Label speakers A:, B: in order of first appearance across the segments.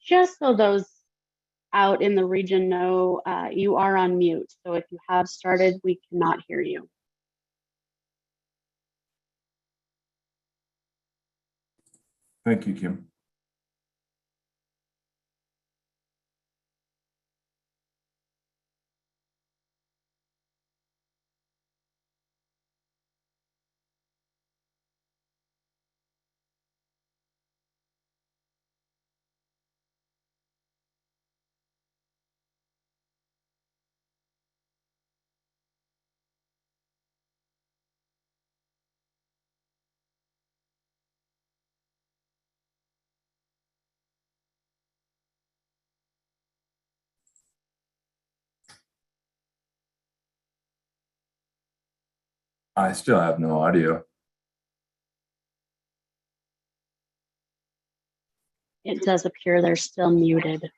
A: just so those out in the region know, you are on mute. So if you have started, we cannot hear you.
B: Thank you, Kim. I still have no audio.
A: It does appear they're still muted.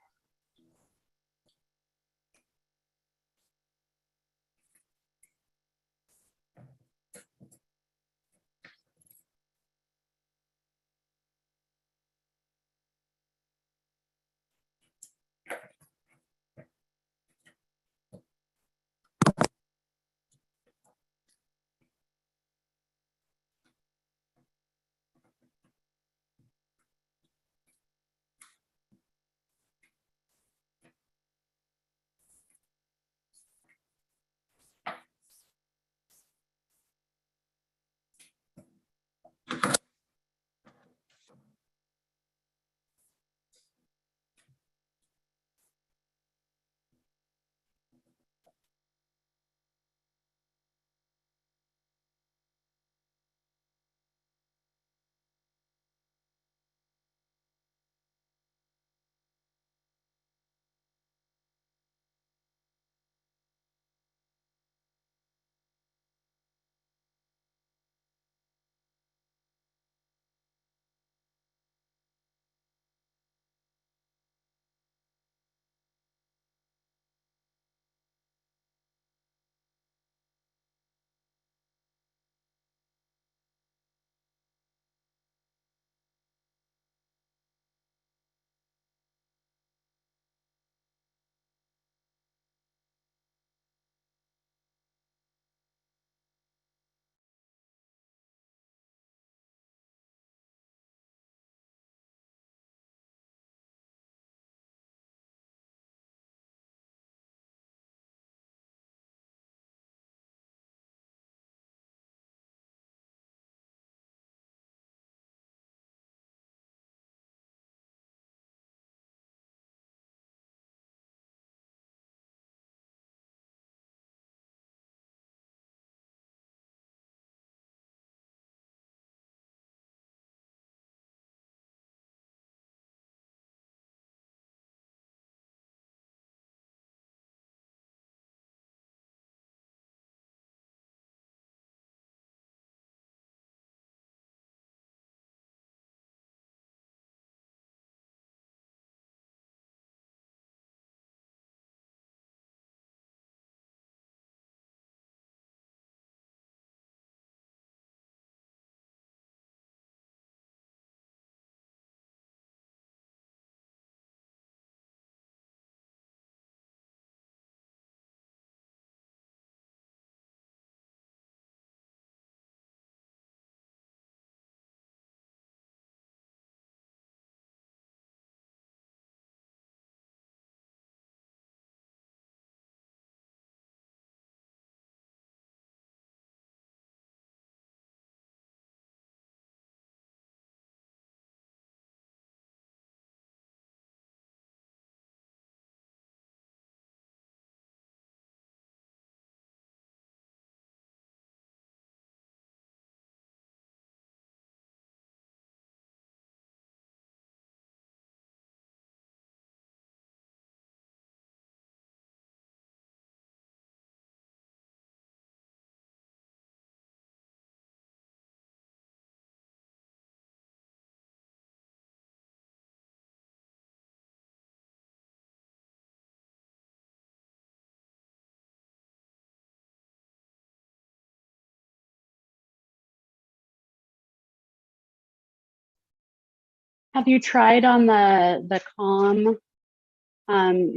A: Have you tried on the COM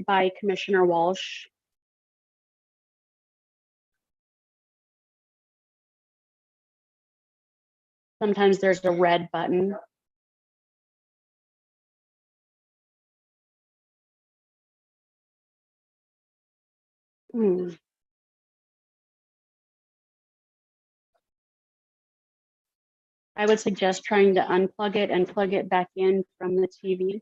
A: by Commissioner Walsh? Sometimes there's a red button. Hmm. I would suggest trying to unplug it and plug it back in from the TV.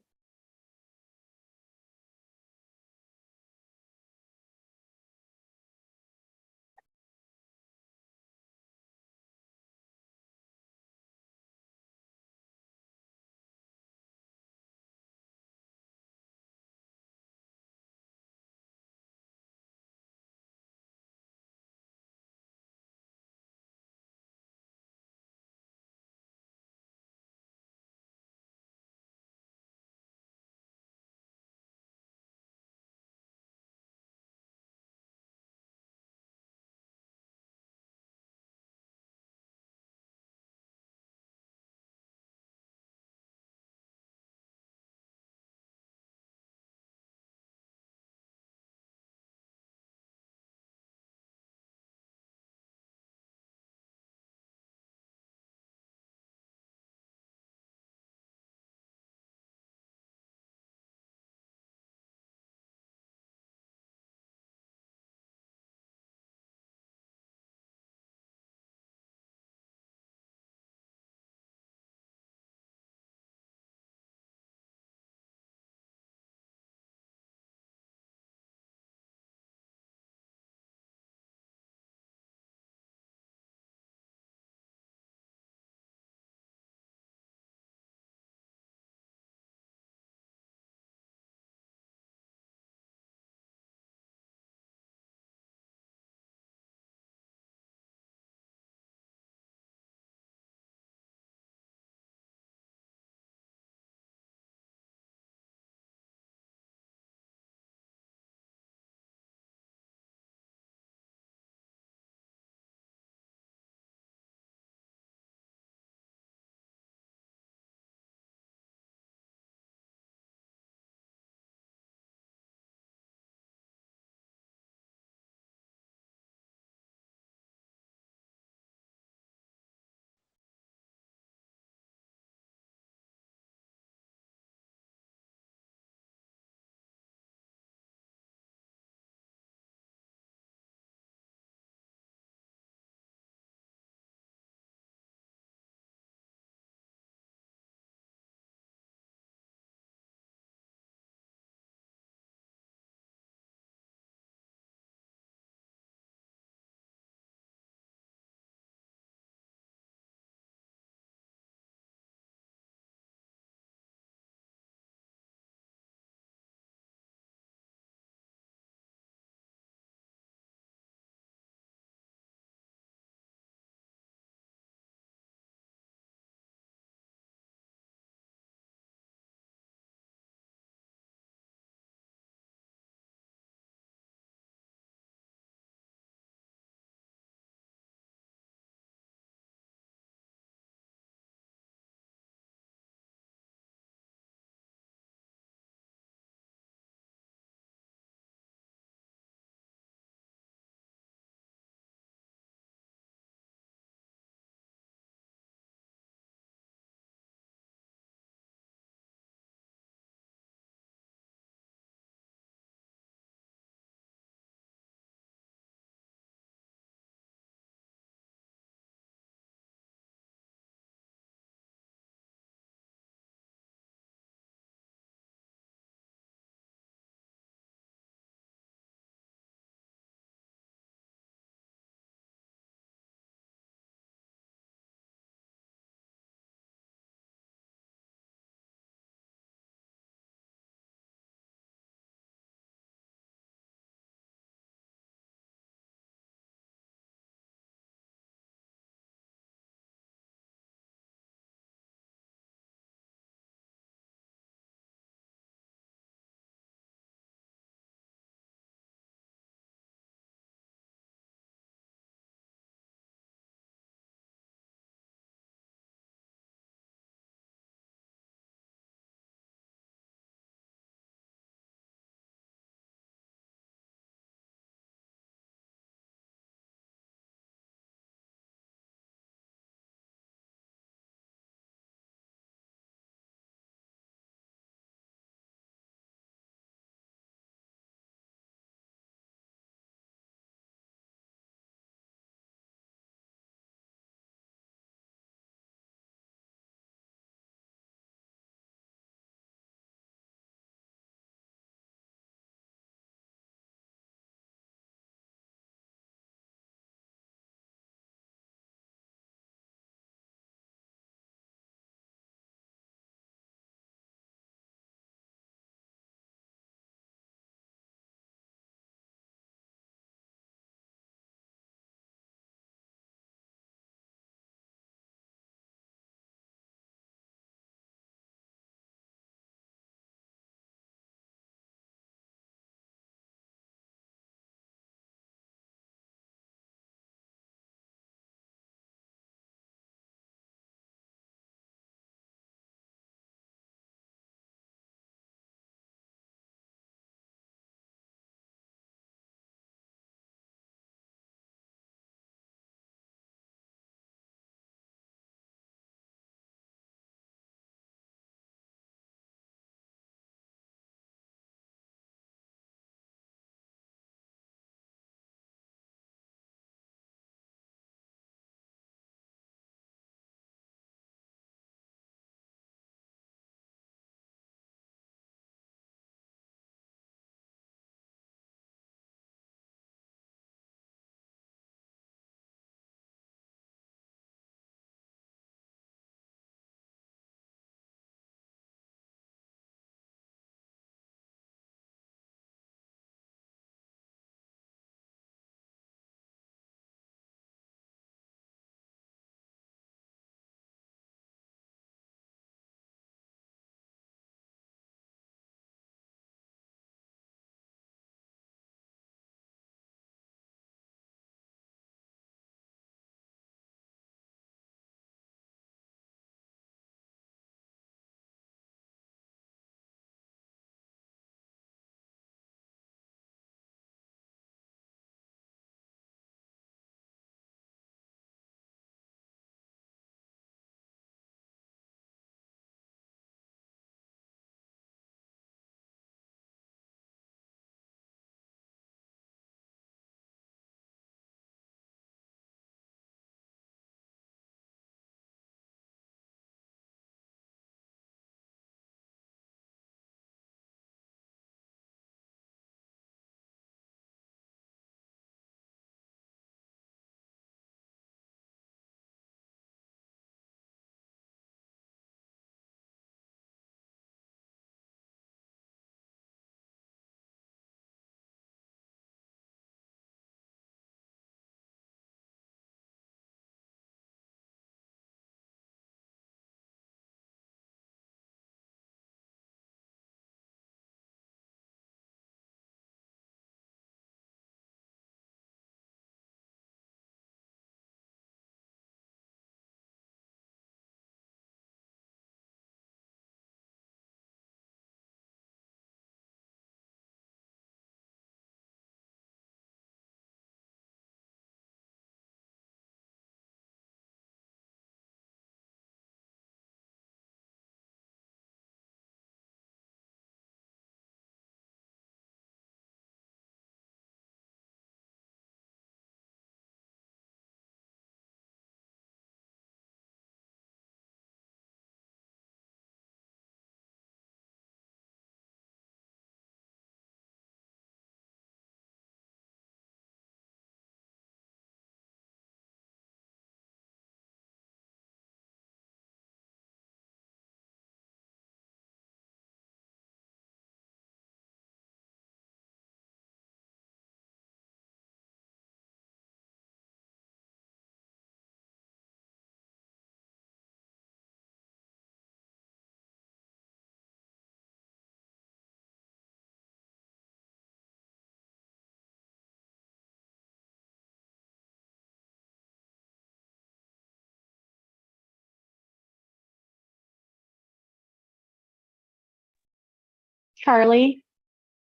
A: Charlie,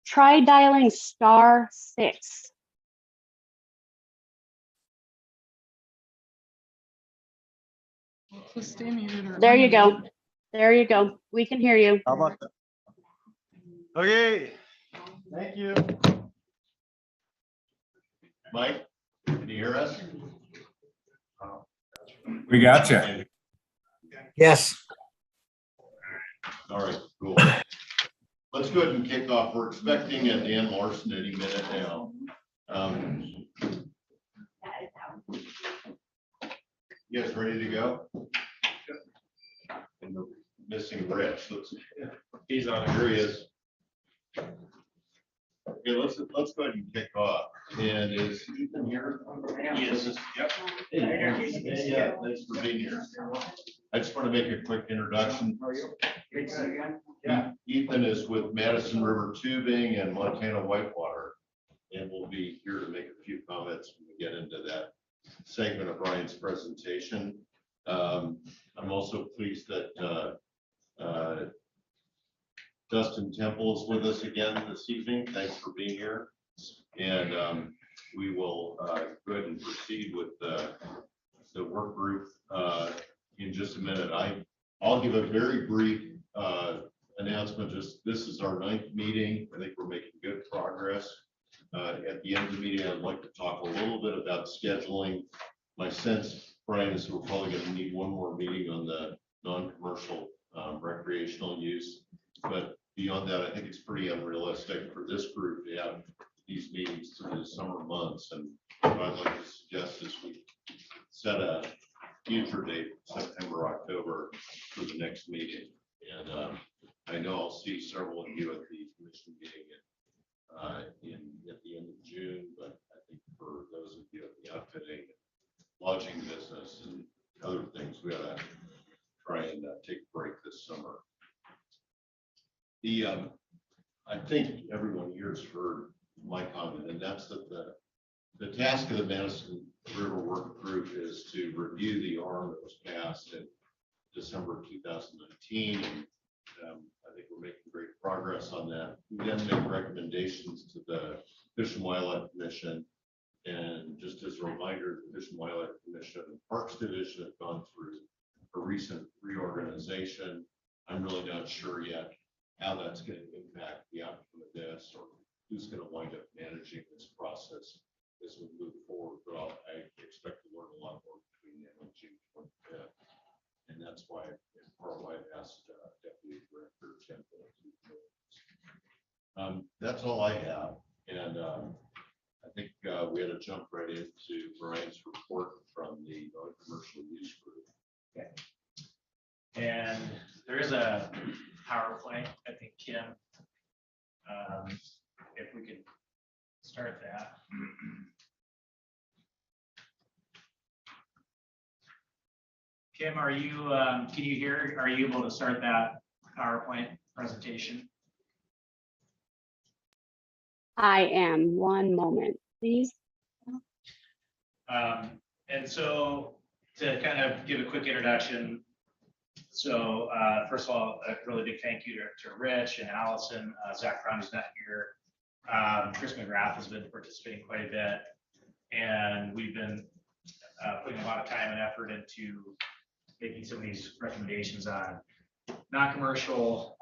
A: try dialing *6. There you go. There you go. We can hear you.
C: How about that? Okay, thank you.
D: Mike, can you hear us?
B: We got you.
E: Yes.
D: All right, cool. Let's go ahead and kick off. We're expecting a Dan Larson any minute now. You guys ready to go? And we're missing Rich. He's on. Here he is. Okay, let's go ahead and kick off. And is Ethan here? Yes. Yep. Yeah, thanks for being here. I just want to make a quick introduction. Ethan is with Madison River Tubing and Montana Whitewater, and we'll be here to make a few comments when we get into that segment of Brian's presentation. I'm also pleased that Dustin Temple is with us again this evening. Thanks for being here. And we will go ahead and proceed with the work group in just a minute. I'll give a very brief announcement. Just this is our 9th meeting. I think we're making good progress. At the end of the meeting, I'd like to talk a little bit about scheduling. My sense, Brian, is we're probably going to need one more meeting on the non-commercial recreational use. But beyond that, I think it's pretty unrealistic for this group to have these meetings through the summer months. And what I'd like to suggest is we set a future date, September, October, for the next meeting. And I know I'll see several of you at the commission meeting at the end of June, but I think for those of you at the outfitting, lodging business and other things, we ought to try and take a break this summer. I think everyone here has heard my comment, and that's that the task of the Madison River Work Group is to review the ARM that was passed in December 2019. And I think we're making great progress on that. We then make recommendations to the Fish and Wildlife Commission. And just as a reminder, the Fish and Wildlife Commission and Parks Division have gone through a recent reorganization. I'm really not sure yet how that's going to impact the outcome of this or who's going to wind up managing this process as we move forward. But I expect to learn a lot more between now and June 25th. And that's why in part why I've asked Deputy Director Temple to that's all I have. And I think we had to jump right into Brian's report from the non-commercial use group.
F: Okay. And there is a PowerPoint, I think, Kim, if we could start that. Kim, are you, can you hear, are you able to start that PowerPoint presentation?
A: I am. One moment, please.
F: And so to kind of give a quick introduction, so first of all, a really big thank you to Rich and Allison. Zach Brown is not here. Chris McGrath has been participating quite a bit, and we've been putting a lot of time and effort into making some of these recommendations on non-commercial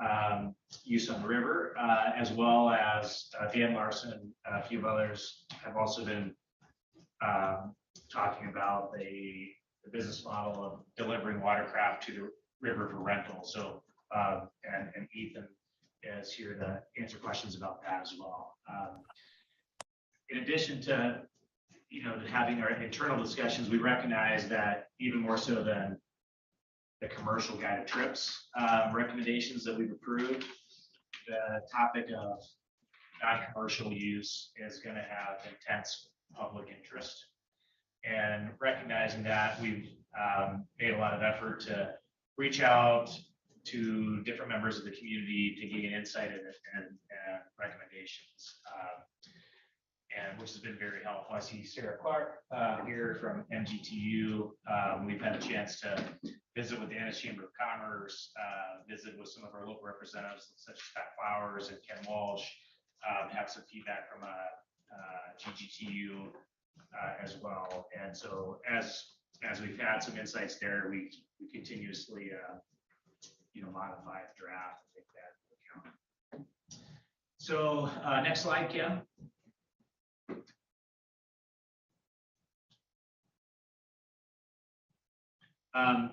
F: use on the river, as well as Dan Larson and a few others have also been talking about the business model of delivering watercraft to the river for rental. So, and Ethan is here to answer questions about that as well. In addition to, having our internal discussions, we recognize that even more so than the commercial guided trips recommendations that we've approved, the topic of non-commercial use is going to have intense public interest. And recognizing that, we've made a lot of effort to reach out to different members of the community to gain insight and recommendations, and which has been very helpful. I see Sarah Clark here from MGTU. We've had a chance to visit with the Annis Chamber of Commerce, visit with some of our local representatives such as Pat Flowers and Ken Walsh, have some feedback from GGTU as well. And so as we've had some insights there, we continuously modify the draft and take that into account. So next slide, Kim.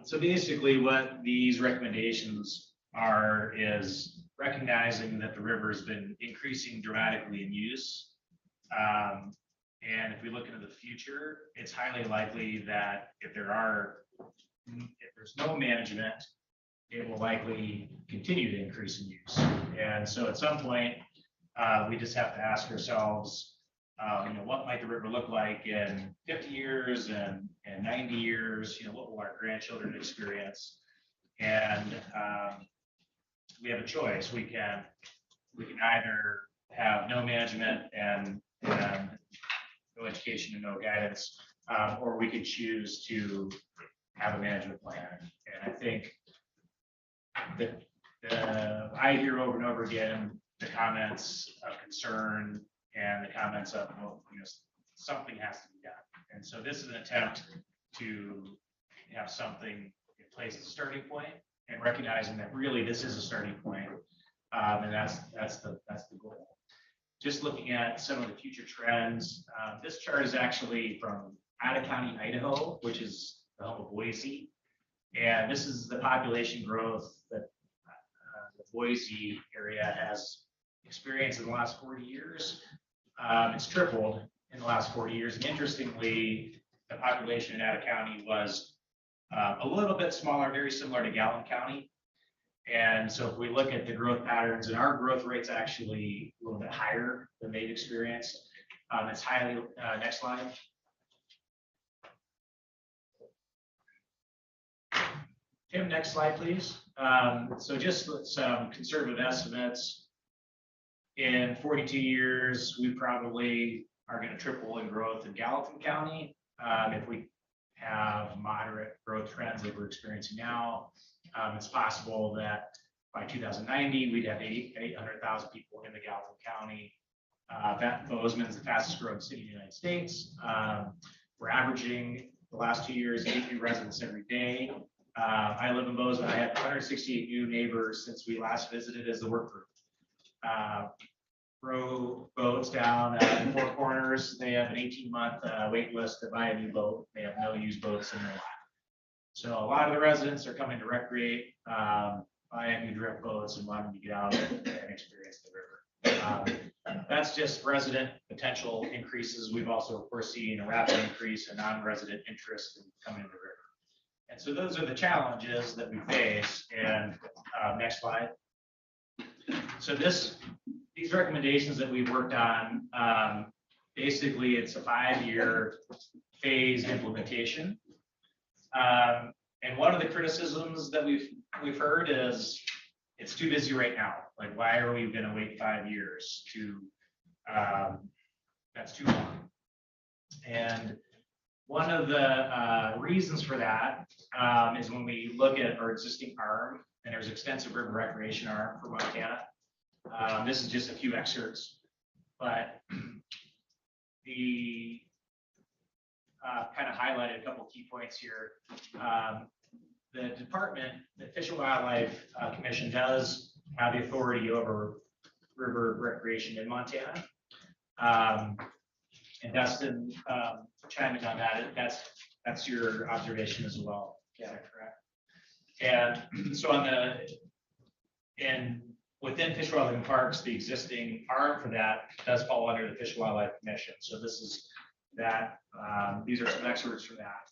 F: So basically what these recommendations are is recognizing that the river has been increasing dramatically in use. And if we look into the future, it's highly likely that if there's no management, it will likely continue to increase in use. And so at some point, we just have to ask ourselves, what might the river look like in 50 years and 90 years? What will our grandchildren experience? And we have a choice. We can either have no management and no education and no guidance, or we could choose to have a management plan. And I think that I hear over and over again the comments of concern and the comments of, something has to be done. And so this is an attempt to have something in place as a starting point, and recognizing that really this is a starting point, and that's the goal. Just looking at some of the future trends, this chart is actually from Ada County, Idaho, which is the home of Boise, and this is the population growth that the Boise area has experienced in the last 40 years. It's tripled in the last 40 years. And interestingly, the population in Ada County was a little bit smaller, very similar to Gallen County. And so if we look at the growth patterns, and our growth rate's actually a little bit higher than they've experienced. It's highly, next slide. Tim, next slide, please. So just some conservative estimates. In 42 years, we probably are going to triple in growth in Gallatin County. If we have moderate growth trends that we're experiencing now, it's possible that by 2090, we'd have 800,000 people in the Gallatin County. Bozeman's the fastest growing city in the United States. We're averaging the last 2 years, 8 new residents every day. I live in Bozeman. I have 168 new neighbors since we last visited as the work group. Row boats down in Four Corners. They have an 18-month wait list to buy a new boat. They have no used boats in their lot. So a lot of the residents are coming to recreate, buying new drift boats and wanting to get out and experience the river. That's just resident potential increases. We've also, of course, seen a rapid increase in non-resident interest in coming to the river. And so those are the challenges that we face. And next slide. So these recommendations that we've worked on, basically it's a 5-year phased implementation. And one of the criticisms that we've heard is it's too busy right now. Like, why are we going to wait 5 years to? That's too long. And one of the reasons for that is when we look at our existing ARM, and there's extensive river recreation ARM for Montana. This is just a few excerpts, but the kind of highlighted a couple of key points here. The department, the Fish and Wildlife Commission, does have the authority over river recreation in Montana. And Dustin chimed in on that. That's your observation as well. Yeah, correct. And so within Fish, Wildlife, and Parks, the existing arm for that does fall under the Fish and Wildlife Commission. So this is that. These are some excerpts from that.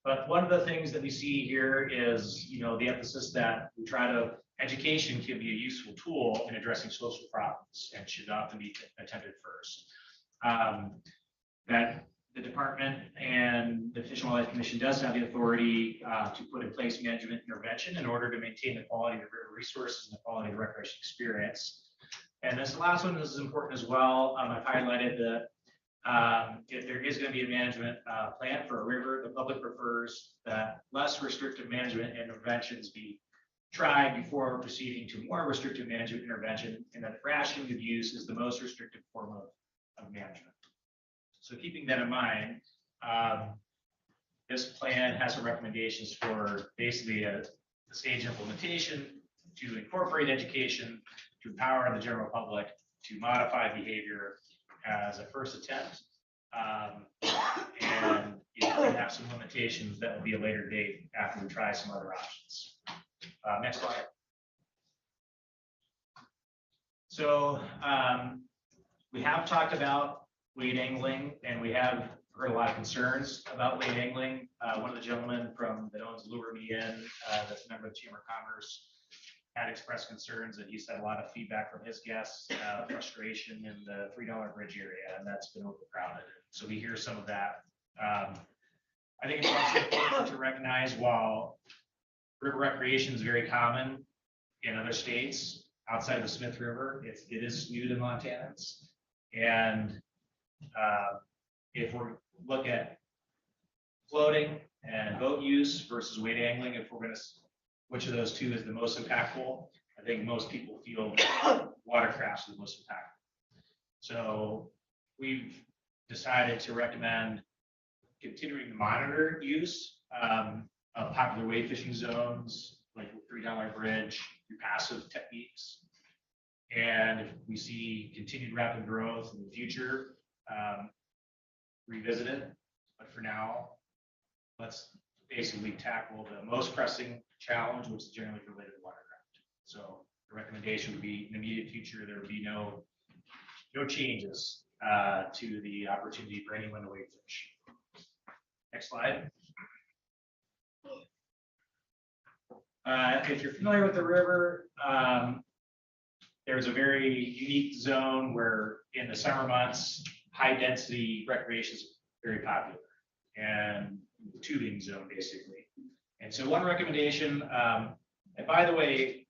F: But one of the things that we see here is, the emphasis that education can be a useful tool in addressing social problems and should often be attended first. That the department and the Fish and Wildlife Commission does have the authority to put in place management intervention in order to maintain the quality of the river resources and the quality of the recreation experience. And this last one is important as well. I've highlighted that If there is going to be a management plan for a river, the public prefers that less restrictive management interventions be tried before proceeding to more restrictive management intervention, and that rationing of use is the most restrictive form of management. So keeping that in mind, this plan has some recommendations for basically a stage implementation, to incorporate education, to empower the general public, to modify behavior as a first attempt. And it can have some limitations that will be a later date after we try some other options. Next slide. So we have talked about weight angling, and we have heard a lot of concerns about weight angling. One of the gentlemen that owns Lure Me In, that's a member of the Chamber of Commerce, had expressed concerns, and he's had a lot of feedback from his guests, frustration in the $3 bridge area, and that's been overcrowded. So we hear some of that. I think it's also important to recognize while river recreation is very common in other states outside of the Smith River, it is new to Montanans. And if we look at floating and boat use versus weight angling, if we're going to, which of those two is the most impactful? I think most people feel watercraft is the most impactful. So we've decided to recommend continuing to monitor use of popular wade fishing zones, like the $3 bridge, through passive techniques. And if we see continued rapid growth in the future, revisit it. But for now, let's basically tackle the most pressing challenge, which is generally related to watercraft. So the recommendation would be in the immediate future, there would be no changes to the opportunity for anyone to wade fish. Next slide. If you're familiar with the river, there's a very unique zone where in the summer months, high density recreation is very popular, and the tubing zone basically. And so one recommendation, and by the way,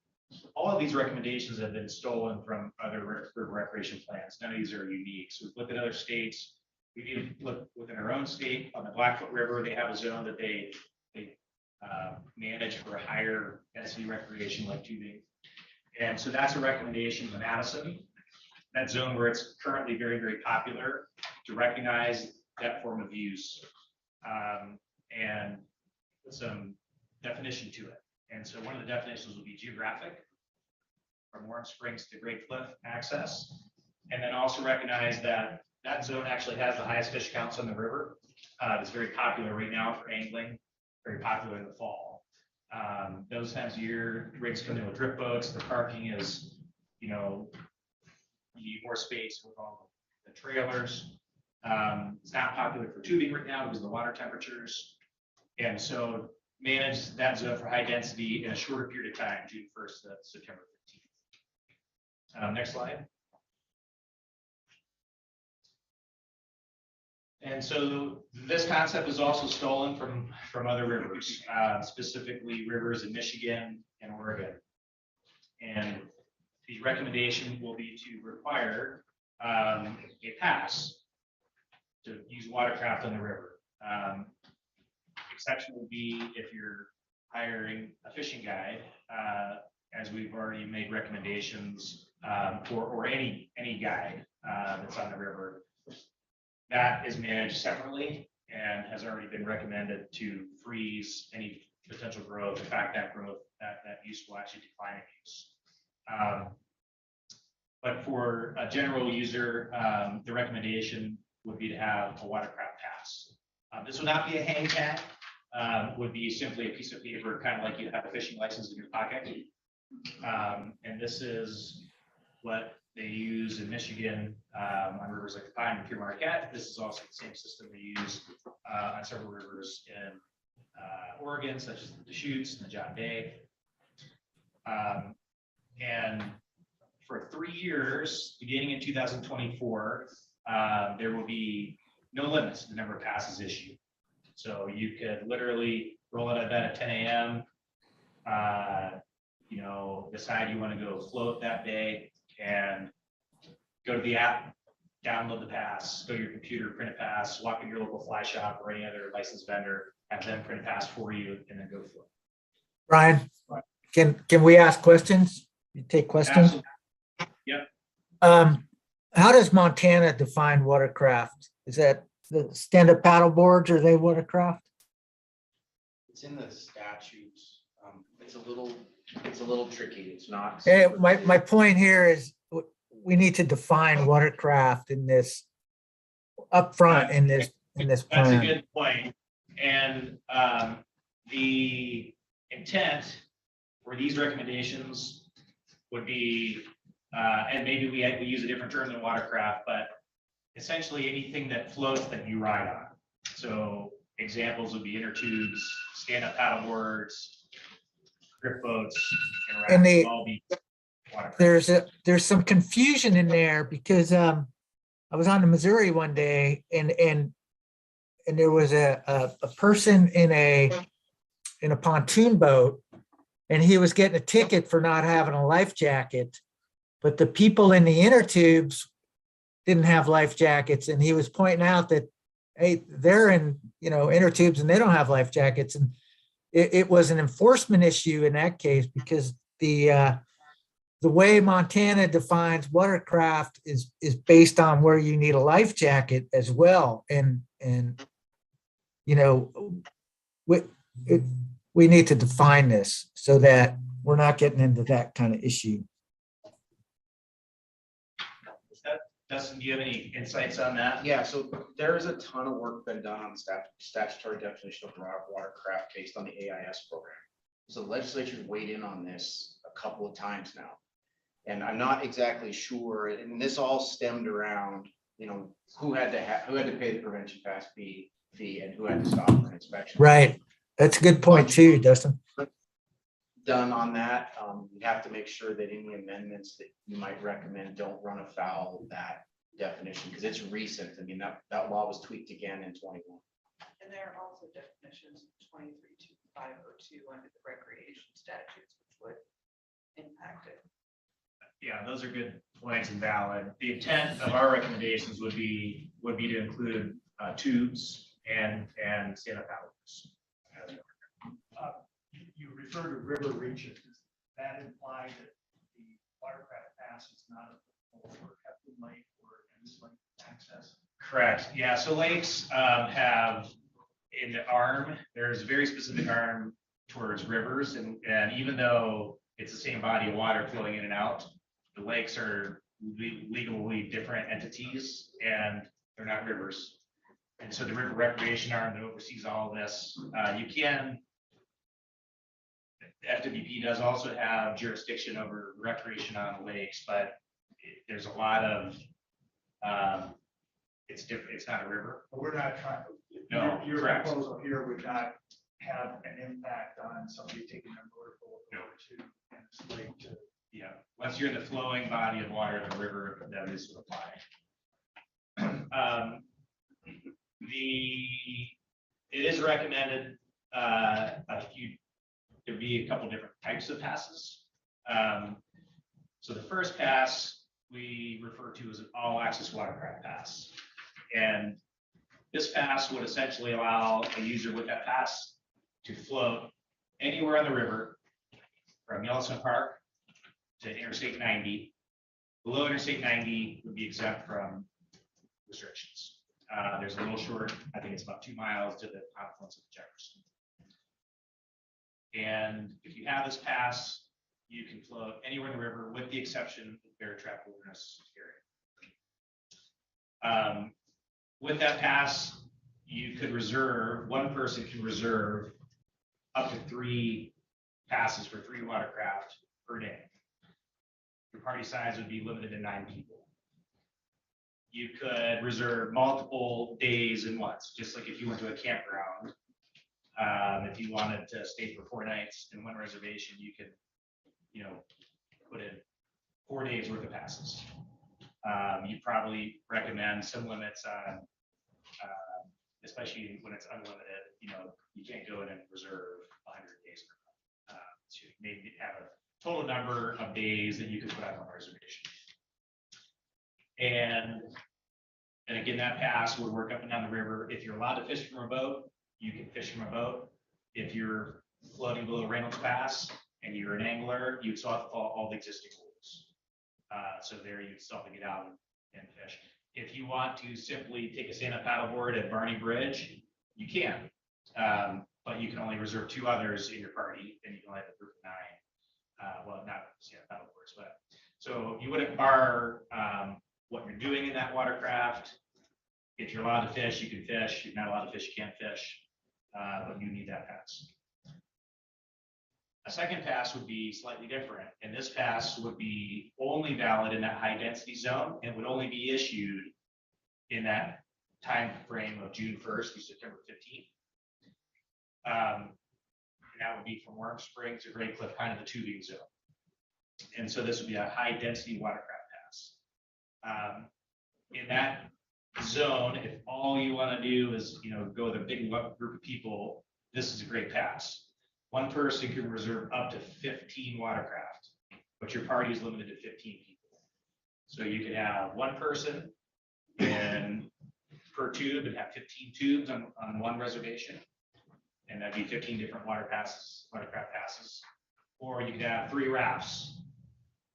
F: all of these recommendations have been stolen from other river recreation plans. None of these are unique. So we've looked at other states. We need to look within our own state. On the Blackfoot River, they have a zone that they manage for higher density recreation like tubing. And so that's a recommendation to Madison, that zone where it's currently very, very popular, to recognize that form of use and put some definition to it. And so one of the definitions will be geographic, from Warm Springs to Great Cliff access, and then also recognize that that zone actually has the highest fish counts on the river. It's very popular right now for angling, very popular in the fall. Those times of year, rigs come in with drip boats. The parking is, you need more space with all the trailers. It's not popular for tubing right now because of the water temperatures. And so manage that zone for high density in a shorter period of time, June 1st to September 15th. Next slide. And so this concept is also stolen from other rivers, specifically rivers in Michigan and Oregon. And the recommendation will be to require a pass to use watercraft on the river. Exception would be if you're hiring a fishing guide, as we've already made recommendations, or any guide that's on the river. That is managed separately and has already been recommended to freeze any potential growth. In fact, that growth, that use will actually decline in use. But for a general user, the recommendation would be to have a watercraft pass. This would not be a hang tag, would be simply a piece of paper, kind of like you have a fishing license in your pocket. And this is what they use in Michigan on rivers like the Pine and Pure Marquette. This is also the same system they use on several rivers in Oregon, such as the Deschutes and the John Day. And for 3 years, beginning in 2024, there will be no limits to the number of passes issued. So you could literally roll out of bed at 10 a.m., decide you want to go float that day and go to the app, download the pass, go to your computer, print a pass, walk in your local fly shop or any other licensed vendor, have them print a pass for you, and then go for it.
E: Brian, can we ask questions? You take questions?
F: Absolutely. Yep.
E: How does Montana define watercraft? Is that the stand-up paddle boards? Are they watercraft?
C: It's in the statutes. It's a little tricky. It's not.
E: My point here is we need to define watercraft in this upfront in this
F: That's a
E: plan.
F: good point. And the intent for these recommendations would be, and maybe we use a different term than watercraft, but essentially anything that floats that you ride on. So examples would be inner tubes, stand-up paddle boards, grip boats,
E: And
F: rafts would all be watercraft.
E: There's some confusion in there because I was on the Missouri one day and there was a person in a pontoon boat and he was getting a ticket for not having a life jacket, but the people in the inner tubes didn't have life jackets, and he was pointing out that, hey, they're in inner tubes and they don't have life jackets, and it was an enforcement issue in that case because the way Montana defines watercraft is based on where you need a life jacket as well, and we need to define this so that we're not getting into that kind of issue.
F: Dustin, do you have any insights on that?
C: Yeah, so there is a ton of work been done on the statutory definition of watercraft based on the AIS program. So the legislature's weighed in on this a couple of times now. And I'm not exactly sure, and this all stemmed around, who had to pay the prevention pass fee and who had to stop for an inspection.
E: Right. That's a good point too, Dustin.
C: Done on that. You have to make sure that any amendments that you might recommend don't run afoul of that definition because it's recent. I mean, that law was tweaked again in 21.
G: And there are also definitions of 23.502 under the recreation statutes, which would impact it.
F: Yeah, those are good points and valid. The intent of our recommendations would be to include tubes and stand-up paddles.
H: You refer to river reaches. Does that imply that the watercraft pass is not available for Heflin Lake or Ennis Lake access?
F: Correct. Yeah. So lakes have in the arm, there's a very specific arm towards rivers, and even though it's the same body of water flowing in and out, the lakes are legally different entities and they're not rivers. And so the river recreation arm that oversees all of this, FWP does also have jurisdiction over recreation on the lakes, but there's a lot of, it's different, it's not a river.
H: But we're not trying,
F: No,
H: your
F: correct.
H: proposal here would not have an impact on somebody taking their motorboat over to Ennis Lake to.
F: Yeah, once you're in the flowing body of water in the river, that is to apply. It is recommended there be a couple different types of passes. So the first pass we refer to as an all-access watercraft pass, and this pass would essentially allow a user with that pass to float anywhere on the river from Yellowstone Park to Interstate 90. Below Interstate 90 would be exempt from restrictions. There's a little short, I think it's about 2 miles to the confluence of Jefferson. And if you have this pass, you can float anywhere in the river with the exception of Bear Trap Wilderness area. With that pass, you could reserve, one person can reserve up to 3 passes for 3 watercraft per day. Your party size would be limited to 9 people. You could reserve multiple days in once, just like if you went to a campground. If you wanted to stay for 4 nights in one reservation, you could, put in 4 days worth of passes. You probably recommend some limits on, especially when it's unlimited. You can't go in and reserve 100 days. So you maybe have a total number of days that you could put on one reservation. And And again, that pass would work up and down the river. If you're allowed to fish from a boat, you can fish from a boat. If you're floating below Reynolds Pass and you're an angler, you'd still have to follow all the existing rules. So there you'd still have to get out and fish. If you want to simply take a stand-up paddleboard at Barney Bridge, you can. But you can only reserve 2 others in your party, and you can only have a group of 9. Well, not paddleboards, but so you wouldn't bar what you're doing in that watercraft. If you're allowed to fish, you can fish. If you're not allowed to fish, you can't fish. But you need that pass. A second pass would be slightly different, and this pass would be only valid in that high density zone and would only be issued in that time frame of June 1st through September 15th. And that would be from Warm Springs to Great Cliff, kind of the tubing zone. And so this would be a high density watercraft pass. In that zone, if all you want to do is, go with a big group of people, this is a great pass. One person can reserve up to 15 watercraft, but your party is limited to 15 people. So you could have one person and per tube and have 15 tubes on one reservation. And that'd be 15 different watercraft passes. Or you could have 3 rafts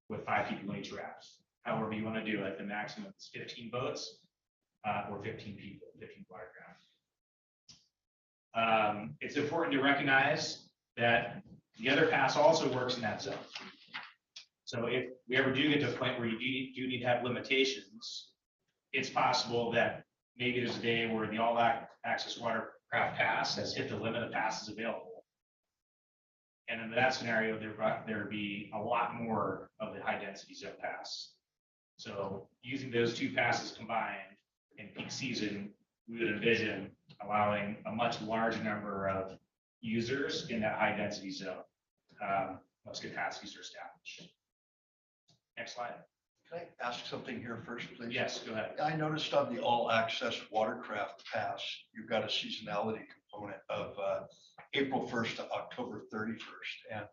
F: with 5 people in each raft. However you want to do it, the maximum is 15 boats or 15 people, 15 watercraft. It's important to recognize that the other pass also works in that zone. So if we ever do get to a point where you do need to have limitations, it's possible that maybe there's a day where the all access watercraft pass has hit the limit of passes available. And in that scenario, there would be a lot more of the high density zone pass. So using those 2 passes combined in peak season, we would envision allowing a much larger number of users in that high density zone. Once capacities are established. Next slide.
I: Can I ask something here first, please?
F: Yes, go ahead.
I: I noticed on the all access watercraft pass, you've got a seasonality component of April 1st to October 31st.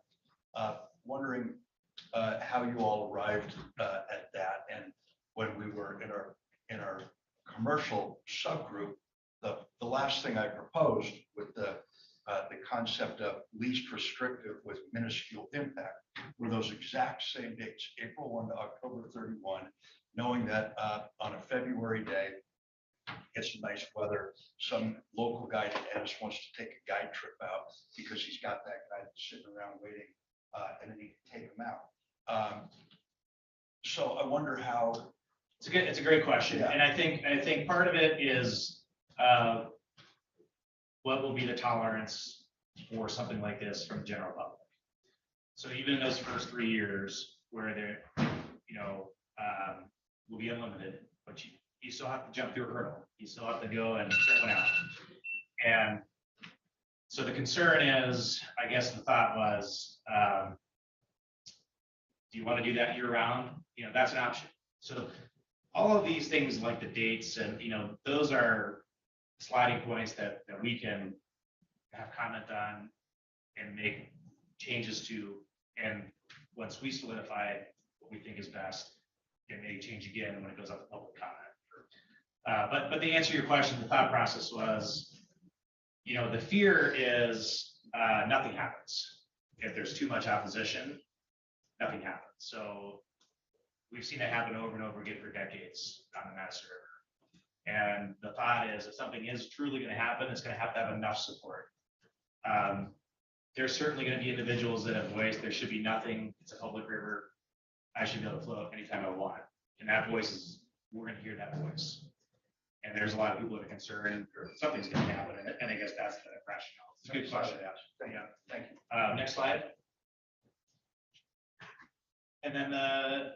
I: And wondering how you all arrived at that. And when we were in our commercial subgroup, the last thing I proposed with the concept of least restrictive with minuscule impact were those exact same dates, April 1 to October 31, knowing that on a February day, it's nice weather, some local guy in Ennis wants to take a guide trip out because he's got that guy sitting around waiting, and then he can take him out. So I wonder how.
F: It's a great question.
I: Yeah.
F: And I think part of it is what will be the tolerance for something like this from the general public. So even in those first 3 years where there, will be unlimited, but you still have to jump through a hurdle. You still have to go and print one out. And so the concern is, I guess the thought was, do you want to do that year round? That's an option. So all of these things like the dates and, those are sliding points that we can have comment on and make changes to. And once we solidify what we think is best, it may change again when it goes up to public comment. But to answer your question, the thought process was, the fear is nothing happens. If there's too much opposition, nothing happens. So we've seen that happen over and over again for decades on the Madison River. And the thought is, if something is truly going to happen, it's going to have enough support. There's certainly going to be individuals that have voiced there should be nothing. It's a public river. I should be able to float anytime I want. And that voice is, we're going to hear that voice. And there's a lot of people that are concerned or something's going to happen. And I guess that's the rationale. It's a good question.
I: Yeah, thank you.
F: Next slide. And then the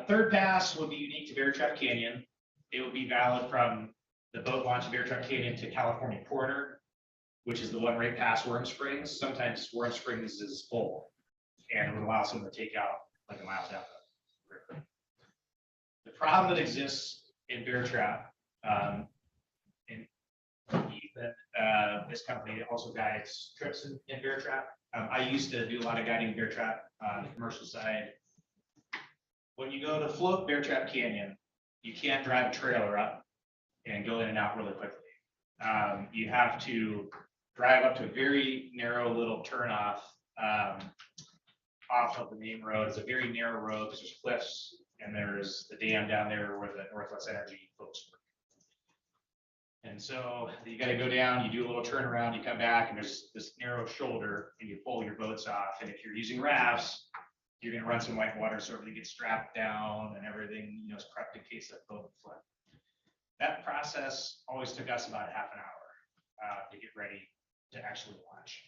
F: third pass would be unique to Bear Trap Canyon. It would be valid from the boat launch of Bear Trap Canyon to California Corner, which is the one right past Warm Springs. Sometimes Warm Springs is full, and it would allow someone to take out like a mile down the river. The problem that exists in Bear Trap, in this company also guides trips in Bear Trap. I used to do a lot of guiding in Bear Trap on the commercial side. When you go to float Bear Trap Canyon, you can't drive a trailer up and go in and out really quickly. You have to drive up to a very narrow little turnoff off of the main road. It's a very narrow road because there's cliffs and there's the dam down there where the Northwest Energy folks work. And so you got to go down, you do a little turnaround, you come back, and there's this narrow shoulder, and you pull your boats off. And if you're using rafts, you're going to run some white water so everything gets strapped down and everything, is prepped in case that boat would flood. That process always took us about half an hour to get ready to actually launch.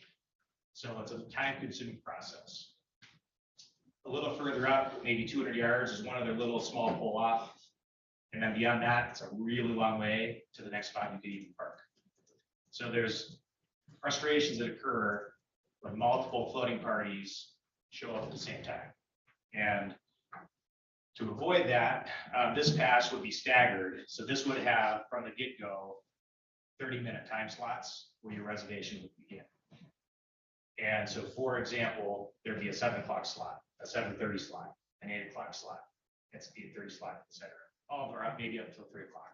F: So it's a time-consuming process. A little further up, maybe 200 yards, is one other little small pull off. And then beyond that, it's a really long way to the next spot you could even park. So there's frustrations that occur when multiple floating parties show up at the same time. And to avoid that, this pass would be staggered. So this would have, from the get-go, 30-minute time slots where your reservation would begin. And so, for example, there'd be a 7 o'clock slot, a 7:30 slot, an 8 o'clock slot, it's 8:30 slot, etc. All of them are maybe up until 3 o'clock.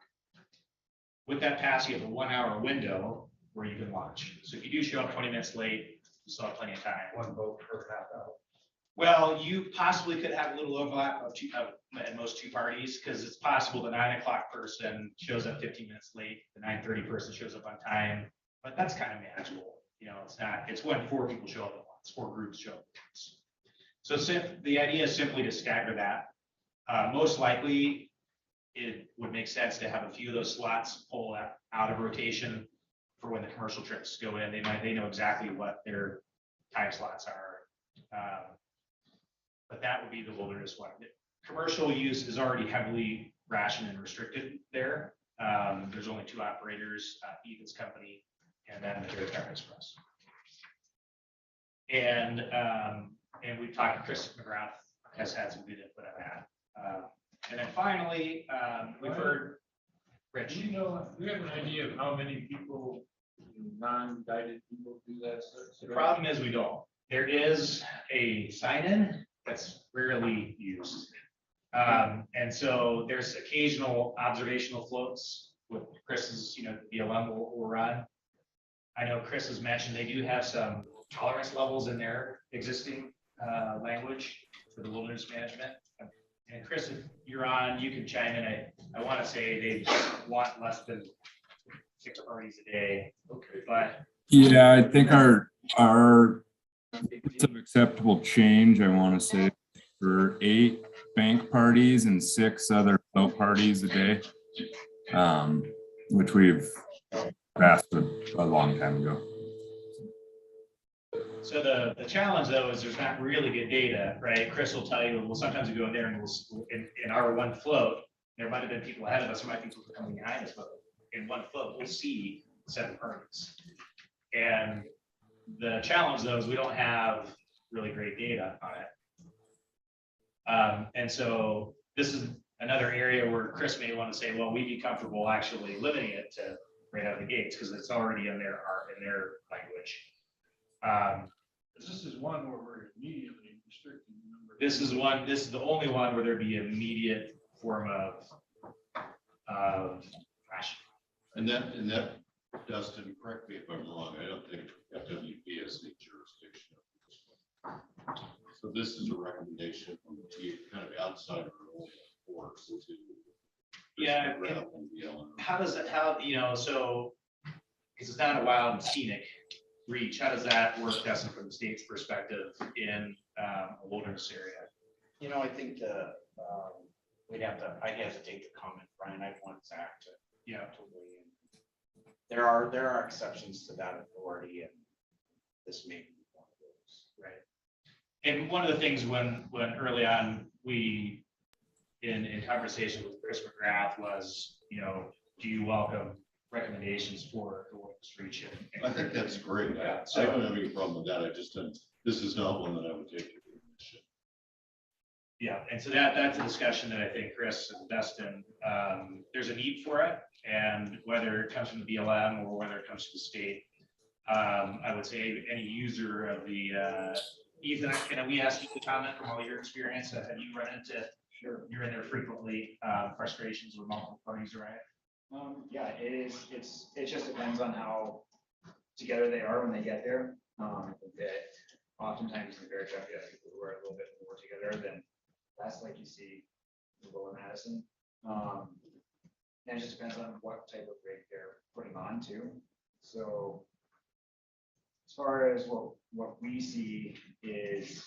F: With that pass, you have a 1 hour window where you can launch. So if you do show up 20 minutes late, you still have plenty of time.
H: One boat per half hour.
F: Well, you possibly could have a little overlap of at most two parties, because it's possible the 9 o'clock person shows up 15 minutes late, the 9:30 person shows up on time, but that's kind of manageable. It's when 4 people show up at once, 4 groups show up at once. So the idea is simply to stagger that. Most likely, it would make sense to have a few of those slots pull out of rotation for when the commercial trips go in. They know exactly what their time slots are. But that would be the wilderness one. Commercial use is already heavily rationed and restricted there. There's only 2 operators, Ethan's company, and then the Watercraft Express. And we've talked to Chris McGrath, has had some good input on that. And then finally, we've heard Rich.
J: Do you have an idea of how many people, non-guided people do that?
F: The problem is we don't. There is a sign-in that's rarely used. And so there's occasional observational floats with Chris's, BLM will run. I know Chris has mentioned they do have some tolerance levels in their existing language for the wilderness management. And Chris, if you're on, you can chime in. I want to say they want less than 6 parties a day. Okay. But
B: Yeah, I think our acceptable change, I want to say, for 8 bank parties and 6 other boat parties a day, which we've passed a long time ago.
F: so the challenge though is there's not really good data, right? Chris will tell you, well, sometimes we go in there and in our one float, there might have been people ahead of us, there might be people coming behind us, but in one float, we'll see 7 parties. And the challenge though is we don't have really great data on it. And so this is another area where Chris may want to say, well, we'd be comfortable actually limiting it to right out of the gates because it's already in their language.
J: This is one where we're immediately restricting the number.
F: This is the only one where there'd be immediate form of ration.
D: And that, Dustin, correct me if I'm wrong, I don't think FWP has the jurisdiction of this one. So this is a recommendation from the chief, kind of outside of our own force to.
F: Yeah. How does that, so, because it's not a wild and scenic reach, how does that work, Dustin, from the state's perspective in a wilderness area?
C: I think I'd hesitate to comment, Brian. I'd want Zach to weigh in. There are exceptions to that authority, and this may be one of those.
F: Right. And one of the things when early on we in conversation with Chris McGrath was, do you welcome recommendations for the wilderness reach?
D: I think that's great.
F: Yeah,
D: I don't have any problem with that. I just don't, this is not one that I would take to the commission.
F: Yeah, and so that's a discussion that I think Chris and Dustin, there's a need for it, and whether it comes from the BLM or whether it comes from the state, I would say any user of the Ethan, can we ask you to comment from all your experience? Have you run into, you're in there frequently, frustrations with multiple parties, right?
K: Yeah, it is, it just depends on how together they are when they get there. That oftentimes in the bear trap, you have people who are a little bit more together than less, like you see in Lower Madison. And it just depends on what type of rig they're putting on too. So as far as what we see is,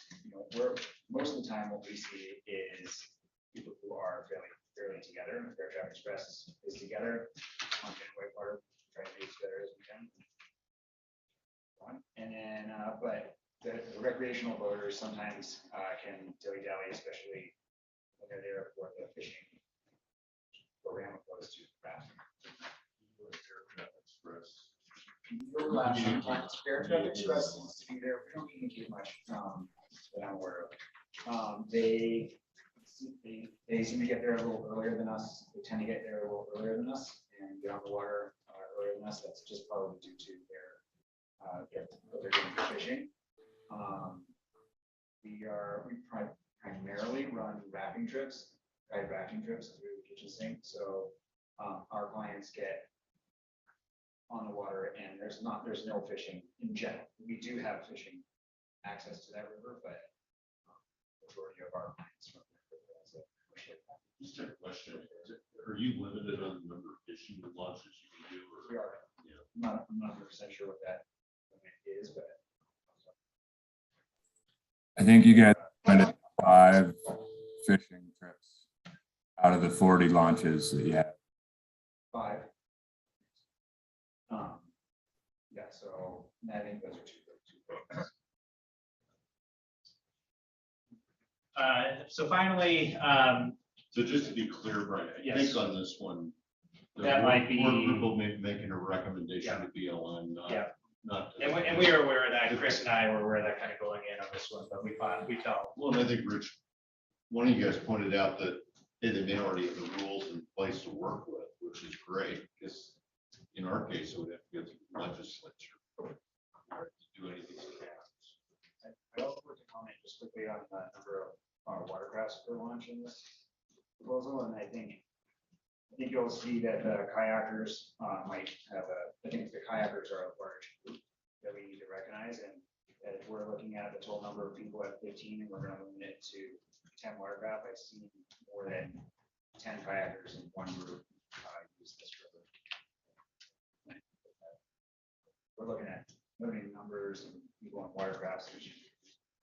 K: most of the time what we see is people who are fairly together. Bear Trap Express is together. Montana Whitewater, try to be as together as we can. And then, but the recreational boaters sometimes can dilly-dally, especially when they're there for the fishing program opposed to rafting. Bear Trap Express needs to be there. We don't communicate much that I'm aware of. They seem to get there a little earlier than us. They tend to get there a little earlier than us and get on the water earlier than us. That's just probably due to their getting for fishing. We primarily run rafting trips, guide rafting trips through the kitchen sink. So our clients get on the water and there's no fishing in general. We do have fishing access to that river, but majority of our clients from that river as a commercial.
D: Just a question, are you limited on the number of fishing launches you can do?
K: We are. Yeah. I'm not 100% sure what that is, but
B: I think you guys recommended 5 fishing trips out of the 40 launches that you have.
K: 5. Yeah, so I think those are two.
F: So finally,
D: So just to be clear, Brian, I
F: Yes.
D: think on this one, the
F: That might be-
D: Workgroup will making a recommendation
F: Yeah.
D: to BLM,
F: Yeah.
D: not.
F: and we are aware of that. Chris and I were aware of that kind of going in on this one, but we felt.
D: Well, and I think Rich, one of you guys pointed out that they may already have the rules in place to work with, which is great, because in our case, it would have to go through the legislature to do anything that happens.
K: I also want to comment just quickly on the number of watercrafts per launch in this proposal, and I think you'll see that the kayakers might have I think the kayakers are a large group that we need to recognize, and that if we're looking at the total number of people at 15 and we're going to limit it to 10 watercraft, I've seen more than 10 kayakers in one group use this river. We're looking at limiting numbers and people on watercrafts, we should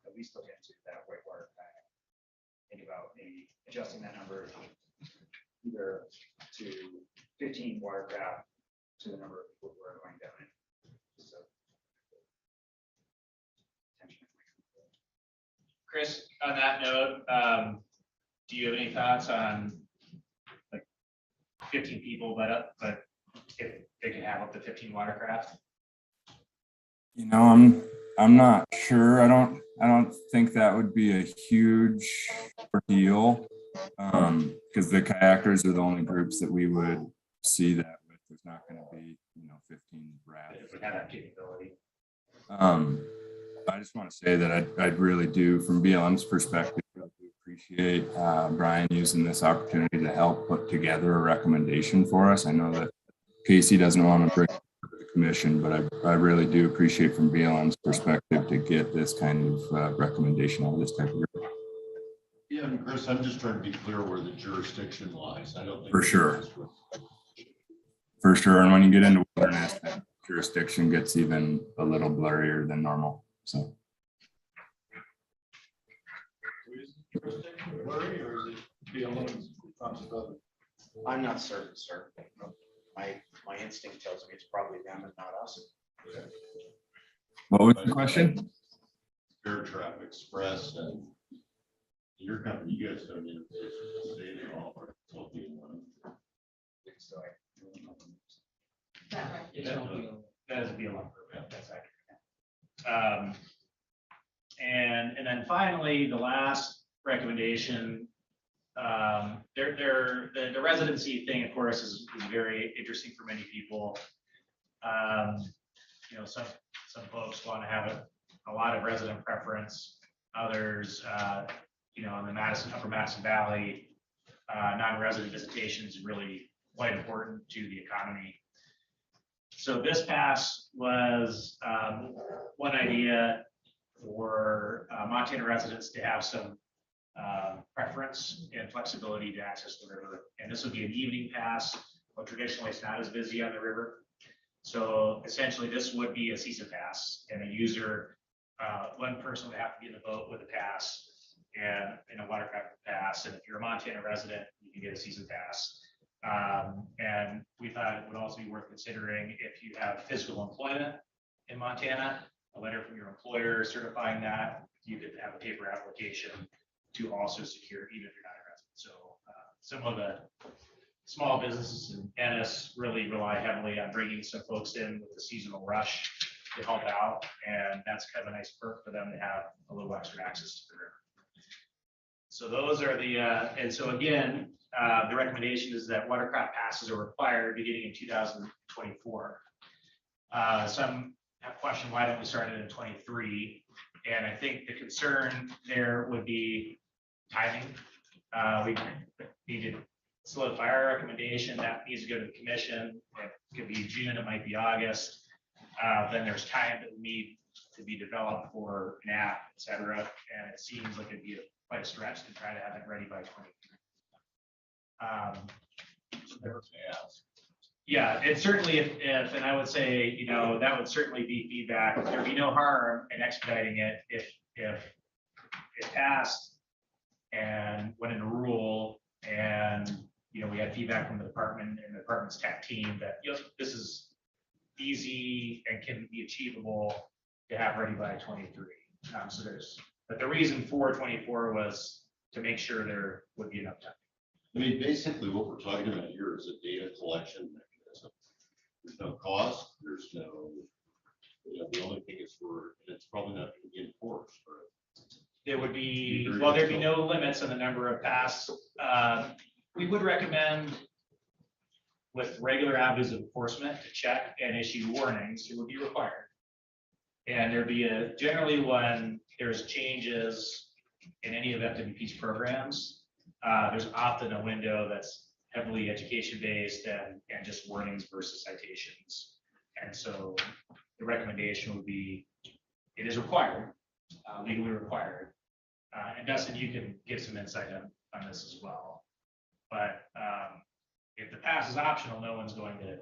K: at least look into that whitewater kayak. Think about maybe adjusting that number either to 15 watercraft to the number of people who are going down it. So,
F: Chris, on that note, do you have any thoughts on like 15 people, but if they can have up to 15 watercraft?
B: I'm not sure. I don't think that would be a huge ordeal, because the kayakers are the only groups that we would see that with. There's not going to be 15 rafts.
F: If we have that capability.
B: I just want to say that I really do, from BLM's perspective, really do appreciate Brian using this opportunity to help put together a recommendation for us. I know that Casey doesn't want to bring it to the commission, but I really do appreciate from BLM's perspective to get this kind of recommendation out of this type of group.
D: Yeah, and Chris, I'm just trying to be clear where the jurisdiction lies. I don't think.
B: For sure. For sure. And when you get into wilderness, that jurisdiction gets even a little blurrier than normal. So.
C: I'm not certain, sir. My instinct tells me it's probably them and not us.
B: What was the question?
D: Bear Trap Express and your company, you guys don't need to say it all.
F: That is BLM. That's accurate. And then finally, the last recommendation, the residency thing, of course, is very interesting for many people. Some folks want to have a lot of resident preference. Others, in the Upper Madison Valley, non-resident visitation is really quite important to the economy. So this pass was one idea for Montana residents to have some preference and flexibility to access the river. And this would be an evening pass, but traditionally it's not as busy on the river. So essentially this would be a season pass, and a user, one person would have to be in the boat with a pass and a watercraft pass. And if you're a Montana resident, you can get a season pass. And we thought it would also be worth considering if you have physical employment in Montana, a letter from your employer certifying that, you could have a paper application to also secure, even if you're not a resident. So some of the small businesses in Ennis really rely heavily on bringing some folks in with the seasonal rush to help out. And that's kind of a nice perk for them to have a little extra access to the river. So those are the, and so again, the recommendation is that watercraft passes are required beginning in 2024. Some have questioned why don't we start it in 23? And I think the concern there would be timing. We need to solidify our recommendation. That needs to go to the commission. It could be June, it might be August. Then there's time that we need to be developed for an app, et cetera. And it seems like it'd be quite a stretch to try to have it ready by 23. Yeah, and certainly if, and I would say, you know, that would certainly be feedback. There'd be no harm in expediting it if it passed and went into rule, and you know, we had feedback from the department and the department's tech team that, you know, this is easy and can be achievable to have ready by 23. So but the reason for 24 was to make sure there would be enough time.
D: I mean, basically what we're talking about here is a data collection mechanism. There's no cost, there's no, you know, the only thing is it's probably not going to be enforced, right?
F: There would be, well, there'd be no limits on the number of pass. We would recommend with regular avenues of enforcement to check and issue warnings, it would be required. And there'd be generally when there's changes in any of FWP's programs, there's often a window that's heavily education based and just warnings versus citations. And so the recommendation would be, it is required, legally required. And Dustin, you can give some insight on this as well. But if the pass is optional, no one's going to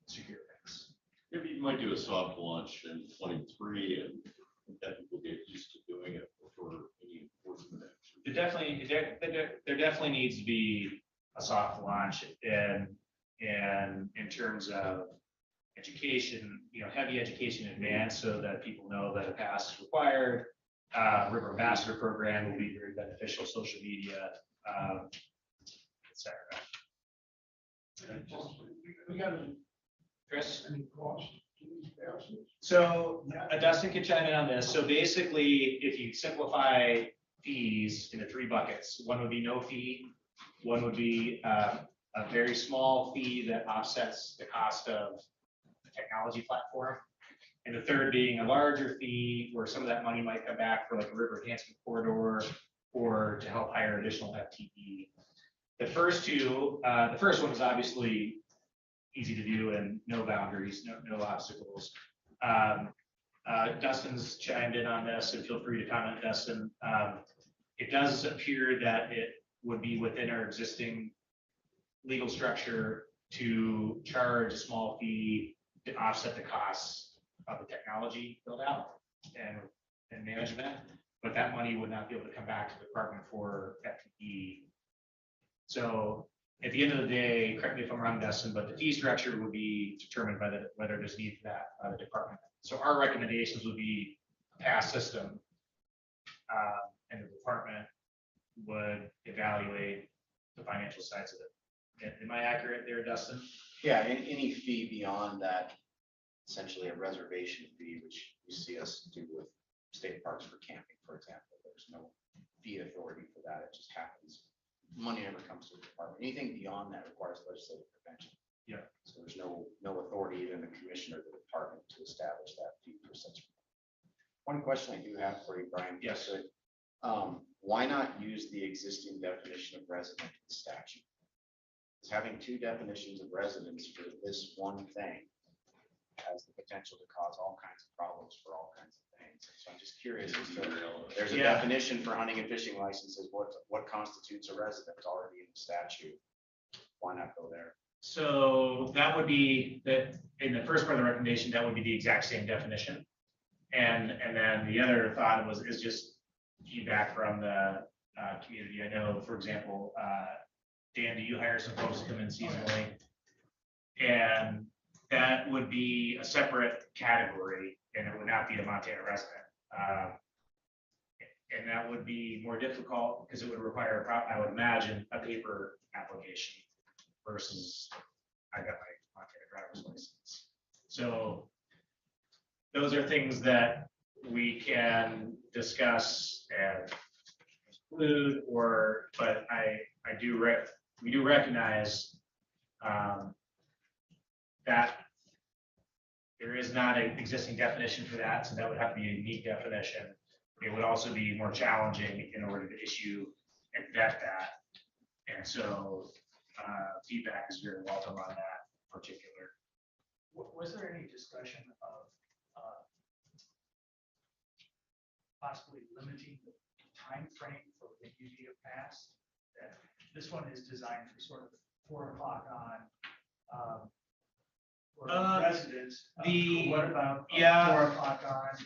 F: secure things.
D: Maybe you might do a soft launch in 23 and that people get used to doing it before any enforcement action.
F: There definitely needs to be a soft launch and in terms of education, you know, heavy education in advance so that people know that a pass is required. River Ambassador program will be very beneficial, social media, etc.
H: We got
F: Chris?
H: any cost to these passes?
F: So Dustin can chime in on this. So basically, if you simplify fees into 3 buckets, one would be no fee, one would be a very small fee that offsets the cost of the technology platform, and the third being a larger fee where some of that money might come back for like a river enhancement corridor or to help hire additional FTE. The first two, the first one is obviously easy to do and no boundaries, no obstacles. Dustin's chimed in on this, and feel free to comment, Dustin. It does appear that it would be within our existing legal structure to charge a small fee to offset the costs of the technology build out and management, but that money would not be able to come back to the department for FTE. So at the end of the day, correct me if I'm wrong, Dustin, but the fee structure would be determined by whether there's need for that by the department. So our recommendations would be a pass system, and the department would evaluate the financial sides of it. Am I accurate there, Dustin?
C: Yeah, and any fee beyond that, essentially a reservation fee, which you see us do with state parks for camping, for example. There's no fee authority for that. It just happens. Money never comes to the department. Anything beyond that requires legislative intervention.
F: Yeah. So
C: there's no authority even the commissioner of the department to establish that fee for such. One question I do have for you, Brian.
F: Yes.
C: Why not use the existing definition of resident in statute? Is having two definitions of residence for this one thing has the potential to cause all kinds of problems for all kinds of things. So I'm just curious, as to, there's a definition for hunting and fishing licenses, what constitutes a resident already in the statute? Why not go there?
F: So that would be that in the first part of the recommendation, that would be the exact same definition. And then the other thought is just feedback from the community. I know, for example, Dan, do you hire some folks to come in seasonally? And that would be a separate category, and it would not be a Montana resident. And that would be more difficult because it would require, I would imagine, a paper application versus I got my Montana driver's license. So those are things that we can discuss and include, but we do recognize that there is not an existing definition for that, so that would have to be a unique definition. It would also be more challenging in order to issue and vet that. And so feedback is very welcome on that particular.
H: Was there any discussion of possibly limiting the time frame for when you need a pass? That this one is designed for sort of 4 o'clock on for residents. What about 4 o'clock on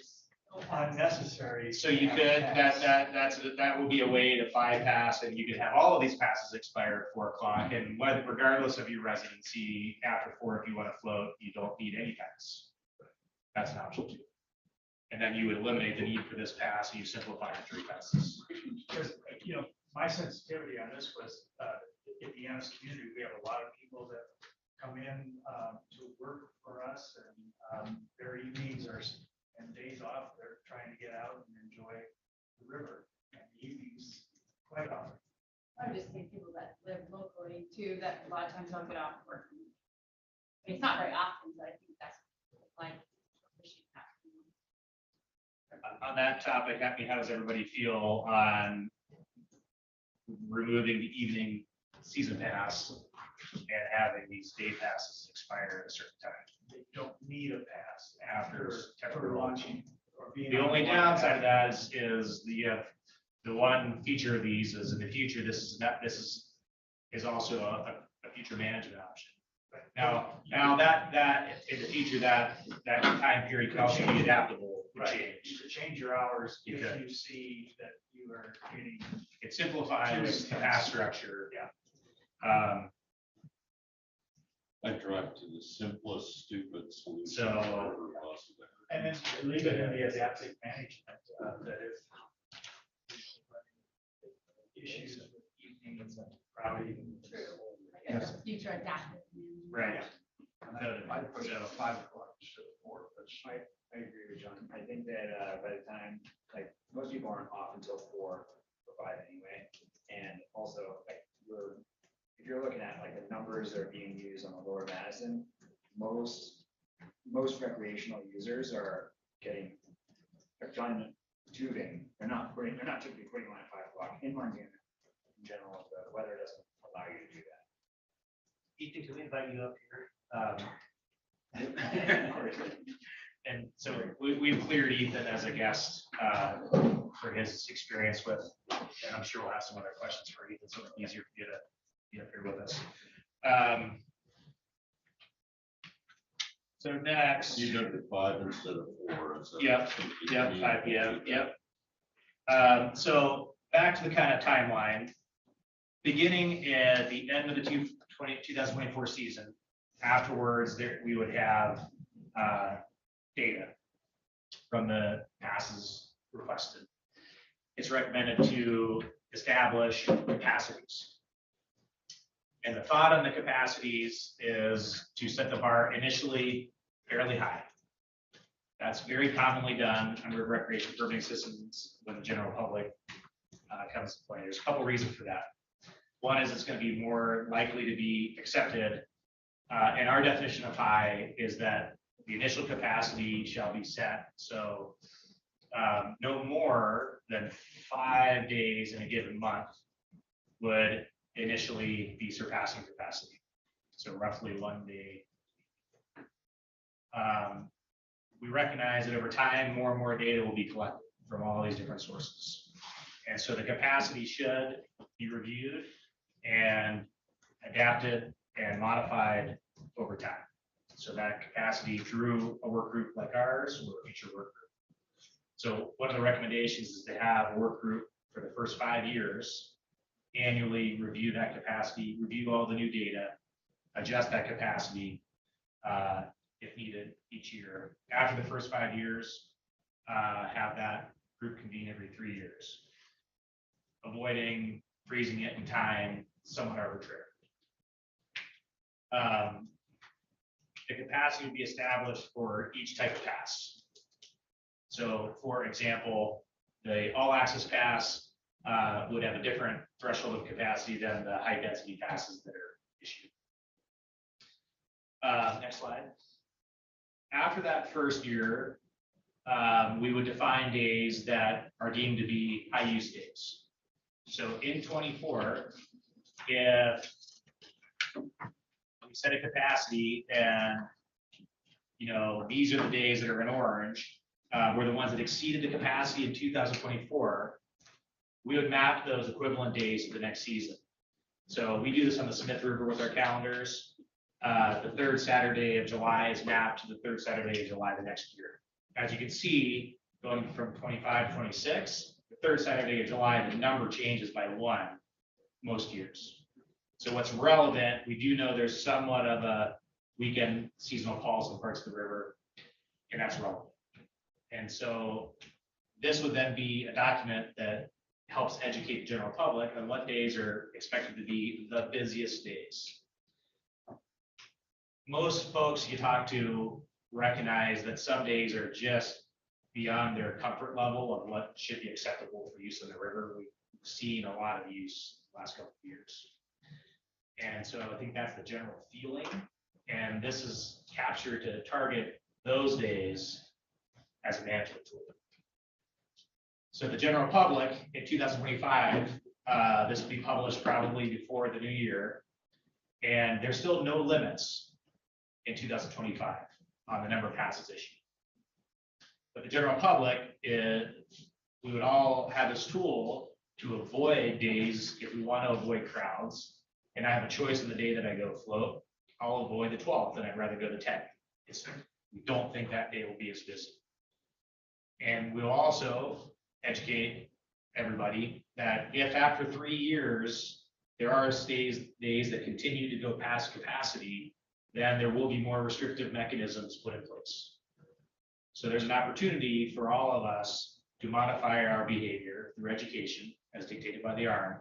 H: unnecessary?
F: So you could, that would be a way to bypass, and you could have all of these passes expire at 4 o'clock, and regardless of your residency, after 4, if you want to float, you don't need any pass. That's an option too. And then you would eliminate the need for this pass, and you simplify the 3 passes.
H: Because, my sensitivity on this was, at the Annis community, we have a lot of people that come in to work for us, and their evenings and days off, they're trying to get out and enjoy the river, and the evenings quite often.
L: I would just think people that live locally too, that a lot of times don't get off work. I mean, it's not very often, but I think that's like.
F: On that topic, how does everybody feel on removing the evening season pass and having these day passes expire at a certain time?
H: They don't need a pass
F: After
H: for launching or being.
F: The only downside of that is the one feature of these is in the future, this is also a future management option. Now that in the future, that time period can also be adaptable.
H: Right. You could change your hours
F: You
H: if
F: could.
H: you see that you are getting.
F: It simplifies the pass structure.
H: Yeah.
D: I drive to the simplest, stupid solution.
F: So-
D: ever possible.
H: And then leave it in the adaptive management, that if issues with evenings, probably.
L: True. I guess future adaptive.
F: Right.
K: I push it at 5 o'clock instead of 4. I agree with John. I think that by the time, like, most people aren't off until 4 or 5 anyway. And also, like, if you're looking at like the numbers that are being used on the lower Madison, most recreational users are getting, they're trying tubing. They're not typically putting on at 5 o'clock in Montana. In general, the weather doesn't allow you to do that.
F: Ethan, can we invite you up here? And so we've cleared Ethan as a guest for his experience with, and I'm sure we'll have some other questions for Ethan, so it's easier for you to be up here with us. So next.
D: You go to 5 instead of 4.
F: Yep, 5 p.m. Yep. So back to the kind of timeline. Beginning at the end of the 2024 season, afterwards we would have data from the passes requested. It's recommended to establish capacities. And the thought on the capacities is to set the bar initially fairly high. That's very commonly done under recreation permitting systems when the general public comes to play. There's a couple reasons for that. One is it's going to be more likely to be accepted. And our definition of high is that the initial capacity shall be set. So no more than 5 days in a given month would initially be surpassing capacity. So roughly 1 day. We recognize that over time, more and more data will be collected from all these different sources. And so the capacity should be reviewed and adapted and modified over time. So that capacity through a work group like ours or a future work group. So one of the recommendations is to have a work group for the first 5 years, annually review that capacity, review all the new data, adjust that capacity if needed each year. After the first 5 years, have that group convene every 3 years, avoiding freezing it in time somewhat arbitrary. The capacity would be established for each type of pass. So for example, the all access pass would have a different threshold of capacity than the high density passes that are issued. Next slide. After that first year, we would define days that are deemed to be high use days. So in 24, if we set a capacity and these are the days that are in orange, were the ones that exceeded the capacity in 2024, we would map those equivalent days to the next season. So we do this on the Smith River with our calendars. The third Saturday of July is mapped to the third Saturday of July the next year. As you can see, going from 25 to 26, the third Saturday of July, the number changes by 1 most years. So what's relevant, we do know there's somewhat of a weekend seasonal calls in parts of the river, and that's relevant. And so this would then be a document that helps educate the general public on what days are expected to be the busiest days. Most folks you talk to recognize that some days are just beyond their comfort level of what should be acceptable for use in the river. We've seen a lot of use the last couple of years. And so I think that's the general feeling. And this is captured to target those days as a management tool. So the general public in 2025, this will be published probably before the new year. And there's still no limits in 2025 on the number of passes issued. But the general public, we would all have this tool to avoid days if we want to avoid crowds. And I have a choice in the day that I go float. I'll avoid the 12th and I'd rather go the 10th. We don't think that day will be as busy. And we'll also educate everybody that if after 3 years, there are days that continue to go past capacity, then there will be more restrictive mechanisms put in place. So there's an opportunity for all of us to modify our behavior through education as dictated by the ARM,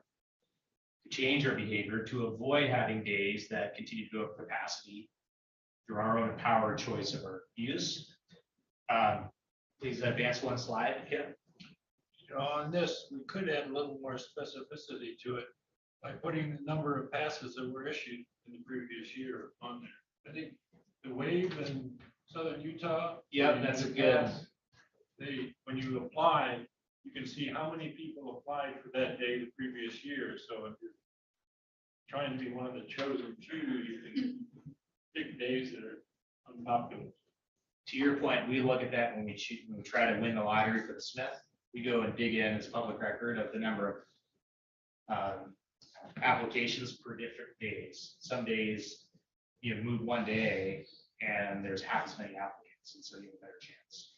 F: to change our behavior to avoid having days that continue to go up capacity through our own empowered choice of our use. Please advance one slide, Kim.
J: On this, we could add a little more specificity to it by putting the number of passes that were issued in the previous year on there. I think the wave in southern Utah.
F: Yeah, that's a good.
J: When you apply, you can see how many people applied for that day the previous year. So if you're trying to be one of the chosen few, you can pick days that are unpopular.
F: To your point, we look at that when we try to win the lottery for the Smith. We go and dig in as public record of the number of applications per different days. Some days you move 1 day and there's half as many applicants, and so you have a better chance.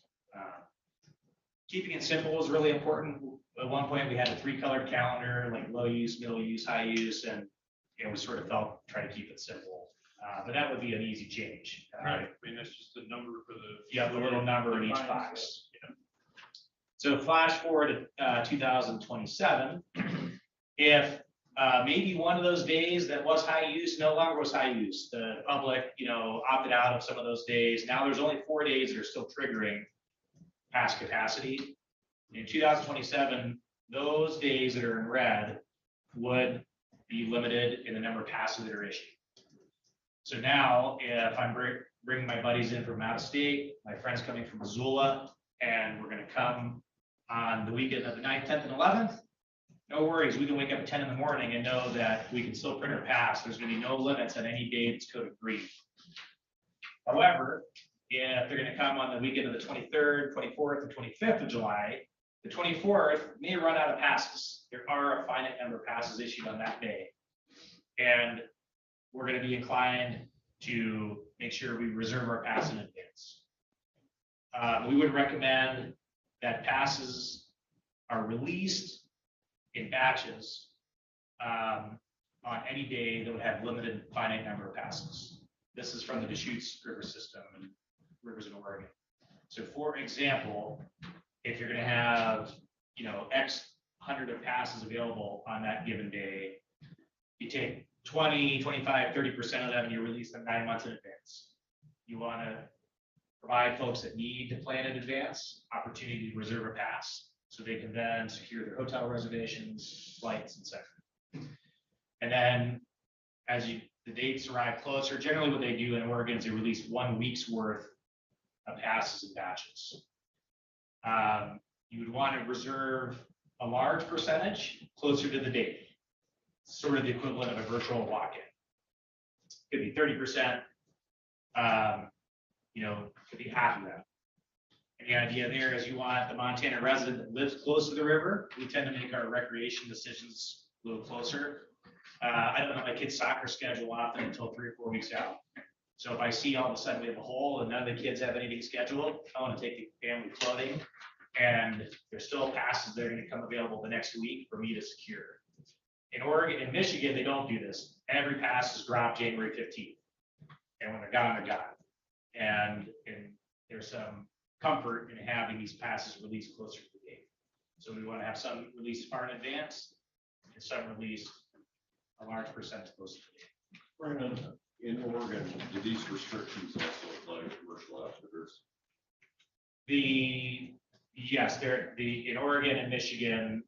F: Keeping it simple is really important. At one point, we had a 3-colored calendar, like low use, middle use, high use, and we sort of felt try to keep it simple. But that would be an easy change.
J: Right. I mean, that's just a number for the.
F: You have the little number in each box. So flash forward to 2027. If maybe one of those days that was high use no longer was high use, the public, opted out of some of those days. Now there's only 4 days that are still triggering past capacity. In 2027, those days that are in red would be limited in the number of passes that are issued. So now, if I'm bringing my buddies in from out of state, my friends coming from Missoula, and we're going to come on the weekend of the 9th, 10th, and 11th, no worries, we can wake up at 10 in the morning and know that we can still print our pass. There's gonna be no limits on any day that's code green. However, if they're gonna come on the weekend of the 23rd, 24th, and 25th of July, the 24th may run out of passes. There are a finite number of passes issued on that day. And we're gonna be inclined to make sure we reserve our pass in advance. We would recommend that passes are released in batches on any day that would have limited finite number of passes. This is from the Deschutes River system and rivers in Oregon. So for example, if you're gonna have, X hundred of passes available on that given day, you take 20, 25, 30% of them and you release them 9 months in advance. You wanna provide folks that need to plan in advance opportunity to reserve a pass so they can then secure their hotel reservations, flights, etc. And then as the dates arrive closer, generally what they do in Oregon is they release 1 week's worth of passes and batches. You would want to reserve a large percentage closer to the date, sort of the equivalent of a virtual walk-in. Could be 30%, could be half of that. And the idea there is you want the Montana resident that lives close to the river. We tend to make our recreation decisions a little closer. I don't know my kid's soccer schedule often until 3 or 4 weeks out. So if I see all of a sudden we have a hole and none of the kids have anything scheduled, I want to take the family floating. And there's still passes that are going to come available the next week for me to secure. In Oregon, in Michigan, they don't do this. Every pass is dropped January 15th. And when they're gone, they're gone. And there's some comfort in having these passes released closer to the date. So we want to have some released far in advance and some released a large percentage closer to the date.
D: Brandon, in Oregon, do these restrictions also apply to commercial outfitters?
F: Yes, in Oregon and Michigan,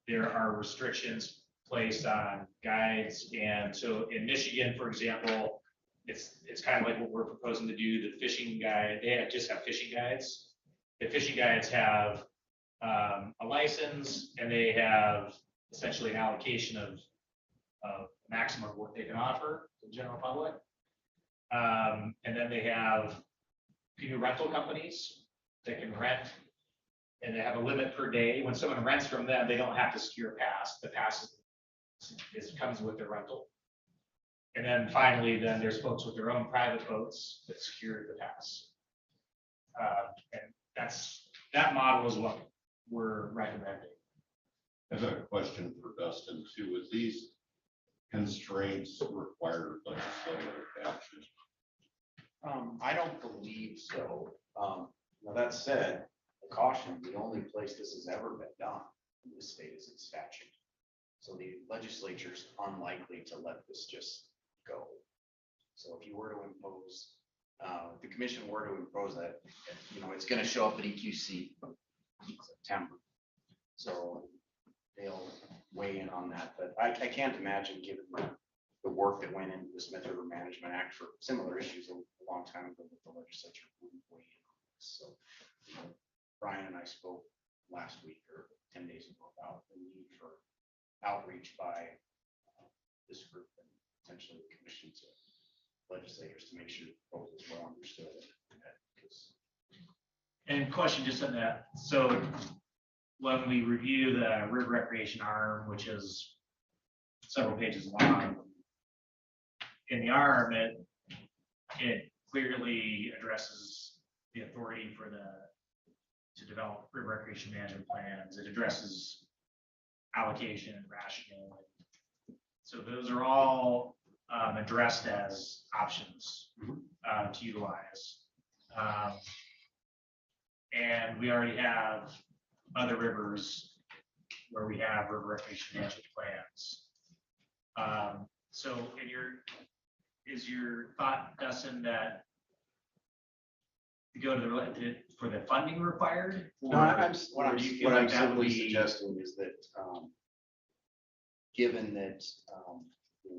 F: there are restrictions placed on guides. And so in Michigan, for example, it's kind of like what we're proposing to do. The fishing guide, they just have fishing guides. The fishing guides have a license and they have essentially an allocation of maximum of what they can offer to the general public. And then they have rental companies that can rent, and they have a limit per day. When someone rents from them, they don't have to secure a pass. The pass comes with their rental. And then finally, then there's folks with their own private boats that secure the pass. And that model is what we're recommending.
D: I have a question for Dustin too. Would these constraints require legislative action?
C: I don't believe so. Now that said, a caution, the only place this has ever been done in this state is in statute. So the legislature is unlikely to let this just go. So if you were to impose, the commission were to impose that, it's going to show up at EQC in September. So they'll weigh in on that. But I can't imagine, given the work that went into the Smith River Management Act for similar issues a long time ago, that the legislature wouldn't weigh in on this. So Brian and I spoke last week or 10 days ago about the need for outreach by this group and potentially the commission to legislators to make sure the proposal is well understood.
F: And question just on that. So when we review the river recreation arm, which is several pages long, in the arm, it clearly addresses the authority to develop river recreation management plans. It addresses allocation and rationale. So those are all addressed as options to utilize. And we already have other rivers where we have river recreation management plans. So is your thought, Dustin, that to go to for the funding required?
C: No, what I'm simply suggesting is that given that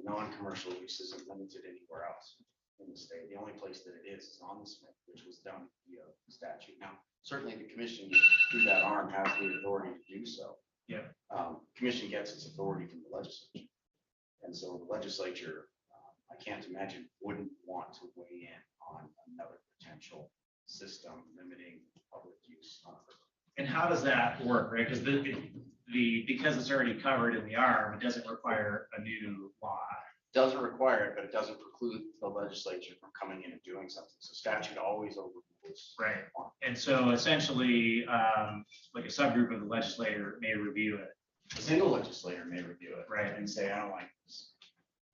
C: non-commercial use isn't limited anywhere else in the state, the only place that it is on the Smith, which was done via statute. Now, certainly the commission through that arm has the authority to do so.
F: Yeah.
C: Commission gets its authority from the legislature. And so the legislature, I can't imagine, wouldn't want to weigh in on another potential system limiting public use on a river.
F: And how does that work, right? Because because it's already covered in the ARM, it doesn't require a new law.
C: Doesn't require it, but it doesn't preclude the legislature from coming in and doing something. So statute always overrules.
F: Right. And so essentially, like a subgroup of the legislator may review it.
C: A single legislator may review it.
F: Right.
C: And say, I don't like this,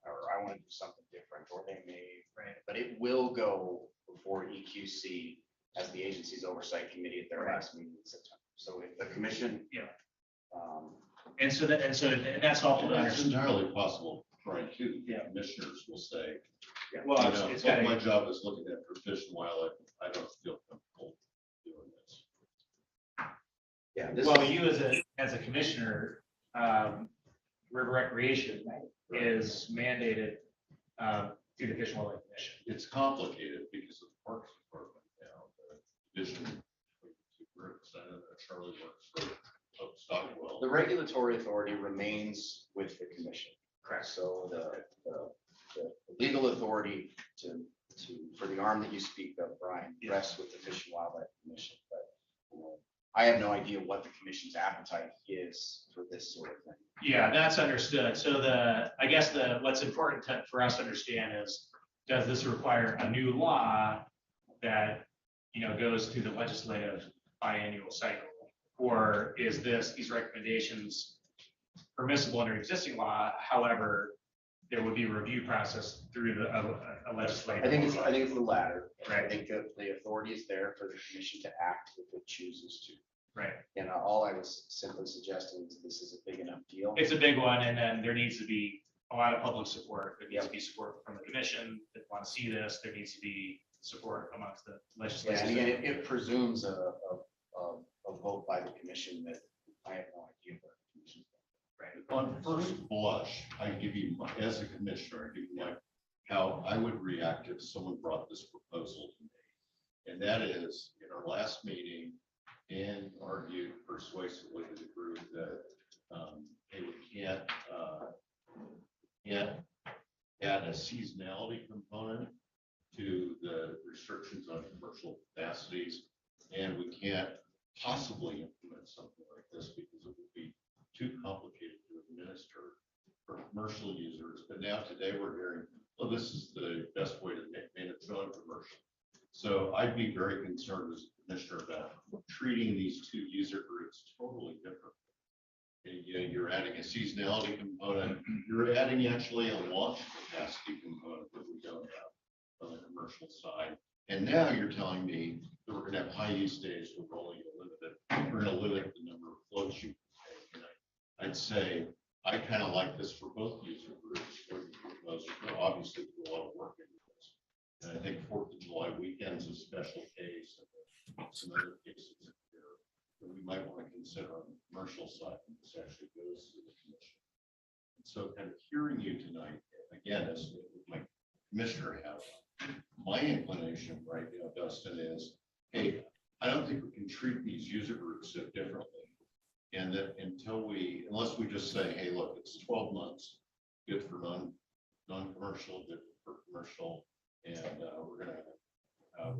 C: or I want to do something different, or they may.
F: Right.
C: But it will go before EQC as the agency's oversight committee at their
F: Right.
C: last meeting in September. So if the commission.
F: Yeah.
C: Um,
F: And so that's all to
D: It's
F: understand.
D: entirely possible, Brian, too.
F: Yeah.
D: Commissioners will say,
F: Well,
D: you know,
F: it's
D: look,
F: got
D: my job is looking after fish and wildlife. I don't feel comfortable doing this.
C: Yeah. This
F: well, you as a commissioner, river recreation is mandated through the Fish and Wildlife Commission.
D: It's complicated because of the Parks Department now, the division between the two groups. I know that Charlie works for Stockwell.
C: The regulatory authority remains with the commission.
F: Correct.
C: So the legal authority for the arm that you speak of, Brian, rests with the Fish and Wildlife Commission. But I have no idea what the commission's appetite is for this sort of thing.
F: Yeah, that's understood. So I guess what's important for us to understand is, does this require a new law that, goes through the legislative biannual cycle? Or is these recommendations permissible under existing law? However, there would be a review process through a legislative.
C: I think it's the latter.
F: Right.
C: I think that the authority is there for the commission to act if it chooses to.
F: Right.
C: And all I was simply suggesting is this is a big enough deal.
F: It's a big one, and then there needs to be a lot of public support. There needs to be support from the commission that want to see this. There needs to be support amongst the
C: Yeah,
F: legislators.
C: and again, it presumes a vote by the commission that I have no idea what the commission.
D: On first blush, I give you, as a commissioner, I give you how I would react if someone brought this proposal to me. And that is, in our last meeting, and argued persuasively to the group that hey, we can't add a seasonality component to the restrictions on commercial capacities, and we can't possibly implement something like this because it would be too complicated to administer for commercial users. But now today we're hearing, well, this is the best way to manage non-commercial. So I'd be very concerned as a commissioner about treating these two user groups totally differently. And, you're adding a seasonality component. You're adding actually a launch capacity component that we don't have on the commercial side. And now you're telling me that we're going to have high use days. We're going to limit the number of floats you can take. And I'd say I kind of like this for both user groups. For most, obviously, do a lot of work into this. And I think 4th of July weekends is a special case, and some other cases here that we might want to consider on the commercial side when this actually goes to the commission. And so kind of hearing you tonight, again, as my commissioner has, my inclination right now, Dustin, is, hey, I don't think we can treat these user groups so differently. And that unless we just say, hey, look, it's 12 months, good for non-commercial, good for commercial, and we're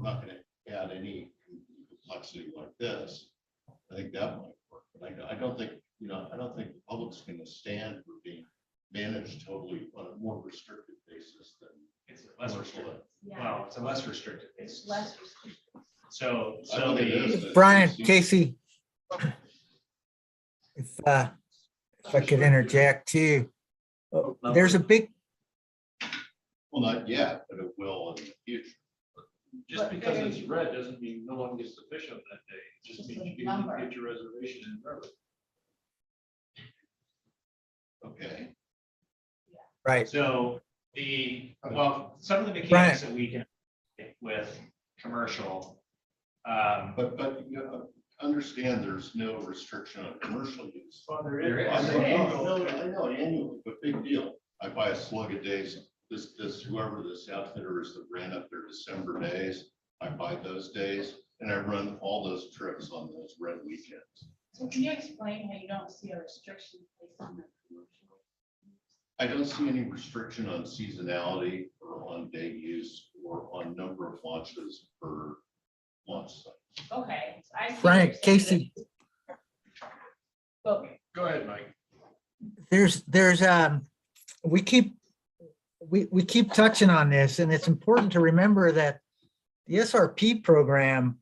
D: not going to add any complexity like this. I think that might work, but I don't think the public's going to stand for being managed totally on a more restricted basis than
F: It's less restrictive.
L: Yeah.
F: Well, it's a less restrictive basis.
L: Less restrictive.
F: So
D: I don't think it is.
E: Brian, Casey, if I could interject too, there's a big,
D: Well, not yet, but it will in the future.
J: Just because it's red doesn't mean no one gets to fish on that day. It just means you get your reservation in the river.
D: Okay.
E: right,
F: So some of the mechanics that we can with commercial.
D: But understand there's no restriction on commercial use.
J: Well,
F: There is.
D: I know annually, but big deal. I buy a slug of days. Whoever this outfitter is that ran up their December days, I buy those days and I run all those trips on those red weekends.
L: So can you explain how you don't see a restriction placed on the commercial?
D: I don't see any restriction on seasonality or on day use or on number of launches per launch site.
L: Okay. So I see what
E: Frank,
L: you're saying,
E: Casey,
L: but
J: Go ahead, Mike.
E: there's we keep touching on this, and it's important to remember that the SRP program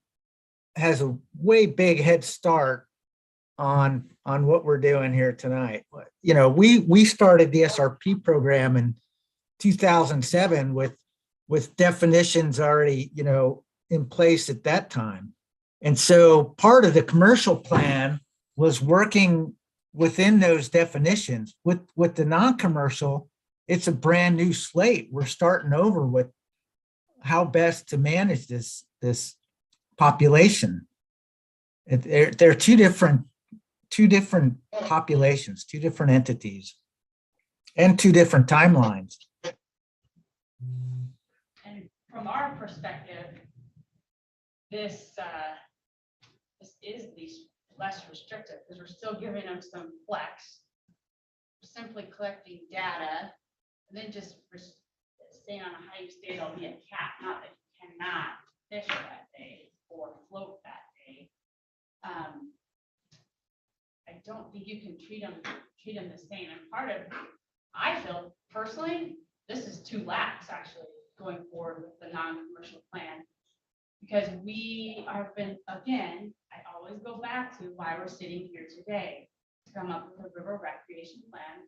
E: has a way big head start on what we're doing here tonight. You know, we started the SRP program in 2007 with definitions already, you know, in place at that time. And so part of the commercial plan was working within those definitions. With the non-commercial, it's a brand new slate. We're starting over with how best to manage this population. They're two different populations, two different entities, and two different timelines.
L: and from our perspective, this is these less restrictive because we're still giving them some flex. Simply collecting data and then just staying on a high use day, there'll be a cap, not that you cannot fish that day or float that day. I don't think you can treat them the same. And part of, I feel personally, this is too lax actually going forward with the non-commercial plan. Because we have been, again, I always go back to why we're sitting here today, to come up with a river recreation plan,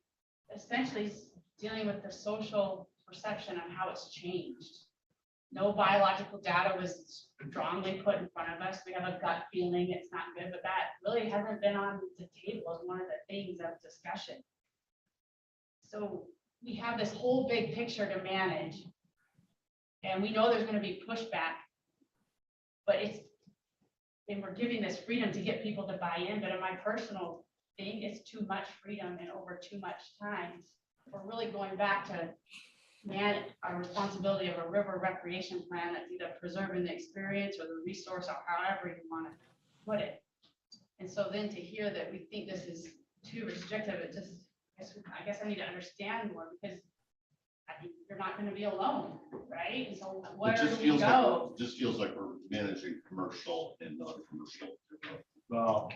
L: essentially dealing with the social perception on how it's changed. No biological data was strongly put in front of us. We have a gut feeling it's not good, but that really hasn't been on the table as one of the things of discussion. So we have this whole big picture to manage, and we know there's going to be pushback, but and we're giving this freedom to get people to buy in, but in my personal thing, it's too much freedom and over too much time. We're really going back to manage our responsibility of a river recreation plan that's either preserving the experience or the resource or however you want to put it. And so then to hear that we think this is too restrictive, it just, I guess I need to understand more, because I think you're not going to be alone, right? And so where do we go?
D: Just feels like we're managing commercial and non-commercial.
F: Well,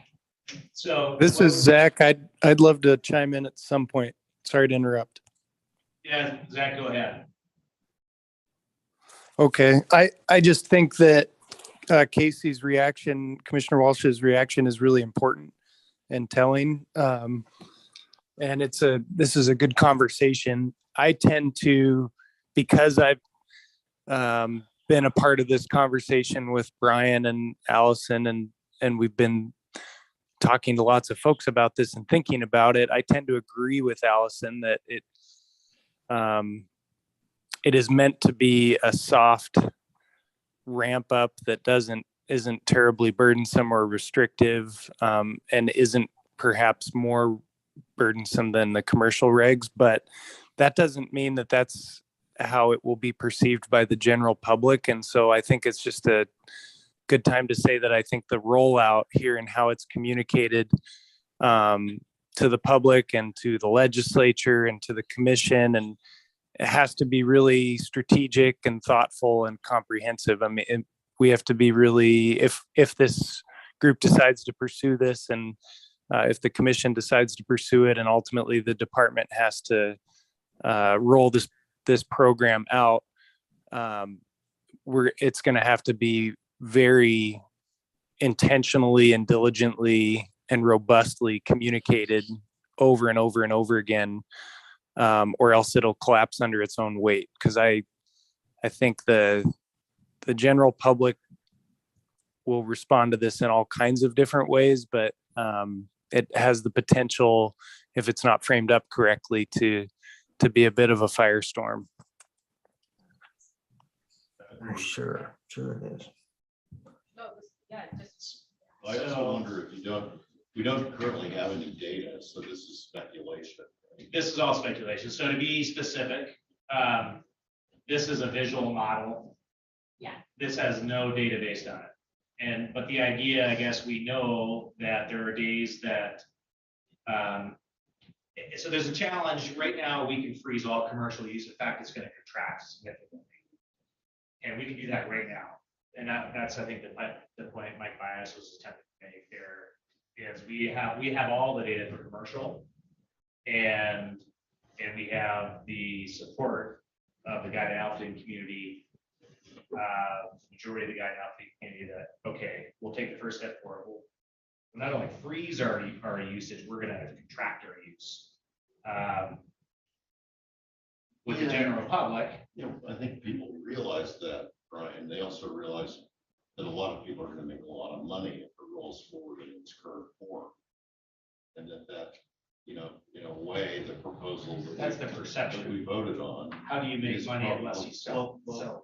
F: so.
M: This is Zach. I'd love to chime in at some point. Sorry to interrupt.
F: Yeah, Zach, go ahead.
M: Okay, I just think that Casey's reaction, Commissioner Walsh's reaction, is really important and telling. And this is a good conversation. I tend to, because I've been a part of this conversation with Brian and Allison, and we've been talking to lots of folks about this and thinking about it, I tend to agree with Allison that it is meant to be a soft ramp up that isn't terribly burdensome or restrictive, and isn't perhaps more burdensome than the commercial regs, but that doesn't mean that that's how it will be perceived by the general public. And so I think it's just a good time to say that I think the rollout here and how it's communicated to the public and to the legislature and to the commission, and it has to be really strategic and thoughtful and comprehensive. I mean, we have to be really, if this group decides to pursue this, and if the commission decides to pursue it, and ultimately the department has to roll this program out, it's going to have to be very intentionally and diligently and robustly communicated over and over and over again, or else it'll collapse under its own weight. Because I think the general public will respond to this in all kinds of different ways, but it has the potential, if it's not framed up correctly, to be a bit of a firestorm.
E: Sure it is.
L: No, yeah, just.
D: I also wonder if we don't currently have any data, so this is speculation.
F: This is all speculation. So to be specific, this is a visual model.
L: Yeah.
F: This has no database on it. But the idea, I guess, we know that there are days that, so there's a challenge. Right now, we can freeze all commercial use. In fact, it's going to contract significantly. And we can do that right now. And that's, I think, the point Mike Bias was attempting to make there, is we have all the data for commercial, and we have the support of the guided outfitting community, majority of the guided outfitting community, that, okay, we'll take the first step forward. We'll not only freeze our usage, we're going to contract our use. With the general public.
D: You know, I think people realize that, Brian. They also realize that a lot of people are going to make a lot of money if it rolls forward in its current form. And that, you know, in a way, the proposal
F: That's the perception
D: that we voted on.
F: How do you make
D: is
F: money unless
D: probably-
F: you sell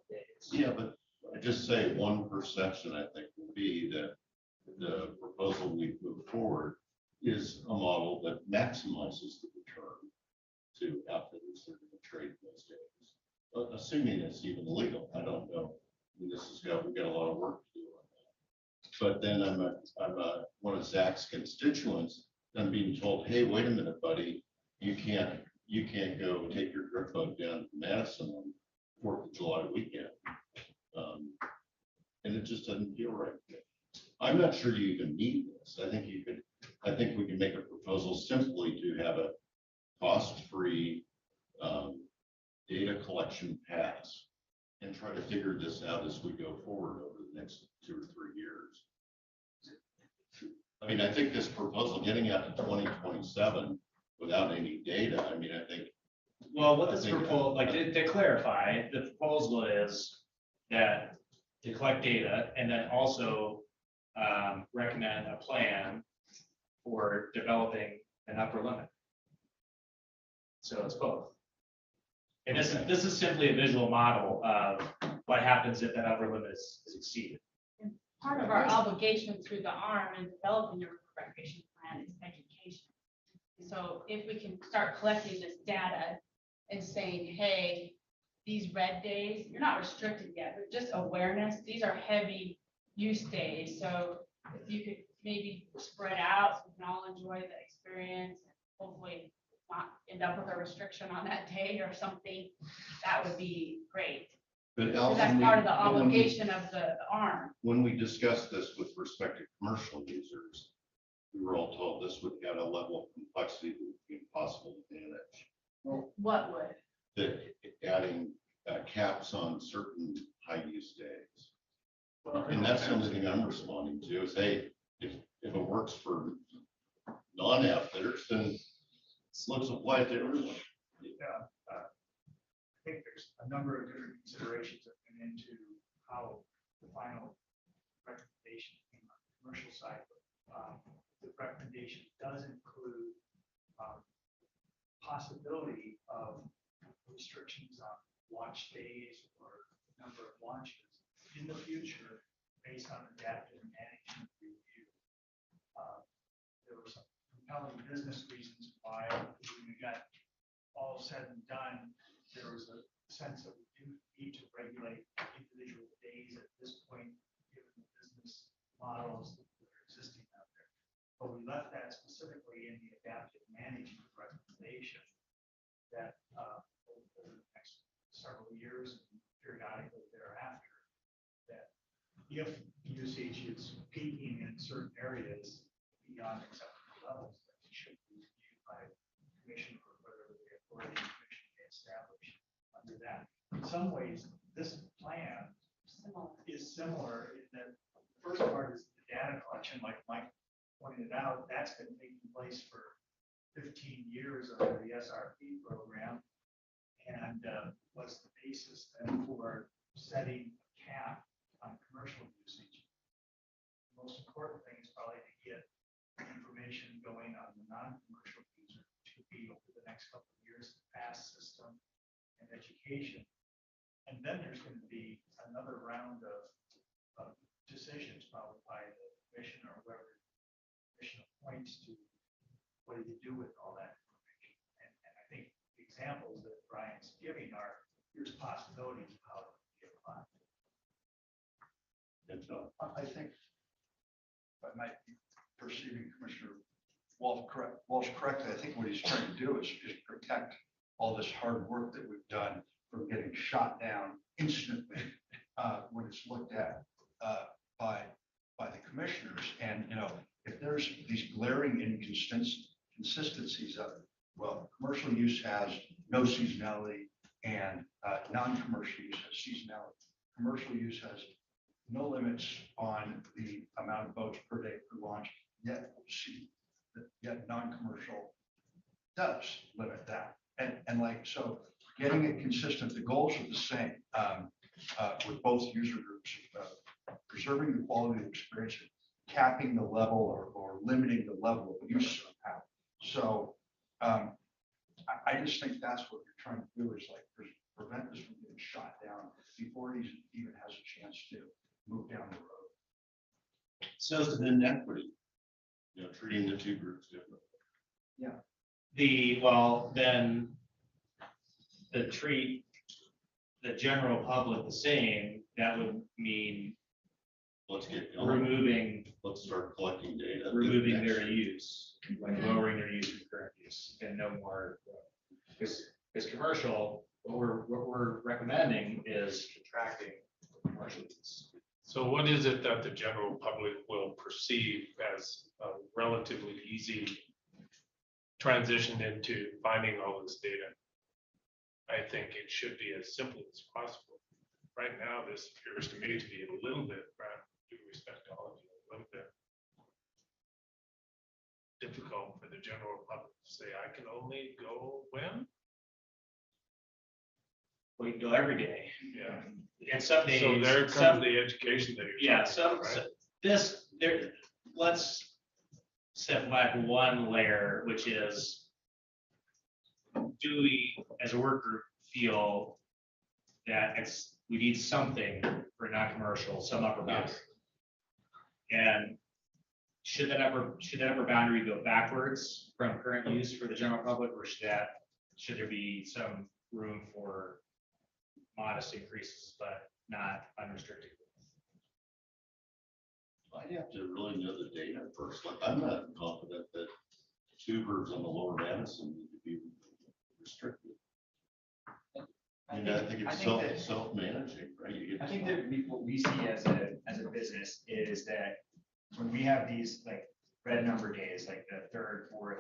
F: days?
D: Yeah, but I just say one perception, I think, will be that the proposal we put forward is a model that maximizes the return to outfitters that are going to trade those days. Assuming it's even legal, I don't know. I mean, we got a lot of work to do on that. But then I'm one of Zach's constituents. I'm being told, hey, wait a minute, buddy, you can't go take your drift boat down to Madison on 4th of July weekend. And it just doesn't feel right. I'm not sure you even need this. I think we can make a proposal simply to have a cost-free data collection pass and try to figure this out as we go forward over the next 2 or 3 years. I mean, I think this proposal getting out to 2027 without any data, I mean, I think.
F: Well, what this proposal, like to clarify, the proposal is that to collect data and then also recommend a plan for developing an upper limit. So it's both. And this is simply a visual model of what happens if that upper limit is exceeded.
L: Part of our obligation through the ARM and developing your recreation plan is education. So if we can start collecting this data and saying, hey, these red days, you're not restricted yet, but just awareness, these are heavy use days. So if you could maybe spread out so we can all enjoy the experience and hopefully not end up with a restriction on that day or something, that would be great.
D: But
L: Because that's part of the obligation of the ARM.
D: When we discussed this with respect to commercial users, we were all told this would add a level of complexity that would be impossible to manage.
L: What would?
D: That adding caps on certain high use days. And that's the only thing I'm responding to is, hey, if it works for non-outfitters, then let's apply it to everyone.
H: Yeah, I think there's a number of different considerations that went into how the final recommendation came on the commercial side. The recommendation does include possibility of restrictions on launch days or number of launches in the future based on adaptive management review. There were some compelling business reasons why, when we got all said and done, there was a sense that we do need to regulate individual days at this point, given the business models that are existing out there. But we left that specifically in the adaptive management recommendation that over the next several years and periodically thereafter, that if usage is peaking in certain areas beyond acceptable levels, that it should be reviewed by the commission or whatever the authority the commission may establish under that. In some ways, this plan is similar in that the first part is the data collection, like Mike pointed out, that's been taking place for 15 years under the SRP program, and was the basis then for setting a cap on commercial usage. The most important thing is probably to get information going on the non-commercial user to be over the next couple of years, pass system and education. And then there's going to be another round of decisions probably by the commission or whoever the commission appoints to what do you do with all that information. And I think the examples that Brian's giving are, here's possibilities of how it can be applied.
D: And so
I: I think I might be perceiving Commissioner Walsh correctly, I think what he's trying to do is protect all this hard work that we've done from getting shot down instantly when it's looked at by the commissioners. And, you know, if there's these glaring inconsistencies of, well, commercial use has no seasonality and non-commercial use has seasonality. Commercial use has no limits on the amount of boats per day per launch, yet non-commercial does limit that. And like, so getting it consistent, the goals are the same with both user groups, preserving the quality of experience, capping the level or limiting the level of use somehow. So I just think that's what you're trying to do is like prevent this from getting shot down before it even has a chance to move down the road.
D: So it's an inequity, you know, treating the two groups differently.
K: Well, then treat the general public the same, that would mean
D: Let's get going. Let's start collecting data.
K: Removing their use, like lowering their use from current use and no more. Because commercial, what we're recommending is contracting commercial use.
J: So what is it that the general public will perceive as a relatively easy transition into finding all this data? I think it should be as simple as possible. Right now, this appears to me to be a little bit, due respect to all of you, a little bit difficult for the general public to say, I can only go when?
K: We can go every day.
J: Yeah.
K: And some days.
J: So there comes the education that you're
K: Yeah,
J: talking about, right?
K: let's step back one layer, which is, do we, as a work group, feel that we need something for non-commercial, some upper boundary? And should that upper boundary go backwards from current use for the general public, or should there be some room for modest increases, but not unrestricted?
D: I'd have to really know the data first. Like, I'm not confident that tubers on the lower Madison need to be restricted. I think it's self-managing, right?
K: I think that what we see as a business is that when we have these like red number days, like the 3rd, 4th,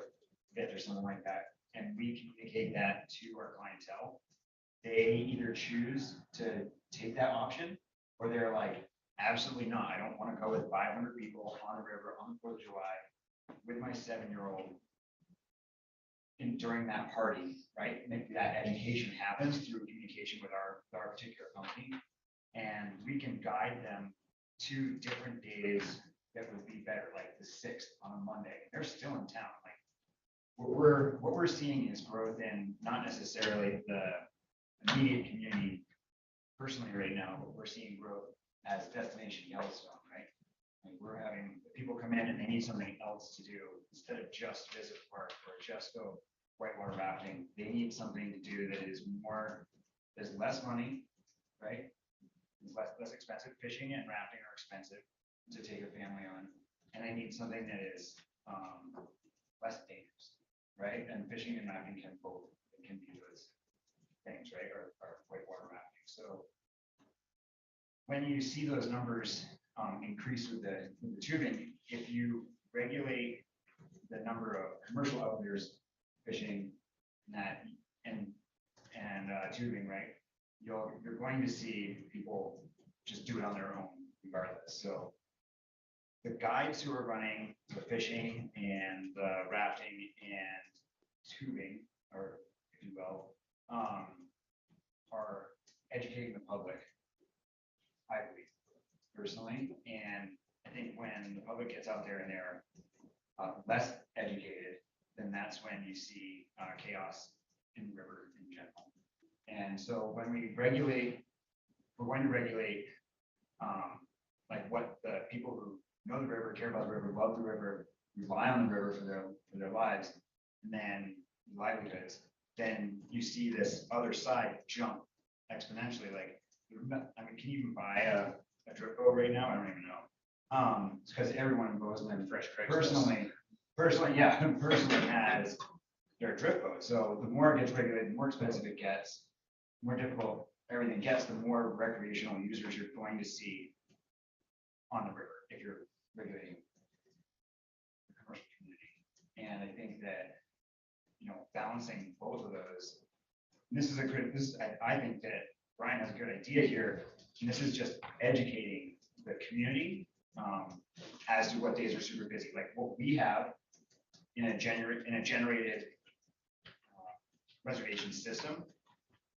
K: 5th or something like that, and we communicate that to our clientele, they either choose to take that option or they're like, absolutely not. I don't want to go with 500 people on the river on the 4th of July with my 7-year-old during that party, right? Maybe that education happens through communication with our particular company, and we can guide them to different days that would be better, like the 6th on a Monday. They're still in town. Like what we're seeing is growth in not necessarily the immediate community personally right now, but we're seeing growth as destination Yellowstone, right? Like we're having people come in and they need something else to do instead of just visit the park or just go whitewater rafting. They need something to do that is more, there's less money, right? It's less expensive. Fishing and rafting are expensive to take a family on, and they need something that is less dangerous, right? And fishing and rafting can be those things, right? Or whitewater rafting. So when you see those numbers increase with the tubing, if you regulate the number of commercial outfitters fishing and tubing, right, you're going to see people just do it on their own regardless. So the guides who are running the fishing and the rafting and tubing, or if you will, are educating the public, I believe, personally. And I think when the public gets out there and they're less educated, then that's when you see chaos in the river in general. And so when we regulate, we're going to regulate like what the people who know the river, care about the river, love the river, rely on the river for their lives, and then livelihoods, then you see this other side jump exponentially. Like, I mean, can you even buy a drift boat right now? I don't even know. Because everyone in Bozeman
F: Fresh Craigslist.
K: personally has their drift boat. So the more it gets regulated, the more expensive it gets, the more difficult everything gets, the more recreational users you're going to see on the river if you're regulating the commercial community. And I think that, balancing both of those, I think that Brian has a good idea here. And this is just educating the community as to what days are super busy, like what we have in a generated reservation system.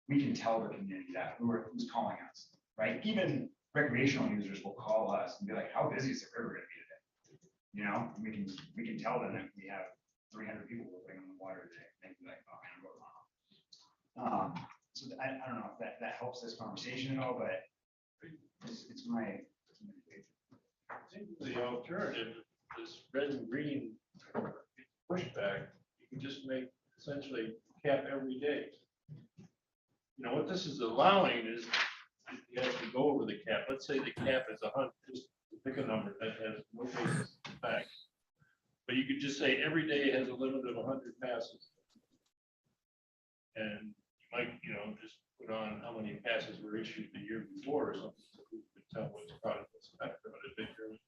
K: We can tell the community that who's calling us, right? Even recreational users will call us and be like, "How busy is the river going to be today?" We can tell them that we have 300 people living on the water today. They'd be like, "Oh, wow." So I don't know if that helps this conversation at all, but it's my.
J: I think the alternative is red and green pushback. You can just make essentially cap every day. What this is allowing is you have to go over the cap. Let's say the cap is 100, just to pick a number that has no basis in fact. But you could just say every day has a limit of 100 passes. And you might, just put on how many passes were issued the year before or something, so you could tell what's product was effective.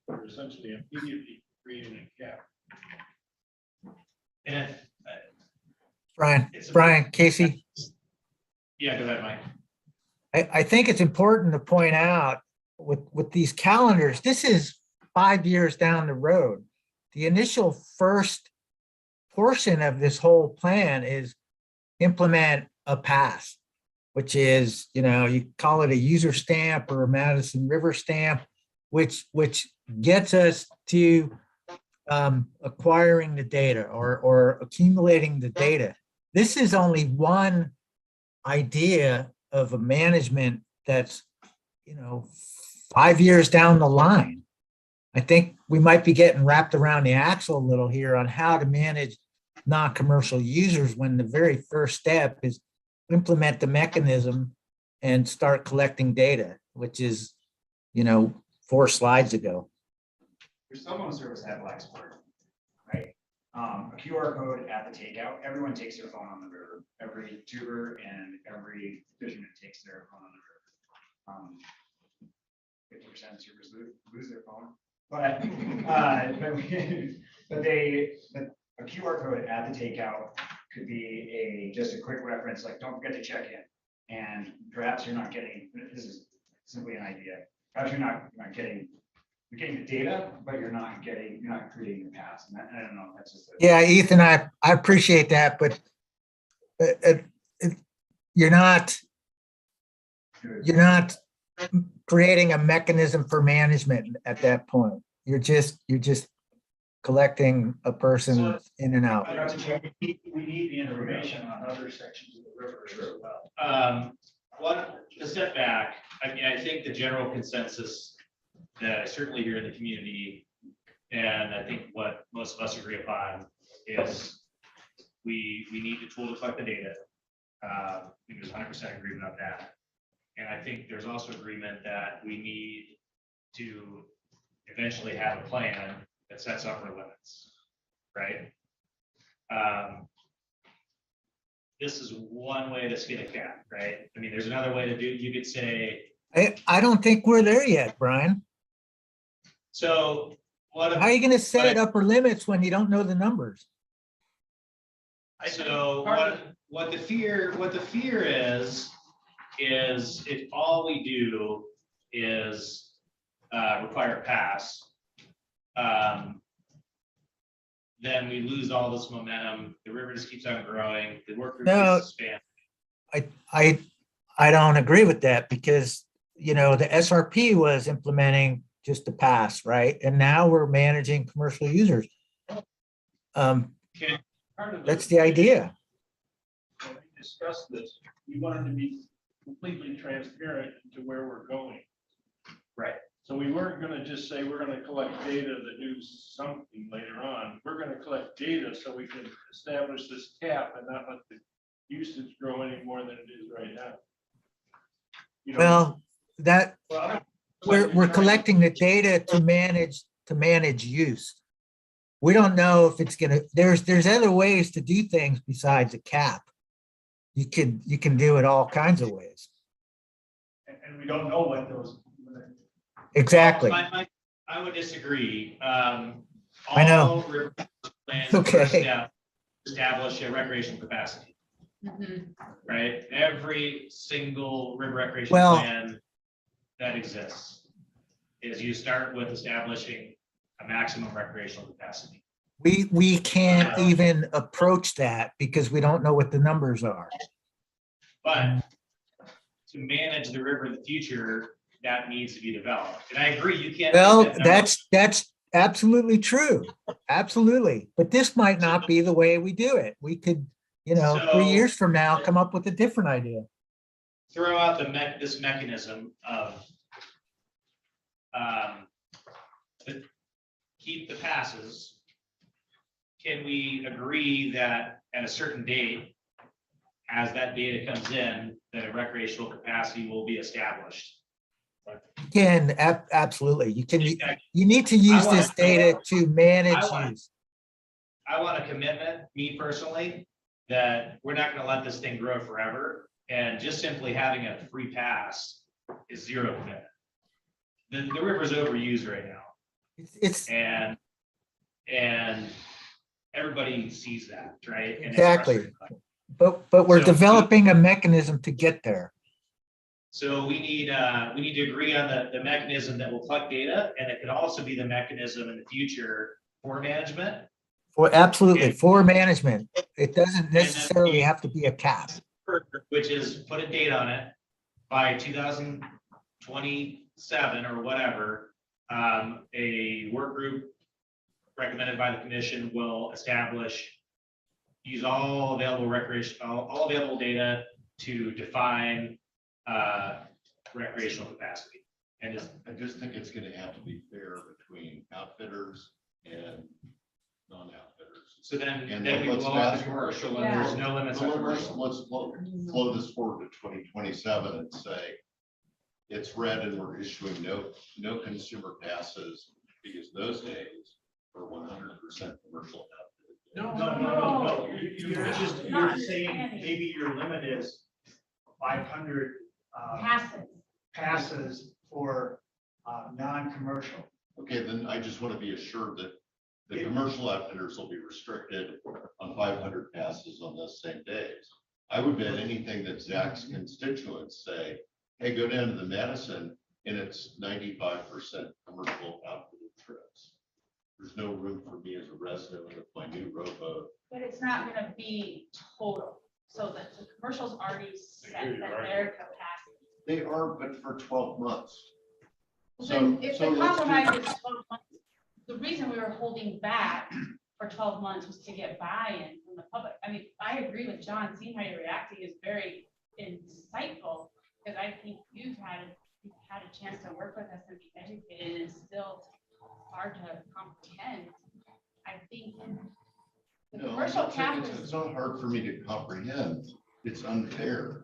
J: But you're essentially immediately creating a cap.
K: And
E: Brian, Casey.
K: Yeah, go ahead, Mike.
E: I think it's important to point out with these calendars, this is 5 years down the road. The initial first portion of this whole plan is implement a pass, which is, you call it a user stamp or a Madison River stamp, which gets us to acquiring the data or accumulating the data. This is only one idea of a management that's, 5 years down the line. I think we might be getting wrapped around the axle a little here on how to manage non-commercial users when the very first step is implement the mechanism and start collecting data, which is, 4 slides ago.
K: Your cell phone service had black sport, right? A QR code at the takeout. Everyone takes their phone on the river. Every tuber and every fisherman takes their phone on the river. 50% of tubers lose their phone, but a QR code at the takeout could be just a quick reference, like don't forget to check in. And perhaps you're not getting. This is simply an idea. Perhaps you're not getting. You're getting the data, but you're not creating the pass. And I don't know. That's just.
E: Yeah, Ethan, I appreciate that, but you're not creating a mechanism for management at that point. You're just collecting a person in and out.
F: We need the information on other sections of the river as well.
N: To step back, I think the general consensus that I certainly hear in the community, and I think what most of us agree upon, is we need the tool to collect the data. I think there's 100% agreement on that. And I think there's also agreement that we need to eventually have a plan that sets upper limits, right? This is one way to skin a cat, right? I mean, there's another way to do it. You could say,
E: I don't think we're there yet, Brian.
N: so
E: How are you going to set upper limits when you don't know the numbers?
N: So what the fear is if all we do is require a pass, then we lose all this momentum. The river just keeps on growing. The work group gets expanded.
E: I don't agree with that because, the SRP was implementing just a pass, right? And now we're managing commercial users. That's the idea.
J: When we discussed this, we wanted to be completely transparent to where we're going.
N: Right.
J: So we weren't going to just say we're going to collect data that do something later on. We're going to collect data so we can establish this cap and not let the usage grow any more than it is right now.
E: Well, we're collecting the data to manage use. We don't know if it's gonna, there's other ways to do things besides a cap. You can do it all kinds of ways.
H: And we don't know what those.
E: Exactly.
N: I would disagree.
E: I know.
N: All river plans
E: Okay.
N: first establish a recreation capacity, right? Every single river recreation
E: Well-
N: plan that exists is you start with establishing a maximum recreational capacity.
E: We can't even approach that because we don't know what the numbers are.
N: But to manage the river in the future, that needs to be developed. And I agree, you can't.
E: Well,
N: put that number-
E: that's absolutely true. Absolutely. But this might not be the way we do it. We could, 3 years from now, come up with a different idea.
N: Throw out this mechanism of keep the passes. Can we agree that at a certain date, as that data comes in, that a recreational capacity will be established?
E: Can, absolutely. You need to use this data to manage use.
N: I want a commitment, me personally, that we're not gonna let this thing grow forever, and just simply having a free pass is zero commitment. The river's overused right now,
E: It's
N: and everybody sees that, right? And it's
E: exactly.
N: frustrating.
E: But we're
N: So-
E: developing a mechanism to get there.
N: So we need to agree on the mechanism that will collect data, and it could also be the mechanism in the future for management.
E: Absolutely,
N: And-
E: for management. It doesn't necessarily have to be a cap.
N: Which is put a date on it by 2027 or whatever. A work group recommended by the commission will use all available data to define recreational capacity.
D: And I just think it's gonna have to be fair between outfitters and non-outfitters.
N: So then
D: And
N: we
D: let's
N: blow out the
D: fast
N: commercial and
G: Yeah.
N: there's no limits on commercial.
D: Let's flow this forward to 2027 and say it's red and we're issuing no consumer passes because those days are 100% commercial outfitted.
H: No. You're just saying maybe your limit is 500 passes for non-commercial.
D: Okay, then I just want to be assured that the commercial outfitters will be restricted on 500 passes on those same days. I would bet anything that Zach's constituents say, hey, go down to the Madison and it's 95% commercial outfitted trips. There's no room for me as a resident with my new rowboat.
L: But it's not gonna be total, so that the commercial's already set that their capacity.
D: They are, but for 12 months.
L: Then if the
D: let's do-
L: compromise is 12 months, the reason we were holding back for 12 months was to get buy-in from the public. I mean, I agree with John, seeing how you're reacting is very insightful, because I think you've had a chance to work with us and be educated, and it's still hard to comprehend. I think the
D: No,
L: commercial cap
D: it's
L: is,
D: not hard for me to comprehend. It's unfair.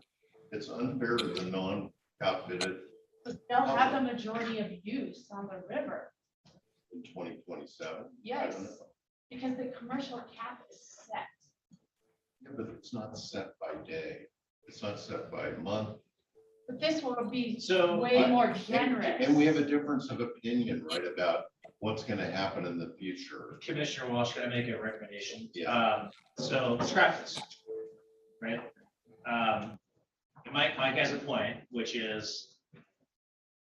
D: It's unfair to the non-outfitted
L: they'll have the majority of use on the river.
D: in 2027.
L: Yes.
D: I don't know.
L: Because the commercial cap is set.
D: Yeah, but it's not set by day. It's not set by month.
L: But this will be
N: So
L: way more generous.
D: And we have a difference of opinion, right, about what's gonna happen in the future.
N: Commissioner Walsh, can I make a recommendation?
D: Yeah.
N: So scrap this, right? Mike has a point, which is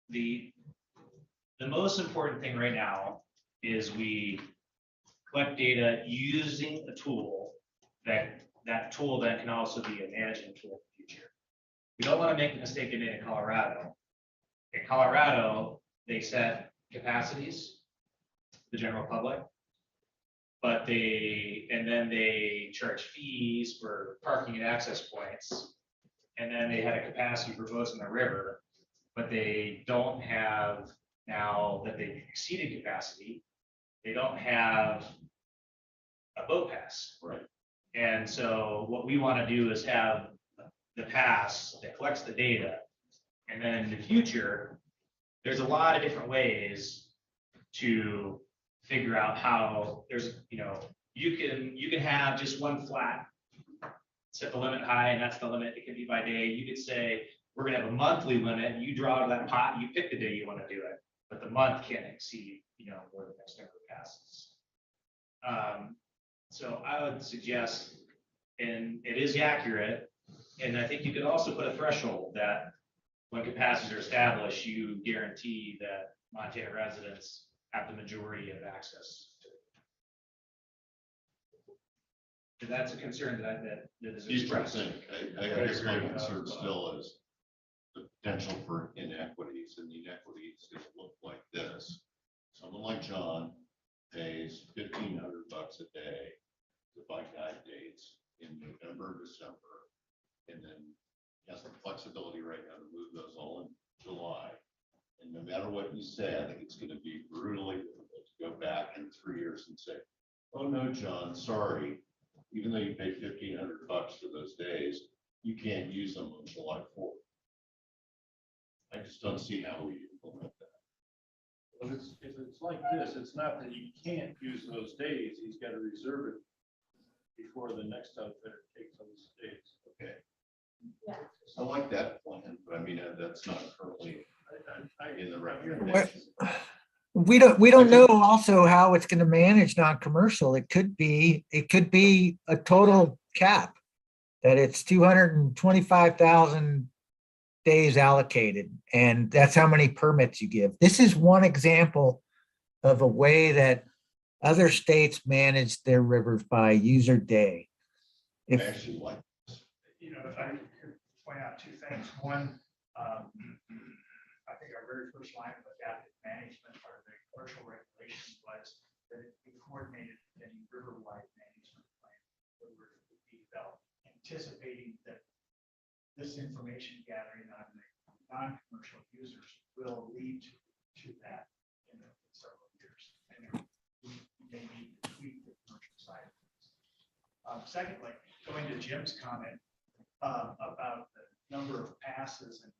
N: the most important thing right now is we collect data using a tool that tool then can also be a management tool in the future. We don't want to make the mistake they made in Colorado. In Colorado, they set capacities, the general public, but then they charge fees for parking and access points. And then they had a capacity for boats in the river, but they don't have, now that they've exceeded capacity, they don't have a boat pass.
D: Right.
N: And so what we want to do is have the pass that collects the data. And then in the future,
F: there's a lot of different ways to figure out how there's, you can have just one flat, set the limit high, and that's the limit. It can be by day. You could say, we're gonna have a monthly limit, and you draw out of that pot, you pick the day you want to do it, but the month can't exceed, where the next number passes. So I would suggest, and it is accurate, and I think you could also put a threshold that when capacities are established, you guarantee that Montana residents have the majority of access to it. And that's a concern that is expressed.
D: I guess my concern still is the potential for inequities, and the inequities is look like this. Someone like John pays $1,500 a day to buy guide dates in November, December, and then has the flexibility right now to move those all in July. And no matter what you say, I think it's going to be brutally difficult to go back in 3 years and say, oh no, John, sorry. Even though you pay $1,500 for those days, you can't use them on July 4th. I just don't see how we implement that.
J: Well, if it's like this, it's not that you can't use those days, he's got to reserve it before the next outfitter takes those days.
D: Okay.
L: Yeah.
D: I like that plan, but I mean, that's not currently in the record.
E: We don't know also how it's going to manage non-commercial. It could be a total cap that it's 225,000 days allocated, and that's how many permits you give. This is one example of a way that other states manage their rivers by user day.
D: I actually like this.
H: If I could point out two things. One, I think our very first line of adaptive management or the commercial regulations was that it be coordinated in a river-wide management plan that would be developed, anticipating that this information gathering on the non-commercial users will lead to that in several years. And we may need to tweak the commercial side of things. Secondly, going to Jim's comment about the number of passes and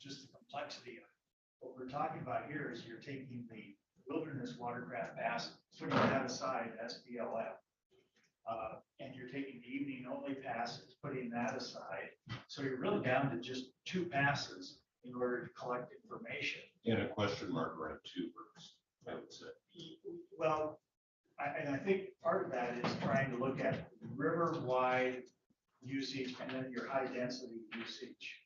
H: just the complexity of it. What we're talking about here is you're taking the wilderness watercraft pass, putting that aside, that's BLM. And you're taking the evening only passes, putting that aside. So you're really down to just 2 passes in order to collect information.
D: And a question mark around 2 birds, I would say.
H: Well, I think part of that is trying to look at river-wide usage and then your high density usage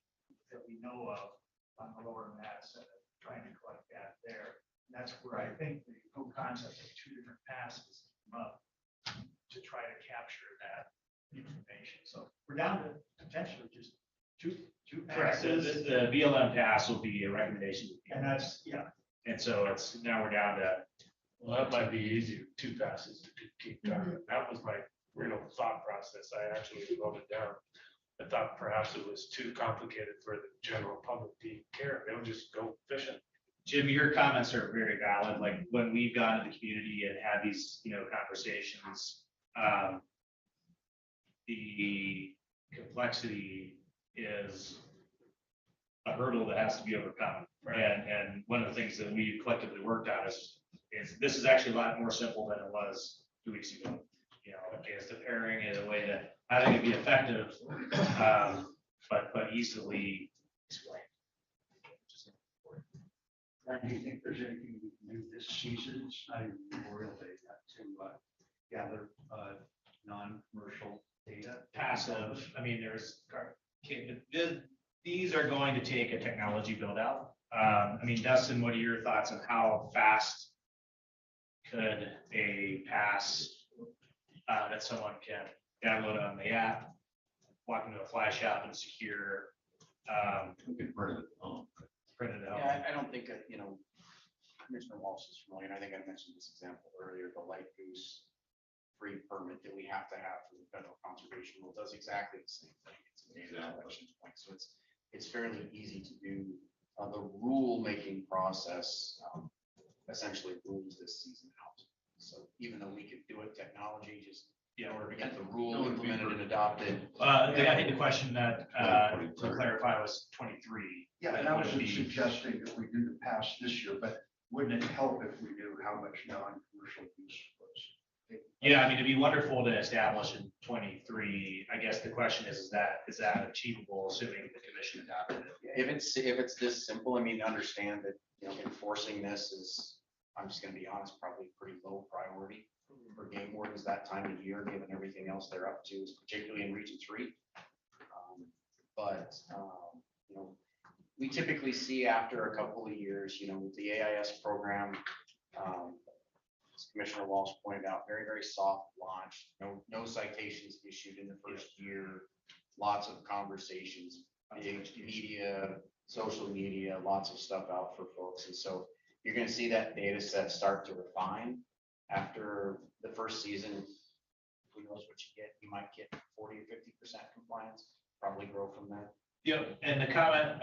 H: that we know of on the lower Madison, trying to collect that there. And that's where I think the whole concept of 2 different passes come up to try to capture that information. So we're down to potentially just two
F: Correct.
H: passes.
F: The BLM pass will be a recommendation.
H: And that's, yeah.
F: And so now we're down to,
J: Well, that might be easier, 2 passes to keep track of. That was my real thought process. I actually wrote it down. I thought perhaps it was too complicated for the general public to care. They'll just go fishing.
F: Jim, your comments are very valid. Like when we've gone to the community and had these, conversations, the complexity is a hurdle that has to be overcome.
J: Right.
F: And one of the things that we collectively worked on is this is actually a lot more simple than it was 2 weeks ago. Is the pairing in a way that I think it'd be effective, but easily explained.
O: Do you think there's anything we can do this season, it's not even Memorial Day, to gather non-commercial data?
F: Passive, I mean, these are going to take a technology build out. Dustin, what are your thoughts on how fast could a pass that someone can download on the app, walk into a flash shop and secure?
D: We could print it at home.
F: Print it out.
C: Yeah, I don't think, Commissioner Walsh is familiar, and I think I mentioned this example earlier, the light goose free permit that we have to have for the federal conservation rule does exactly the same thing. It's a data collection point, so it's fairly easy to do. The rule-making process essentially rules this season out. So even though we could do it, technology just in order to get the rule implemented and adopted.
F: I think the question that, to clarify was 23.
I: Yeah, and I wasn't suggesting that we do the pass this year, but wouldn't it help if we knew how much non-commercial use was?
F: Yeah, I mean, it'd be wonderful to establish in 23. I guess the question is that achievable, assuming the commission adopted it?
C: If it's this simple, I mean, understand that, enforcing this is, I'm just gonna be honest, probably pretty low priority for game wardens that time of year, given everything else they're up to, particularly in Region 3. But we typically see after a couple of years, with the AIS program, as Commissioner Walsh pointed out, very, very soft launch, no citations issued in the first year, lots of conversations, big media, social media, lots of stuff out for folks. And so you're going to see that data set start to refine after the first season. Who knows what you get? You might get 40 or 50% compliance, probably grow from there.
F: Yep, and the comment,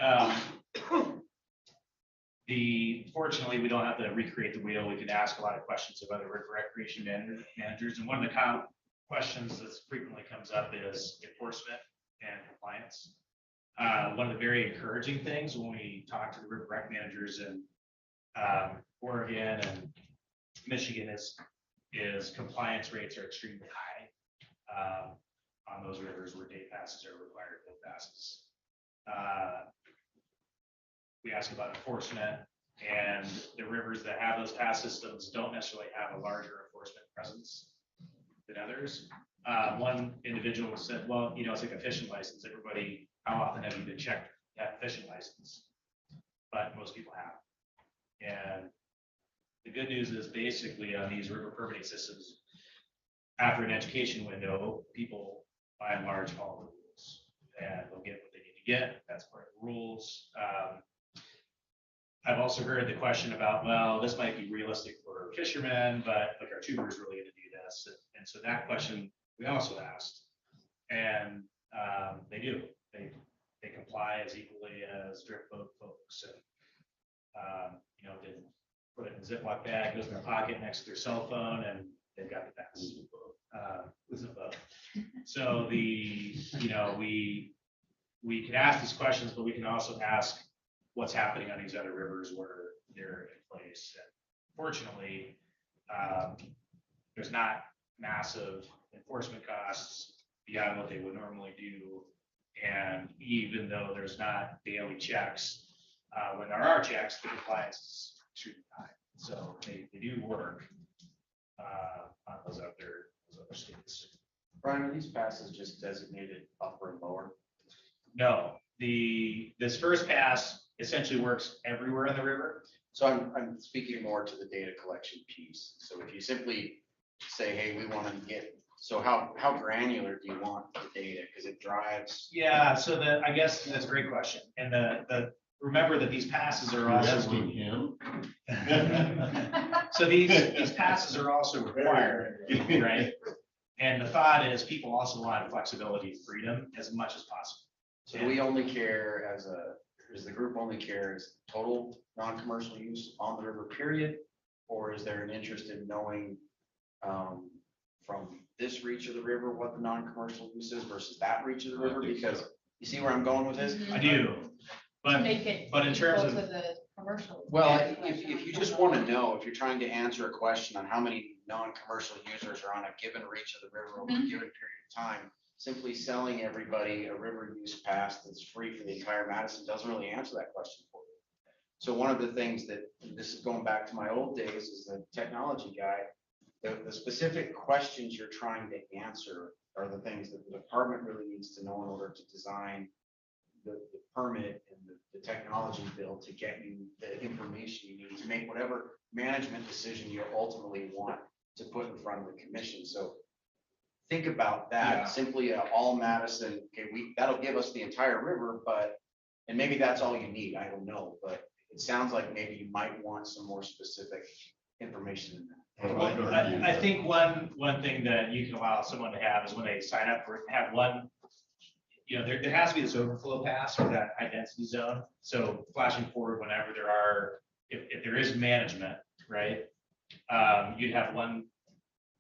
F: fortunately, we don't have to recreate the wheel. We can ask a lot of questions of other recreation managers. And one of the questions that frequently comes up is enforcement and compliance. One of the very encouraging things when we talk to the river rec managers in Oregon and Michigan is compliance rates are extremely high on those rivers where day passes are required, day passes. We ask about enforcement, and the rivers that have those pass systems don't necessarily have a larger enforcement presence than others. One individual said, well, it's like a fishing license. Everybody, how often have you been checked at a fishing license? But most people have. And the good news is basically on these river permitting systems, after an education window, people by and large follow the rules and they'll get what they need to get. That's part of the rules. I've also heard the question about, well, this might be realistic for fishermen, but like, are tubers really going to do this? And so that question we also asked, and they do. They comply as equally as drift boat folks, and they put it in a Ziploc bag, goes in their pocket next to their cell phone, and they've got the pass. With a boat. So we can ask these questions, but we can also ask what's happening on these other rivers where they're in place. And fortunately, there's not massive enforcement costs beyond what they would normally do. And even though there's not daily checks, when there are checks, the compliance is extremely high. So they do work on those other states.
C: Brian, are these passes just designated upper and lower?
F: No, this first pass essentially works everywhere in the river.
C: So I'm speaking more to the data collection piece. So if you simply say, hey, we want to get, so how granular do you want the data? Because it drives.
F: Yeah, so I guess that's a great question. And remember that these passes are also
D: asking him.
F: So these passes are also required, right? And the thought is people also want flexibility and freedom as much as possible.
C: So do we only care does the group only care as total non-commercial use on the river period? Or is there an interest in knowing from this reach of the river what the non-commercial use is versus that reach of the river? Because you see where I'm going with this?
F: I do. But in terms of
L: the commercial.
C: Well, if you just want to know, if you're trying to answer a question on how many non-commercial users are on a given reach of the river over a given period of time, simply selling everybody a river use pass that's free for the entire Madison doesn't really answer that question for you. So one of the things that, and this is going back to my old days as a technology guy, the specific questions you're trying to answer are the things that the department really needs to know in order to design the permit and the technology bill to get you the information you need to make whatever management decision you ultimately want to put in front of the commission. So think about that.
F: Yeah.
C: Simply all Madison, okay, that'll give us the entire river, and maybe that's all you need, I don't know, but it sounds like maybe you might want some more specific information in that.
F: Well, I think one thing that you can allow someone to have is when they sign up for it, have one, there has to be this overflow pass for that high density zone. So flashing forward whenever there are, if there is management, right? You'd have one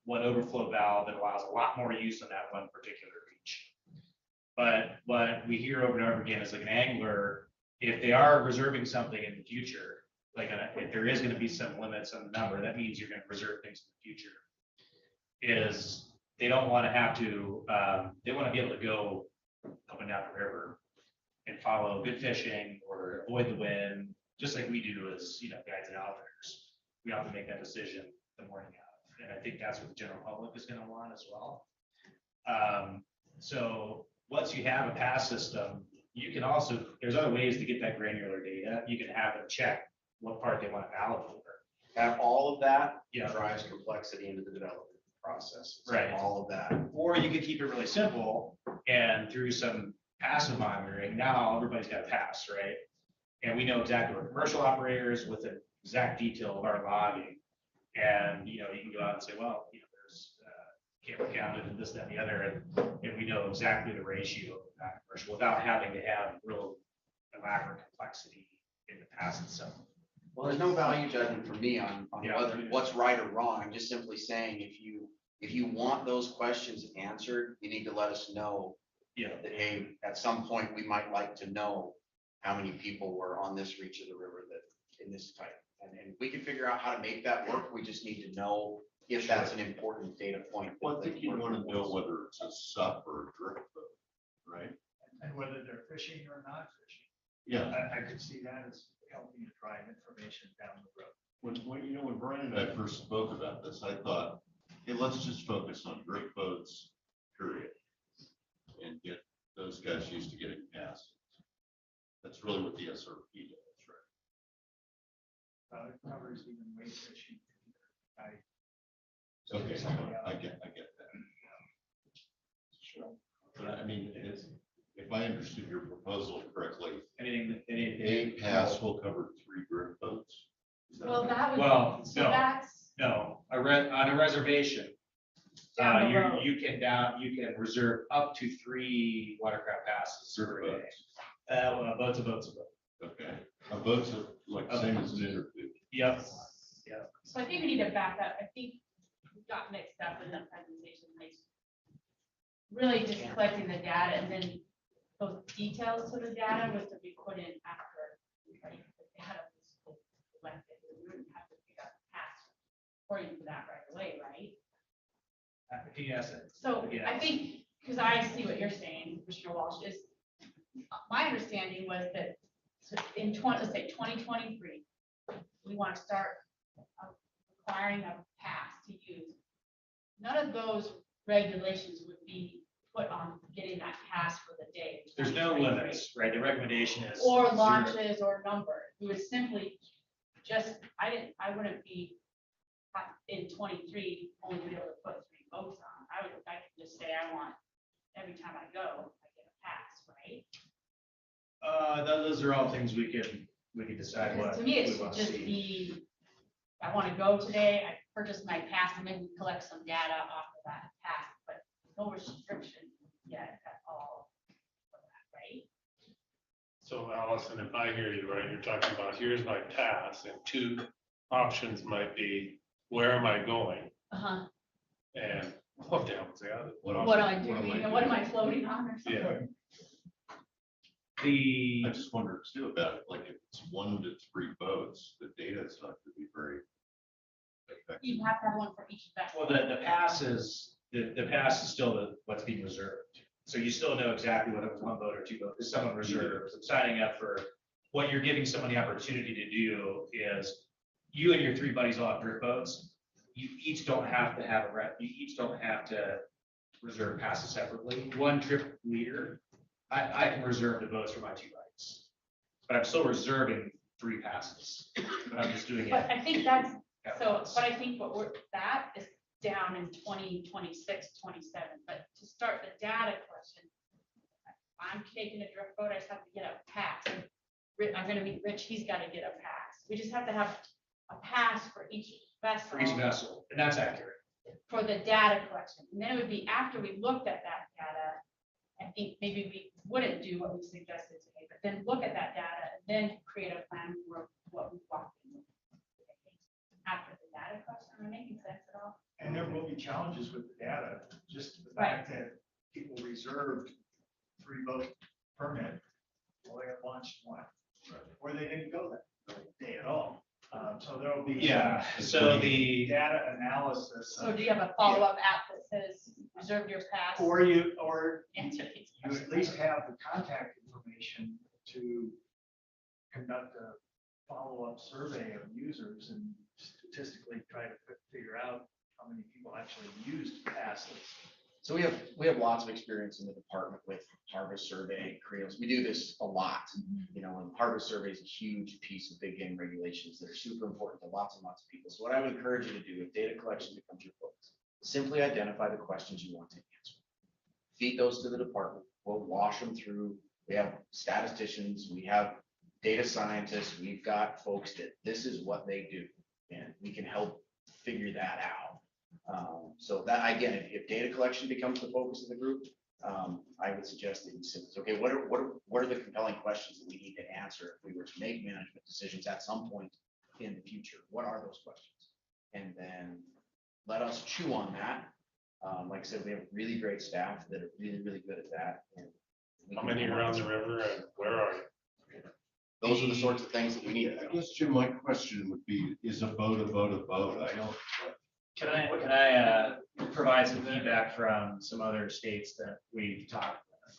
F: one overflow valve that allows a lot more use on that one particular reach. But what we hear over and over again is like an angler, if they are reserving something in the future, like if there is going to be some limits on the number, that means you're going to reserve things in the future. Is they don't want to have to, they want to be able to go up and down the river and follow good fishing or avoid the wind, just like we do as, guides and outfitters. We have to make that decision the morning of. And I think that's what the general public is going to want as well. So once you have a pass system, you can also, there's other ways to get that granular data. You can have them check what part they want to valid for.
C: Have all of that
F: Yeah.
C: drives complexity into the development process. So
F: Right.
C: all of that.
F: Or you could keep it really simple and through some passive monitoring, now everybody's got a pass, right? And we know exactly what commercial operators with an exact detail of our logging. And, you can go out and say, well, there's camera counted and this, that, and the other, and we know exactly the ratio of that commercial without having to have real elaborate complexity in the pass itself.
C: Well, there's no value judgment for me on
F: Yeah.
C: whether what's right or wrong. I'm just simply saying, if you want those questions answered, you need to let us know
F: Yeah.
C: that, hey, at some point, we might like to know how many people were on this reach of the river that in this type. And we can figure out how to make that work. We just need to know if that's an important data point.
D: Well, I think you want to know whether it's a sup or a drift boat, right?
H: And whether they're fishing or not fishing.
D: Yeah.
H: I could see that as helping to drive information down the road.
D: When Brian and I first spoke about this, I thought, hey, let's just focus on drift boats, period. And get those guys used to getting past. That's really what the SRP does, right?
H: It covers even wade fishing.
D: Okay, I get that. Sure. But I mean, if I understood your proposal correctly, a pass will cover 3 drift boats. Is that
L: Well,
D: right?
L: that would,
F: Well,
L: so
F: no.
L: that's
F: No, on a reservation,
L: down the road.
F: you can reserve up to 3 watercraft passes per day. Boats.
D: Okay, a boat's like same as an interview.
F: Yep.
L: So I think we need to back up. I think we got mixed up in the presentation. Like really just collecting the data and then those details to the data was to be put in after, right? The data was collected. We wouldn't have to pick up past according to that right away, right?
F: Yes.
L: So I think, because I see what you're saying, Commissioner Walsh, is my understanding was that in let's say 2023, we want to start requiring a pass to use. None of those regulations would be put on getting that pass for the day.
F: There's no limits, right? The recommendation is.
L: Or
F: 0.
L: launches or number. We would simply just, I wouldn't be in 23 only be able to put 3 boats on. I could just say I want, every time I go, I get a pass, right?
F: Those are all things we can decide what.
L: Because to me, it
F: we
L: should
F: want to
L: just
F: see.
L: be, I want to go today, I purchased my pass, and then we collect some data off of that pass, but no restriction yet at all for that, right?
J: So Allison, if I hear you right, you're talking about here's my pass and 2 options might be, where am I going?
L: Uh-huh.
J: And what down,
L: What am I doing, and what am I floating on or something?
D: I just wondered too about it, like if it's 1 to 3 boats, the data is not going to be very effective.
L: You have to have one for each vessel.
F: Well, the pass is still what's being reserved. So you still know exactly whether it's 1 boat or 2 boats. If someone reserves, I'm signing up for, what you're giving someone the opportunity to do is you and your 3 buddies all have drift boats. You each don't have to have you each don't have to reserve passes separately. One trip leader, I can reserve the boats for my 2 buddies. But I'm still reserving 3 passes, but I'm just doing it.
L: But I think that's,
F: at
L: so,
F: once.
L: but I think that is down in 2026, 27, but to start the data collection, I'm taking a drift boat, I just have to get a pass. I'm gonna meet Rich, he's gotta get a pass. We just have to have a pass for each vessel.
F: For each vessel, and that's accurate.
L: For the data collection. And then it would be after we looked at that data, I think maybe we wouldn't do what we suggested today, but then look at that data and then create a plan for what we walked in. After the data collection, am I making sense at all?
H: And there will be challenges with the data, just the fact that people reserved 3 vote permit, well, they got launched one, or they didn't go that day at all. So there'll be.
N: Yeah, so the
H: Data analysis.
L: So do you have a follow-up app that says reserve your pass?
H: Or
L: Answer these
H: you
L: questions.
H: at least have the contact information to conduct a follow-up survey of users and statistically try to figure out how many people actually used passes.
C: So we have lots of experience in the department with harvest survey, creos. We do this a lot. You know, and harvest survey is a huge piece of big game regulations that are super important to lots and lots of people. So what I would encourage you to do if data collection becomes your focus, simply identify the questions you want to answer. Feed those to the department. We'll wash them through. We have statisticians, we have data scientists, we've got folks that this is what they do, and we can help figure that out. So that, again, if data collection becomes the focus of the group, I would suggest that you say, okay, what are the compelling questions that we need to answer if we were to make management decisions at some point in the future? What are those questions? And then let us chew on that. Like I said, we have really great staff that are really, really good at that. And
J: How many are around the river and where are you?
C: Those are the sorts of things that we need.
D: I guess, Jim, my question would be, is a vote a vote a vote? I don't.
K: Can I provide some feedback from some other states that we've talked with?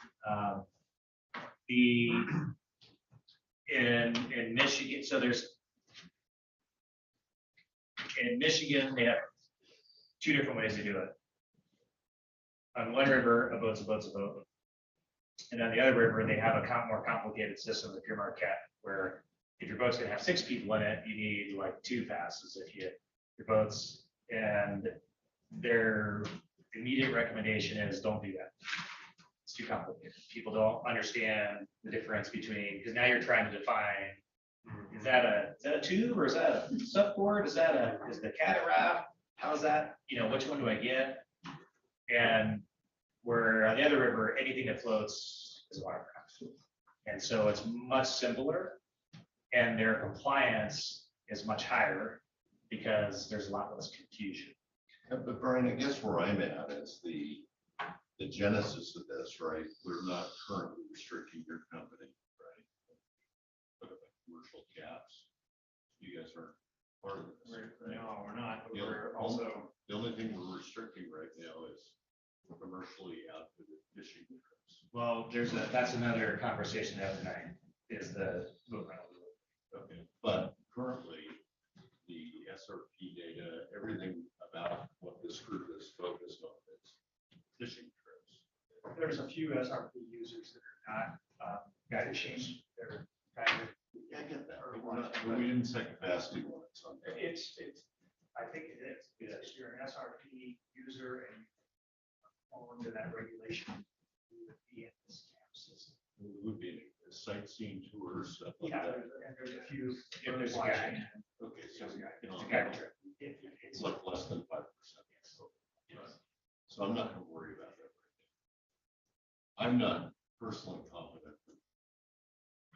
K: In Michigan, so in Michigan, they have 2 different ways to do it. On one river, a vote's a vote's a vote. And on the other river, they have a more complicated system with Pure Marquette, where if your boat's gonna have 6 people in it, you need like 2 passes if your boats. And their immediate recommendation is don't do that. It's too complicated. People don't understand the difference between, because now you're trying to define, is that a tube or is that a subboard? Is the cataract? How's that? You know, which one do I get? And where on the other river, anything that floats is watercraft. And so it's much simpler and their compliance is much higher because there's a lot less confusion.
D: Yeah, but Brian, I guess where I'm at is the genesis of this, right? We're not currently restricting your company, right? But commercial caps, you guys aren't part of this. Right?
H: No, we're not. But
D: The
H: we're
D: the only thing we're restricting right now is commercially outfitted fishing trips.
K: Well, that's another conversation the other night, is the boat rental.
D: Okay, but currently, the SRP data, everything about what this group is focused on is fishing trips.
H: There's a few SRP users that are not guided change. They're guided.
D: Yeah, I get that. We didn't second fast on it.
H: It's, I think it is. If you're an SRP user and fall into that regulation, you would be in this camp system.
D: It would be sightseeing tours, stuff like
H: Yeah,
D: that.
H: there's a few.
K: If there's a guide.
D: Okay, so you know,
K: It's a guide trip.
D: it's like less than 5%. So I'm not gonna worry about that right now. I'm not personally confident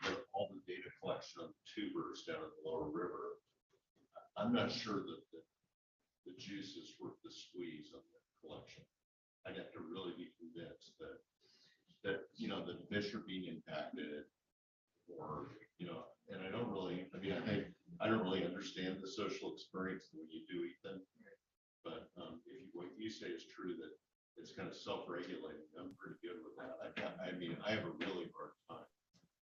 D: that all the data collection on tubers down in the lower river, I'm not sure that the juice is worth the squeeze on the collection. I'd have to really be convinced that you know, the fish are being impacted, or, you know, and I don't really understand the social experience the way you do, Ethan. But if what you say is true, that it's kind of self-regulating, I'm pretty good with that. I mean, I have a really hard time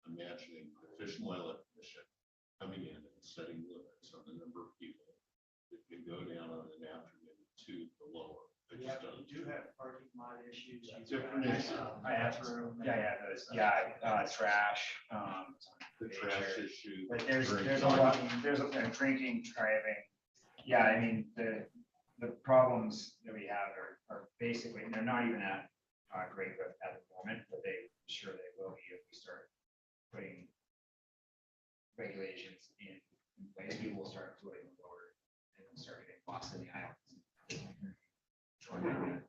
D: imagining the Fish and Wildlife Commission coming in and setting limits on the number of people that can go down on an afternoon to the lower. I just don't.
H: You do have parking lot issues.
D: Different issues.
H: Bathroom.
K: Trash.
D: The trash issue.
K: But there's a lot, there's a drinking, driving. Yeah, I mean, the problems that we have are basically, they're not even at great at the moment, but they will be if we start putting regulations in place. People will start floating lower and will start getting lost in the islands. And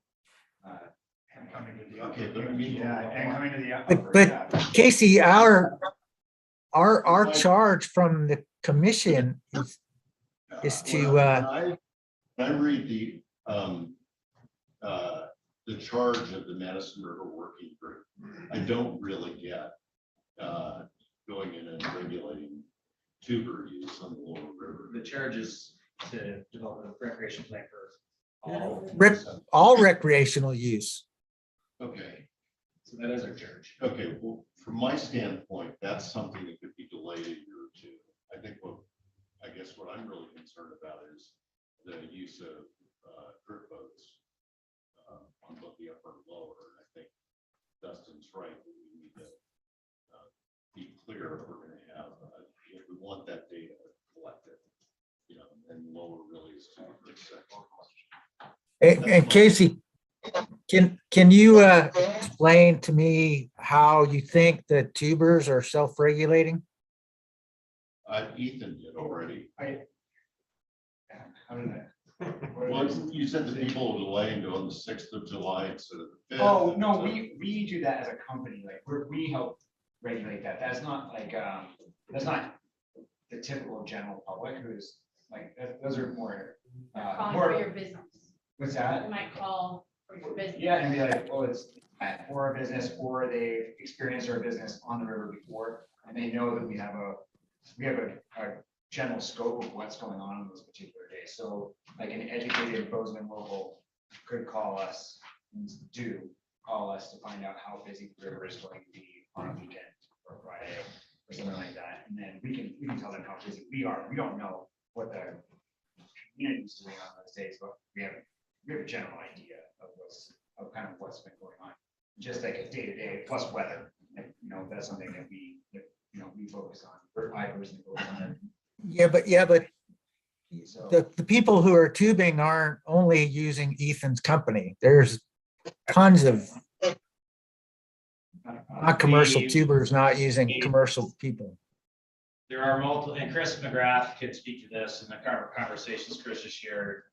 K: coming to the
D: Okay, but I mean,
K: and coming to the
E: But Casey, our charge from the commission is to,
D: I read the charge of the Madison River Working Group. I don't really get going in and regulating tuber use on the lower river.
K: The charge is to develop a recreation plan for all.
E: All recreational use.
D: Okay,
K: So that is our charge.
D: okay, well, from my standpoint, that's something that could be delayed a year or two. I guess what I'm really concerned about is the use of drip boats on both the upper and lower. And I think Dustin's right. We need to be clear if we're going to have, if we want that data collected, and lower really is to
E: And Casey, can you explain to me how you think the tubers are self-regulating?
D: Ethan did already.
K: How did I?
D: Well, you said the people will delay and go on the 6th of July instead of the 5th.
K: Oh, no, we do that as a company, like, we help regulate that. That's not like, that's not the typical general public who's like, those are more.
L: Calling
K: more-
L: for your business.
K: What's that?
L: You might call for your business.
K: Yeah, and be like, oh, it's for a business, or they've experienced our business on the river before, and they know that we have a general scope of what's going on those particular days. So like an educated Bozeman local could call us, and do call us to find out how busy the river is going to be on a weekend or Friday or something like that. And then we can tell them how busy we are. We don't know what the community is doing on those days, but we have a general idea of kind of what's been going on. Just like a day-to-day plus weather, and, that's something that we focus on. I personally focus on it.
E: Yeah, but
K: So
E: the people who are tubing aren't only using Ethan's company. There's tons of not commercial tubers not using commercial people.
N: There are multiple, and Chris McGrath can speak to this in the conversations Chris has shared.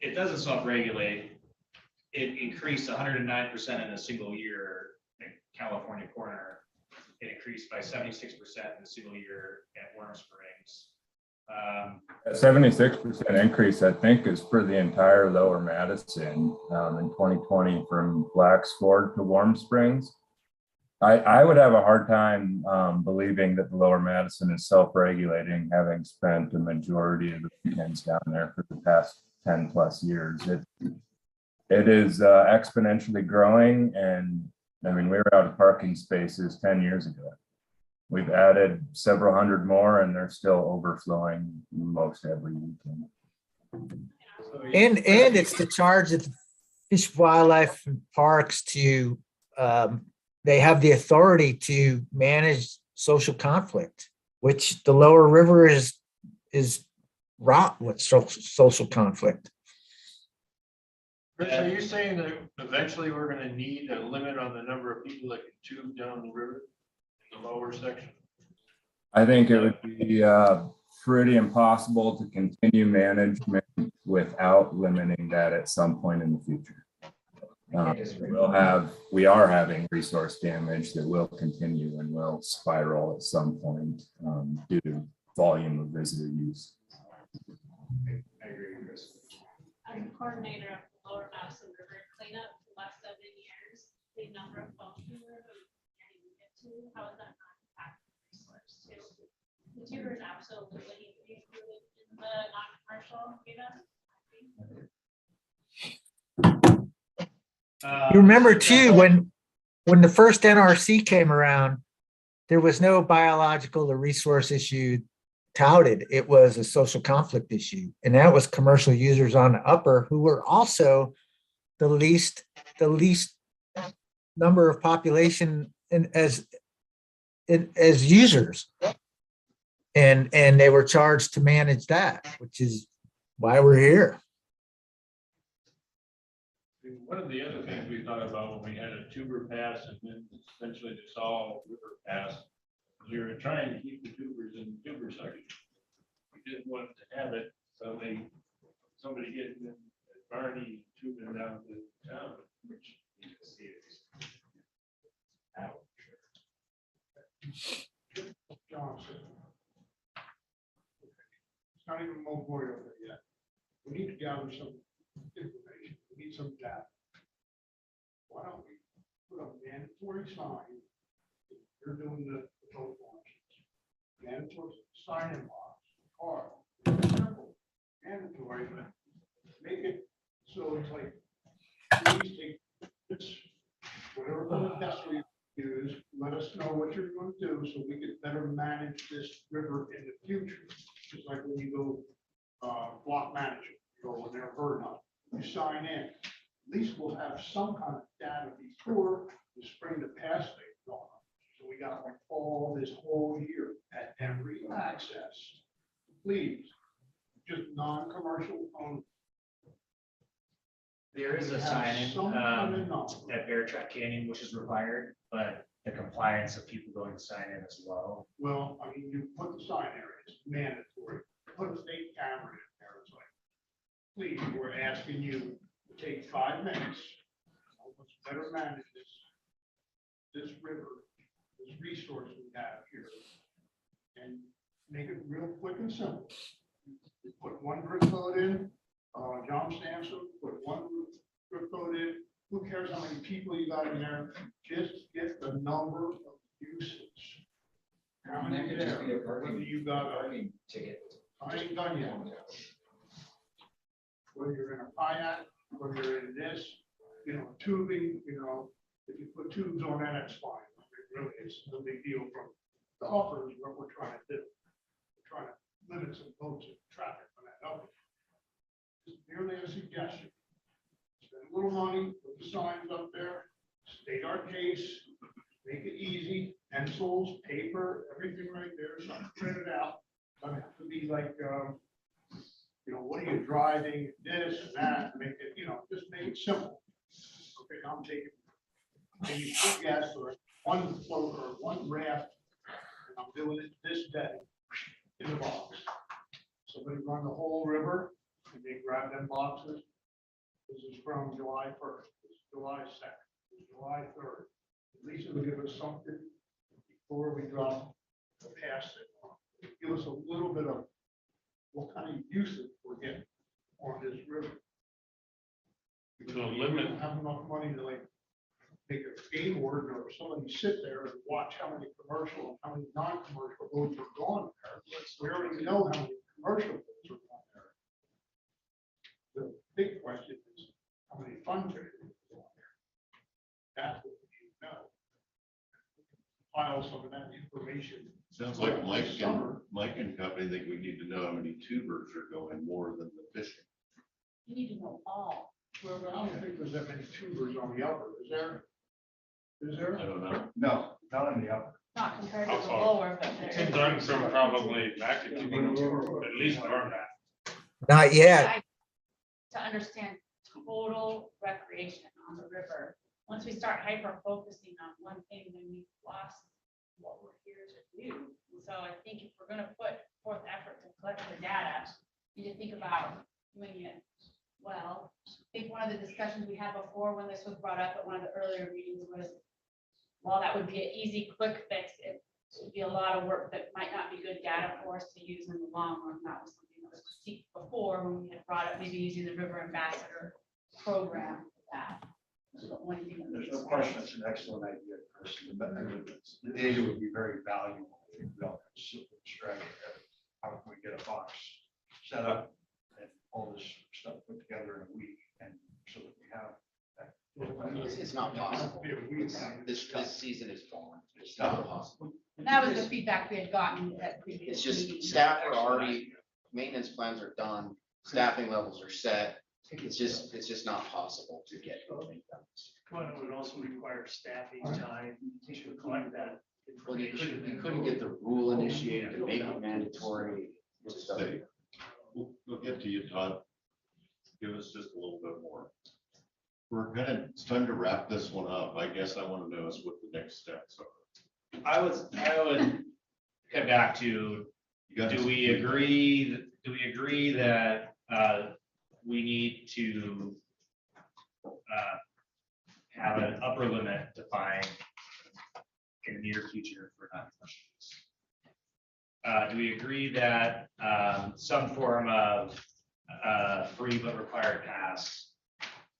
N: It doesn't self-regulate. It increased 109% in a single year in California corner. It increased by 76% in a single year at Warm Springs.
B: 76% increase, I think, is for the entire lower Madison in 2020 from Black's Ford to Warm Springs. I would have a hard time believing that the lower Madison is self-regulating, having spent the majority of the weekends down there for the past 10 plus years. It is exponentially growing, and I mean, we were out of parking spaces 10 years ago. We've added several hundred more, and they're still overflowing most every weekend.
E: And it's the charge of Fish, Wildlife, and Parks to they have the authority to manage social conflict, which the lower river is wrought with social conflict.
J: Chris, are you saying that eventually we're gonna need a limit on the number of people that can tube down the river in the lower section?
B: I think it would be pretty impossible to continue management without limiting that at some point in the future. We are having resource damage that will continue and will spiral at some point due to volume of visitor use.
K: I agree with Chris.
L: I'm coordinator of the Lower Madison River cleanup for the last 7 years. The number of phones we were can't even get to. How is that not impacting the resource too? The tubers absolutely need to be included in the non-commercial data.
E: You remember too, when the first NRC came around, there was no biological or resource issue touted. It was a social conflict issue. And that was commercial users on the upper who were also the least number of population as users. And they were charged to manage that, which is why we're here.
J: One of the other things we thought about when we had a tuber pass and then essentially this all river pass, we were trying to keep the tubers in the tuber section. We didn't want to have it, so somebody getting in Barney tubing down to town, which you can see is out.
H: Johnson. It's not even Memorial Day yet. We need to gather some information, we need some data. Why don't we put a mandatory sign, if you're doing the boat launches, mandatory sign in box, or simple, mandatory, but make it so it's like, please take this, whatever kind of test we use, let us know what you're going to do so we can better manage this river in the future. Just like when you go block management, you go when they're burden up, you sign in. At least we'll have some kind of data before the spring to pass thing going on. So we got like all this whole year at every access. Please, just non-commercial only.
F: There is a sign at Bear Track Canyon, which is required, but the compliance of people going to sign in as well.
H: Well, I mean, you put the sign there, it's mandatory. Put a state camera in there. It's like, please, we're asking you to take 5 minutes. Help us better manage this river, this resource we have here, and make it real quick and simple. You put one drip code in, John Sampson, put one drip code in. Who cares how many people you got in there? Just get the number of usage. How many
K: That could just be a
H: whether
K: parking
H: you got a,
K: ticket.
H: I ain't done yet. Whether you're in a kayak, whether you're in this, tubing, if you put tubes on that, it's fine. It really is no big deal from the upper is what we're trying to do. We're trying to limit some boats and traffic on that upper. Just merely a suggestion. Spend a little money, put the signs up there, state our case, make it easy, pencils, paper, everything right there, something printed out. Doesn't have to be like, what are you driving, this and that, make it, just make it simple. Okay, I'm taking maybe 2 gas or 1 float or 1 raft, and I'm doing it this day in the box. Somebody run the whole river and they grab them boxes. This is from July 1st, this is July 2nd, this is July 3rd. At least it'll give us something before we drop the pass it. Give us a little bit of what kind of usage we're getting on this river. Because
J: So
H: we
J: limit-
H: don't have enough money to like make a game board or somebody sit there and watch how many commercial and how many non-commercial boats are going there. We already know how many commercial boats are going there. The big question is how many fun traders are going there. That's what we need to know. File some of that information.
D: Sounds like Mike
H: Summer.
D: and company think we need to know how many tubers are going more than the fishing.
L: You need to know all.
H: Well, I don't think there's that many tubers on the upper, is there? Is there?
D: I don't know.
I: No, not in the upper.
L: Not compared to the
J: Also,
L: lower, but there
J: Tim
L: is.
J: Duncan probably back at least learn that.
E: Not yet.
L: To understand total recreation on the river. Once we start hyper focusing on one thing, then we've lost what we're here to do. And so I think if we're gonna put forth effort to collect the data, you need to think about doing it well. I think one of the discussions we had before when this was brought up at one of the earlier meetings was, while that would be an easy, quick fix, it would be a lot of work that might not be good data for us to use in the long run. That was something that was critiqued before when we had brought up maybe using the River Ambassador program for that. So one thing that
I: There's
L: we
I: no question, it's an excellent idea, Chris. The data would be very valuable. If we don't have a simple strategy. How can we get a box set up and all this stuff put together in a week, and so that we have that.
C: It's not possible. This season is gone. It's not possible.
L: And that was the feedback we had gotten at previous.
C: It's just
L: meetings.
C: staff are already, maintenance plans are done, staffing levels are set. It's just not possible to get everything done.
H: Well, it would also require staffing time to collect that.
C: Well, you couldn't get the rule initiated to make it mandatory. Just
D: Say, we'll get to you, Todd. Give us just a little bit more. It's time to wrap this one up. I guess I want to know is what the next steps are.
N: I would come back to, do we agree that we need to have an upper limit defined in the near future for non-commercials? Do we agree that some form of
F: free but required pass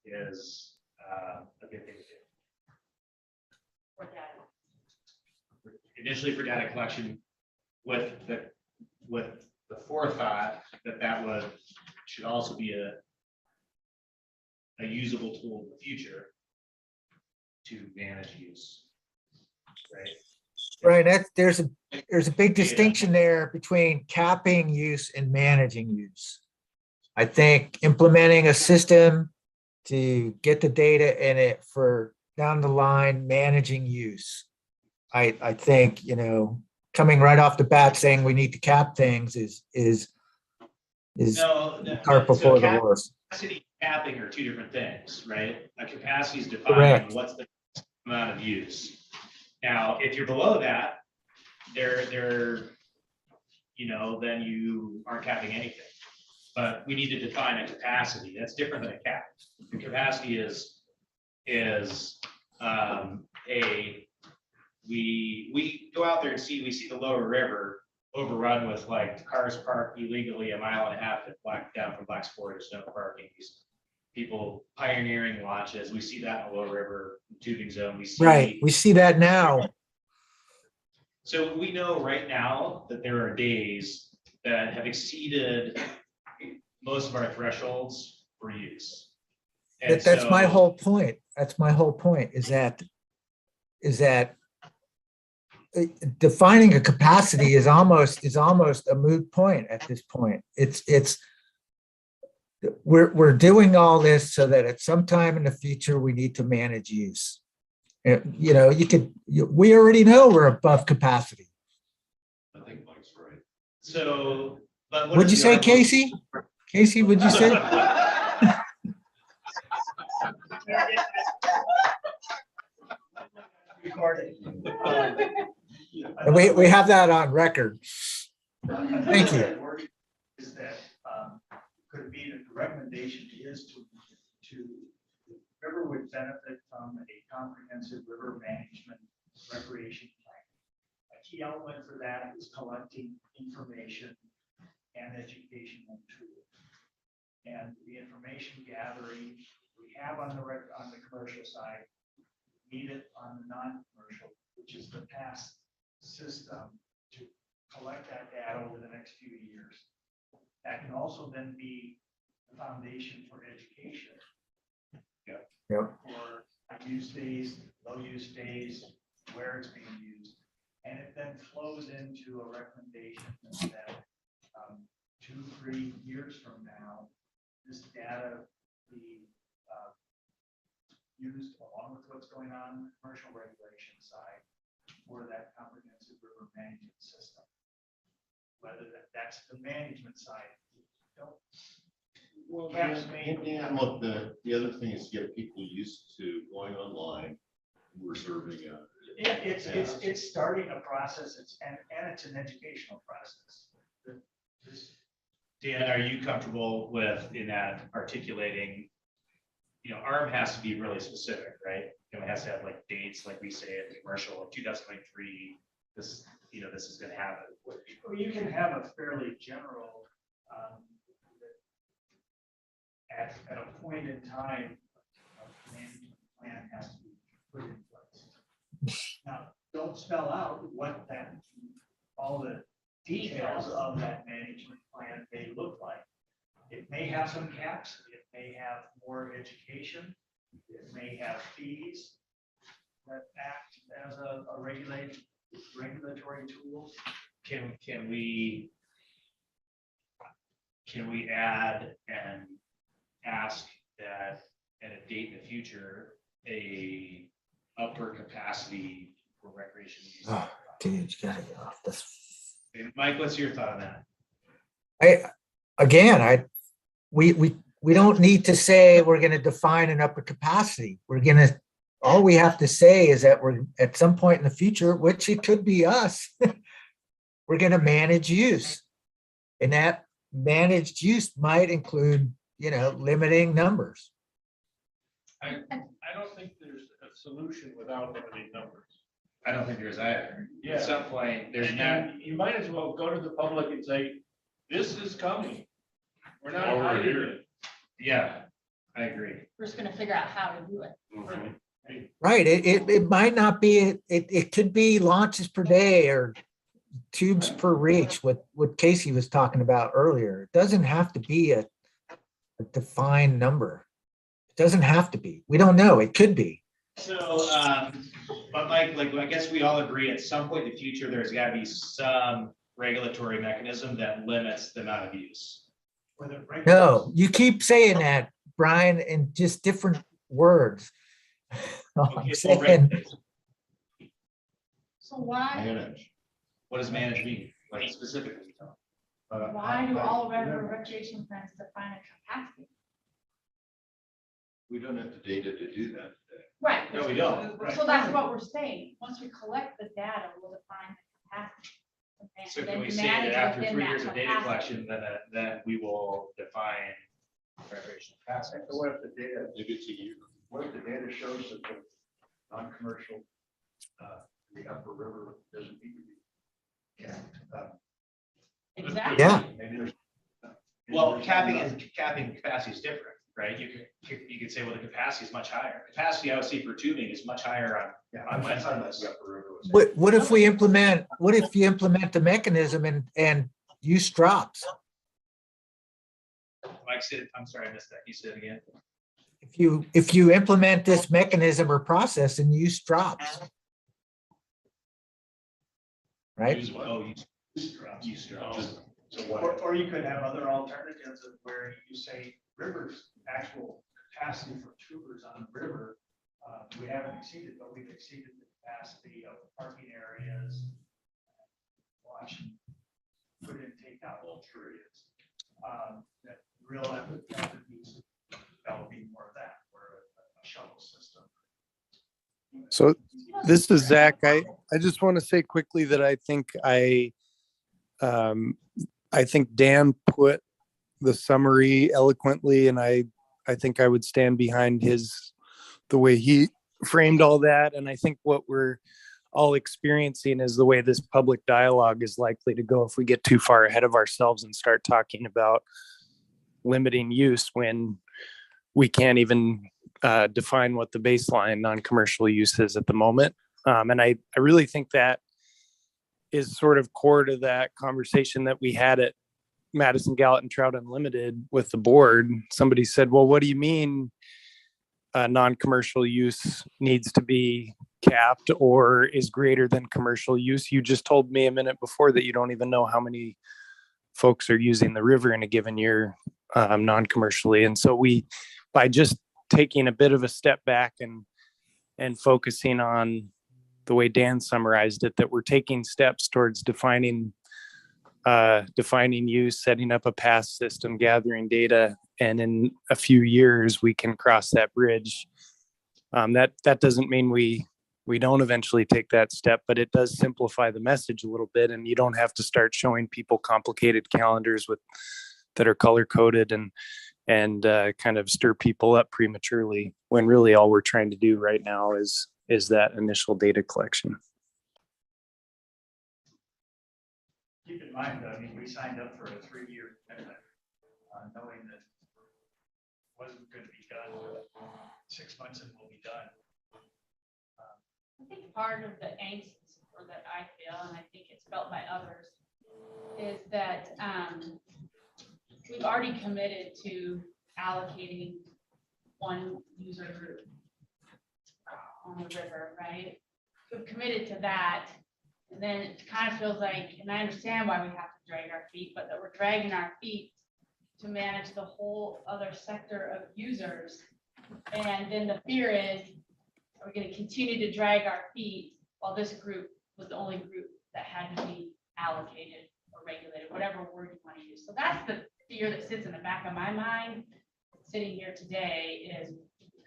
F: is a good thing to do.
L: For data.
F: Initially for data collection, with the forethought that should also be a usable tool in the future to manage use, right?
E: Right, there's a big distinction there between capping use and managing use. I think implementing a system to get the data in it for down the line managing use. I think, coming right off the bat saying we need to cap things is cart before the horse.
F: Capacity capping are two different things, right? A capacity is
E: Correct.
F: defining what's the amount of use. Now, if you're below that, then you aren't capping anything. But we need to define a capacity. That's different than a cap. The capacity we go out there and we see the lower river overrun with like cars parked illegally a mile and a half down from Black's Ford, there's no parking. These people pioneering launches. We see that in the lower river tubing zone. We
E: see that now.
F: So we know right now that there are days that have exceeded most of our thresholds for use.
E: That's my whole point. That's my whole point is that defining a capacity is almost a moot point at this point. We're doing all this so that at some time in the future we need to manage use. We already know we're above capacity.
D: I think Mike's right.
F: So, but
E: would you say, Casey? Casey, would you say? We have that on record. Thank you.
O: Is that could it be that the recommendation is to the river would benefit from a comprehensive river management recreation plan. A key element for that is collecting information and educational tools. And the information gathering we have on the commercial side, need it on the non-commercial, which is the past system to collect that data over the next few years. That can also then be the foundation for education. For use days, low use days, where it's being used. And it then flows into a recommendation that 2-3 years from now, this data be used along with what's going on in the commercial regulation side for that comprehensive river management system. Whether that's the management side.
D: Well, and look, the other thing is to get people used to going online, reserving
O: it's starting a process. It's an educational process.
F: Dan, are you comfortable with in that articulating? ARM has to be really specific, right? It has to have like dates, like we say in commercial of 2023. This is going to happen.
O: Well, you can have a fairly general. At a point in time, a management plan has to be put in place. Now, don't spell out all the details of that management plan may look like. It may have some caps, it may have more education, it may have fees that act as a regulatory tool.
F: Can we add and ask that at a date in the future, a upper capacity for recreation use?
E: Oh, dude, you gotta get off this.
F: Mike, what's your thought on that?
E: We don't need to say we're going to define an upper capacity. All we have to say is that we're at some point in the future, which it could be us, we're going to manage use. And that managed use might include, limiting numbers.
J: I don't think there's a solution without limiting numbers.
F: I don't think there's either.
J: Yeah.
F: At some point, there's not.
J: You might as well go to the public and say, this is coming. We're not hiding it.
N: Yeah, I agree.
L: We're just gonna figure out how to do it.
E: Right, it might not be, it could be launches per day or tubes per reach, what Casey was talking about earlier. It doesn't have to be a defined number. It doesn't have to be. We don't know. It could be.
N: So, but like I guess we all agree at some point in the future, there's gotta be some regulatory mechanism that limits the amount of use.
E: No, you keep saying that, Brian, in just different words. I'm
N: Okay,
E: saying,
L: So why,
D: Manage.
N: What does manage mean, like specifically?
L: why do all river recreation plans define a capacity?
D: We don't have the data to do that today.
L: Right.
N: No, we don't.
L: So that's what we're saying. Once we collect the data, we'll define the capacity.
N: So
L: And
N: can
L: then
N: we say
L: manage
N: that after
L: within
N: 3
L: that
N: years of data
L: capacity.
N: collection, then we will define recreational capacity?
I: So what if the data,
D: Maybe it's a year.
I: what if the data shows that the non-commercial, the upper river doesn't need to be?
L: Exactly.
E: yeah,
I: Maybe there's.
N: Well, capping capacity is different, right? You could say, well, the capacity is much higher. Capacity, I would say, for tubing is much higher on.
I: Yeah, I'm talking about the upper river.
E: what if you implement the mechanism and use drops?
N: Mike said, I'm sorry, I missed that. You said it again.
E: If you implement this mechanism or process and use drops. Right?
N: Use what? Oh, use drops.
I: So what?
O: Or you could have other alternatives of where you say rivers, actual capacity for tubers on the river. We haven't exceeded, but we've exceeded the capacity of parking areas. Watch, and put in, take out little areas. That real effort needs developing more of that, or a shuttle system.
M: So this is Zach. I just want to say quickly that I think Dan put the summary eloquently, and I think I would stand behind the way he framed all that. And I think what we're all experiencing is the way this public dialogue is likely to go if we get too far ahead of ourselves and start talking about limiting use when we can't even define what the baseline non-commercial use is at the moment. And I really think that is sort of core to that conversation that we had at Madison, Gallatin Trout Unlimited with the board. Somebody said, well, what do you mean non-commercial use needs to be capped or is greater than commercial use? You just told me a minute before that you don't even know how many folks are using the river in a given year non-commercially. And so by just taking a bit of a step back and focusing on the way Dan summarized it, that we're taking steps towards defining use, setting up a pass system, gathering data, and in a few years we can cross that bridge. That doesn't mean we don't eventually take that step, but it does simplify the message a little bit, and you don't have to start showing people complicated calendars that are color coded and kind of stir people up prematurely, when really all we're trying to do right now is that initial data collection.
O: Keep in mind, I mean, we signed up for a 3-year commitment, knowing that it wasn't going to be done 6 months and we'll be done.
L: I think part of the angst, or that I feel, and I think it's felt by others, is that we've already committed to allocating one user group on the river, right? We've committed to that, and then it kind of feels like, and I understand why we have to drag our feet, but that we're dragging our feet to manage the whole other sector of users. And then the fear is, are we going to continue to drag our feet while this group was the only group that had to be allocated or regulated, whatever word you want to use. So that's the fear that sits in the back of my mind sitting here today, is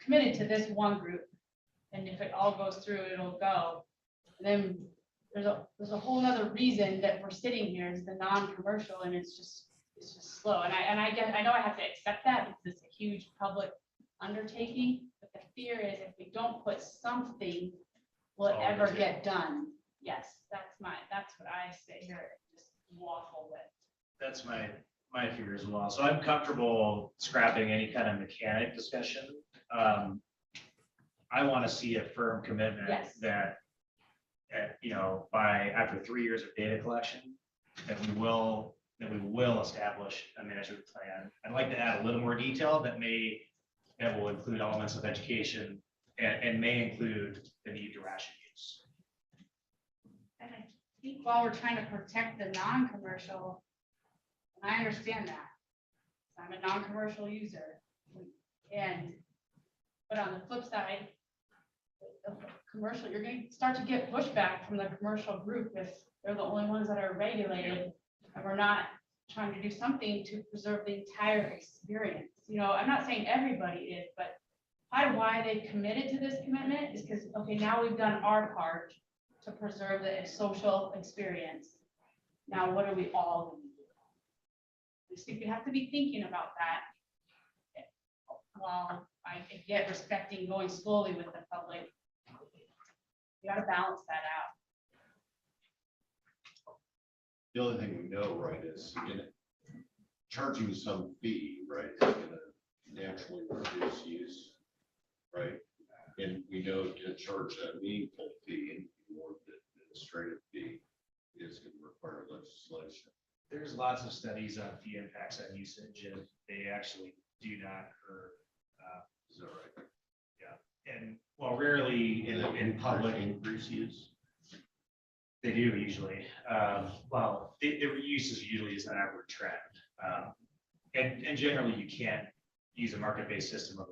L: committed to this one group. And if it all goes through, it'll go. And then there's a whole other reason that we're sitting here, is the non-commercial, and it's just slow. And I guess I know I have to accept that because it's a huge public undertaking. But the fear is, if we don't put something, will it ever get done? Yes, that's what I say here. Just waffle with.
N: That's my my fear as well. So I'm comfortable scrapping any kind of mechanic discussion. I want to see a firm commitment
L: Yes.
N: that, you know, by after 3 years of data collection, that we will establish a management plan. I'd like to add a little more detail that will include elements of education and may include the need to ration use.
L: And I think while we're trying to protect the non-commercial, and I understand that, I'm a non-commercial user, but on the flip side, of commercial, you're going to start to get pushback from the commercial group if they're the only ones that are regulated, and we're not trying to do something to preserve the entire experience. You know, I'm not saying everybody is, but part of why they committed to this commitment is because, okay, now we've done our part to preserve the social experience. Now, what are we all going to do? I just think we have to be thinking about that. While I get respecting going slowly with the public, you got to balance that out.
D: The only thing we know, right, is charging some fee, right, is gonna naturally reduce use, right? And we know to charge a meaningful fee or the administrative fee is gonna require legislation.
N: There's lots of studies on fee impacts on usage, and they actually do not hurt.
D: Is that right?
N: Yeah, and well, rarely in public
D: increase use.
N: they do usually. Well, the use is usually is an upward trend, and generally you can't use a market-based system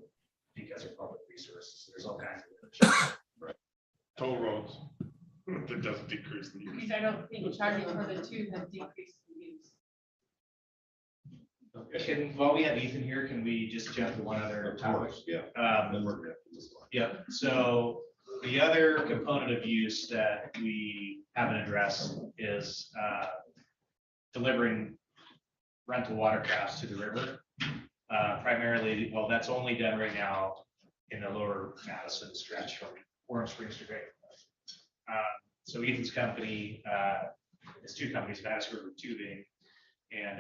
N: because of public resources. There's all kinds of
D: right.
J: Toll roads. That doesn't decrease the use.
L: Because I don't think charging for the two has decreased the use.
N: Okay. While we have Ethan here, can we just jump to one other topic?
D: Yeah. Then we're gonna this one.
N: Yep. So the other component of use that we haven't addressed is delivering rental watercrafts to the river. Primarily, well, that's only done right now in the lower Madison stretch from Warm Springs to Great. So Ethan's company, it's two companies, Madison River Tubing and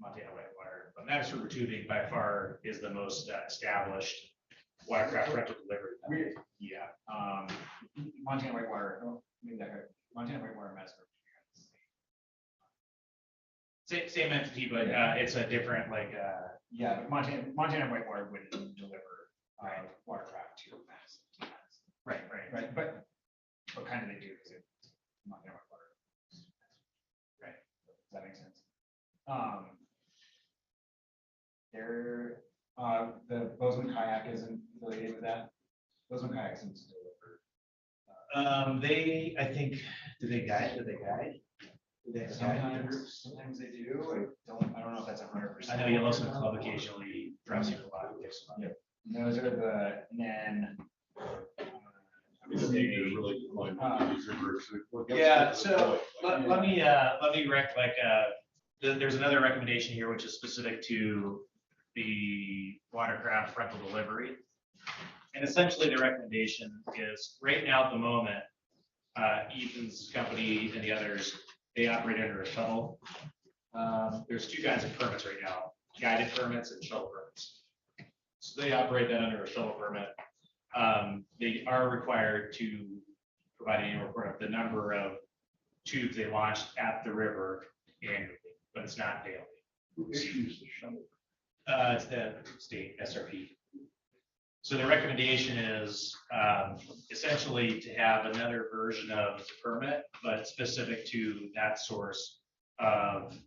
N: Montana Whitewater. But Madison River Tubing by far is the most established watercraft rental delivery.
K: Yeah, Montana Whitewater, maybe that guy, Montana Whitewater, Madison.
N: Same entity, but it's a different
K: Yeah, but Montana Whitewater wouldn't deliver watercraft to Madison. Right, but what kind do they do? Is it Montana Whitewater? Right, does that make sense? The Bozeman kayak isn't affiliated with that. Bozeman kayak isn't delivered.
N: I think, do they guide? Do they guide?
K: Sometimes they do. I don't know if that's 100%.
N: I know Yellowstone Club occasionally drops you a lot of this.
K: Yep. Those are and then.
N: Yeah, so let me there's another recommendation here which is specific to the watercraft rental delivery. And essentially the recommendation is right now at the moment, Ethan's company and the others, they operate under a shuttle. There's two kinds of permits right now, guided permits and shuttle permits. So they operate that under a shuttle permit. They are required to provide an annual report of the number of tubes they launched at the river annually, but it's not daily.
I: Who issues the shuttle?
N: It's the state SRP. So the recommendation is essentially to have another version of the permit, but specific to that source of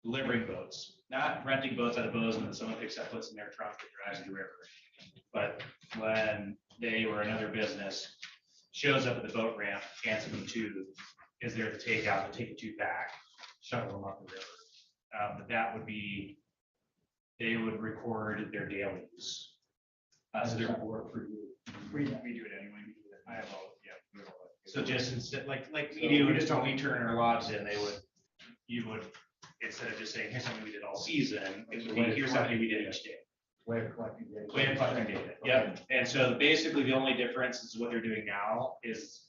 N: delivering boats, not renting boats out of Bozeman and someone picks up, puts in their trunk and drives to the river. But when they or another business shows up at the boat ramp, hands them a tube, is there to take out, to take the tube back, shuttle them up the river. But that would be, they would record their daily use. So they're
K: We do it anyway. I have all, yeah.
N: So just instead, like we do, we just don't, we turn our logs in, you would, instead of just saying, here's something we did all season, it would be, here's something we did each day.
K: Way of collecting data.
N: Way of collecting data, yep. And so basically the only difference is what they're doing now is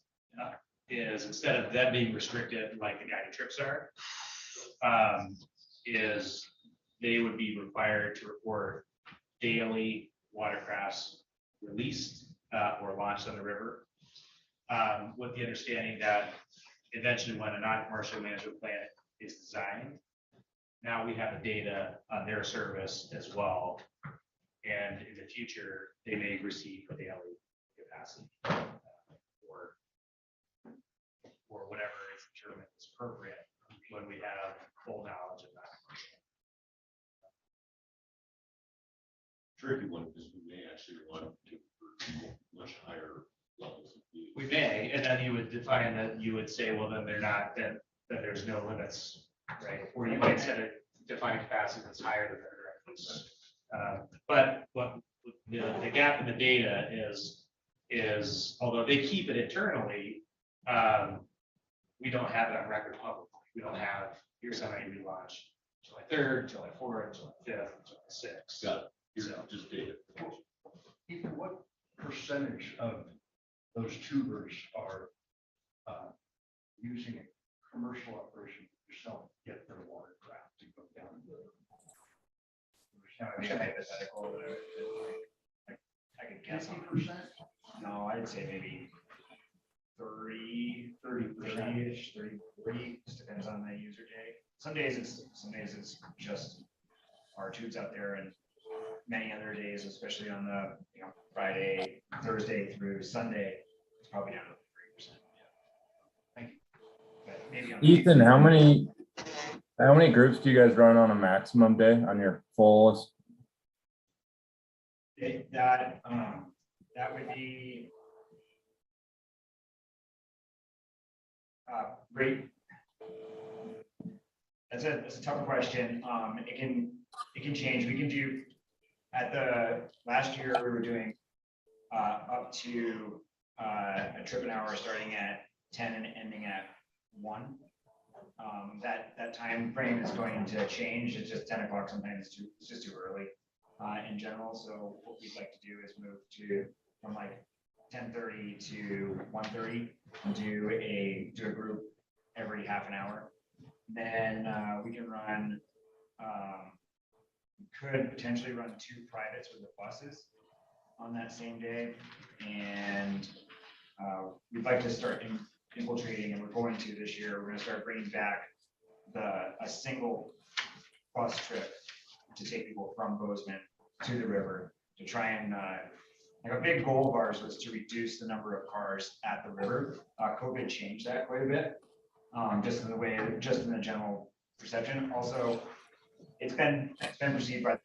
N: instead of them being restricted like the guided trips are, is they would be required to report daily watercrafts released or launched on the river, with the understanding that eventually when a non-commercial management plan is designed, now we have the data on their service as well. And in the future, they may receive a daily capacity or whatever is determined is appropriate when we have full knowledge of that.
D: Tricky one, because we may actually want to much higher levels of use.
N: We may, and then you would define that, you would say, well, then they're not, then there's no limits, right? Or you might set a defined capacity that's higher than their direct use. But what the gap in the data is although they keep it internally, we don't have it on record publicly. We don't have, here's how many we launched July 3rd, July 4th, July 5th, July 6th.
D: Got it. Here's
N: So-
D: just data.
I: Ethan, what percentage of those tubers are using a commercial operation yourself to get their watercraft to go down the river?
K: That would be a hypothetical. I could guess.
I: 50%?
K: No, I'd say maybe 30-ish, 30-40, just depends on the user day. Some days it's just our tubes out there, and many other days, especially on the, Friday, Thursday through Sunday, it's probably down to 3%. Thank you. But maybe on
B: Ethan, how many groups do you guys run on a maximum day on your fullest?
K: That would be great. That's a tough question. It can change. We can do, at the last year, we were doing up to a trip an hour starting at 10 and ending at 1. That time frame is going to change. It's just 10 o'clock sometimes. It's just too early in general. So what we'd like to do is move to from like 10:30 to 1:30 and do a group every half an hour. Then we can run. Could potentially run 2 privates with the buses on that same day, and we'd like to start infiltrating, and we're going to this year. We're going to start bringing back a single bus trip to take people from Bozeman to the river to try and like a big goal of ours was to reduce the number of cars at the river. COVID changed that quite a bit, just in the general perception. Also, it's been perceived by the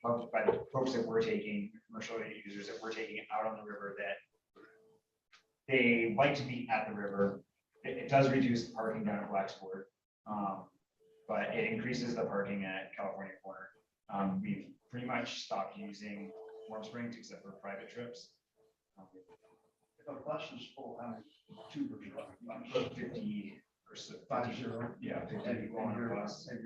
K: folks that we're taking, commercial users that we're taking out on the river, that they like to be at the river. It does reduce the parking down at Blacksport, but it increases the parking at California Corner. We've pretty much stopped using Warm Springs except for private trips.
I: If a bus is full, how many tubers are
K: 50 or so.
I: 50?
K: Yeah, 50 people on a bus. And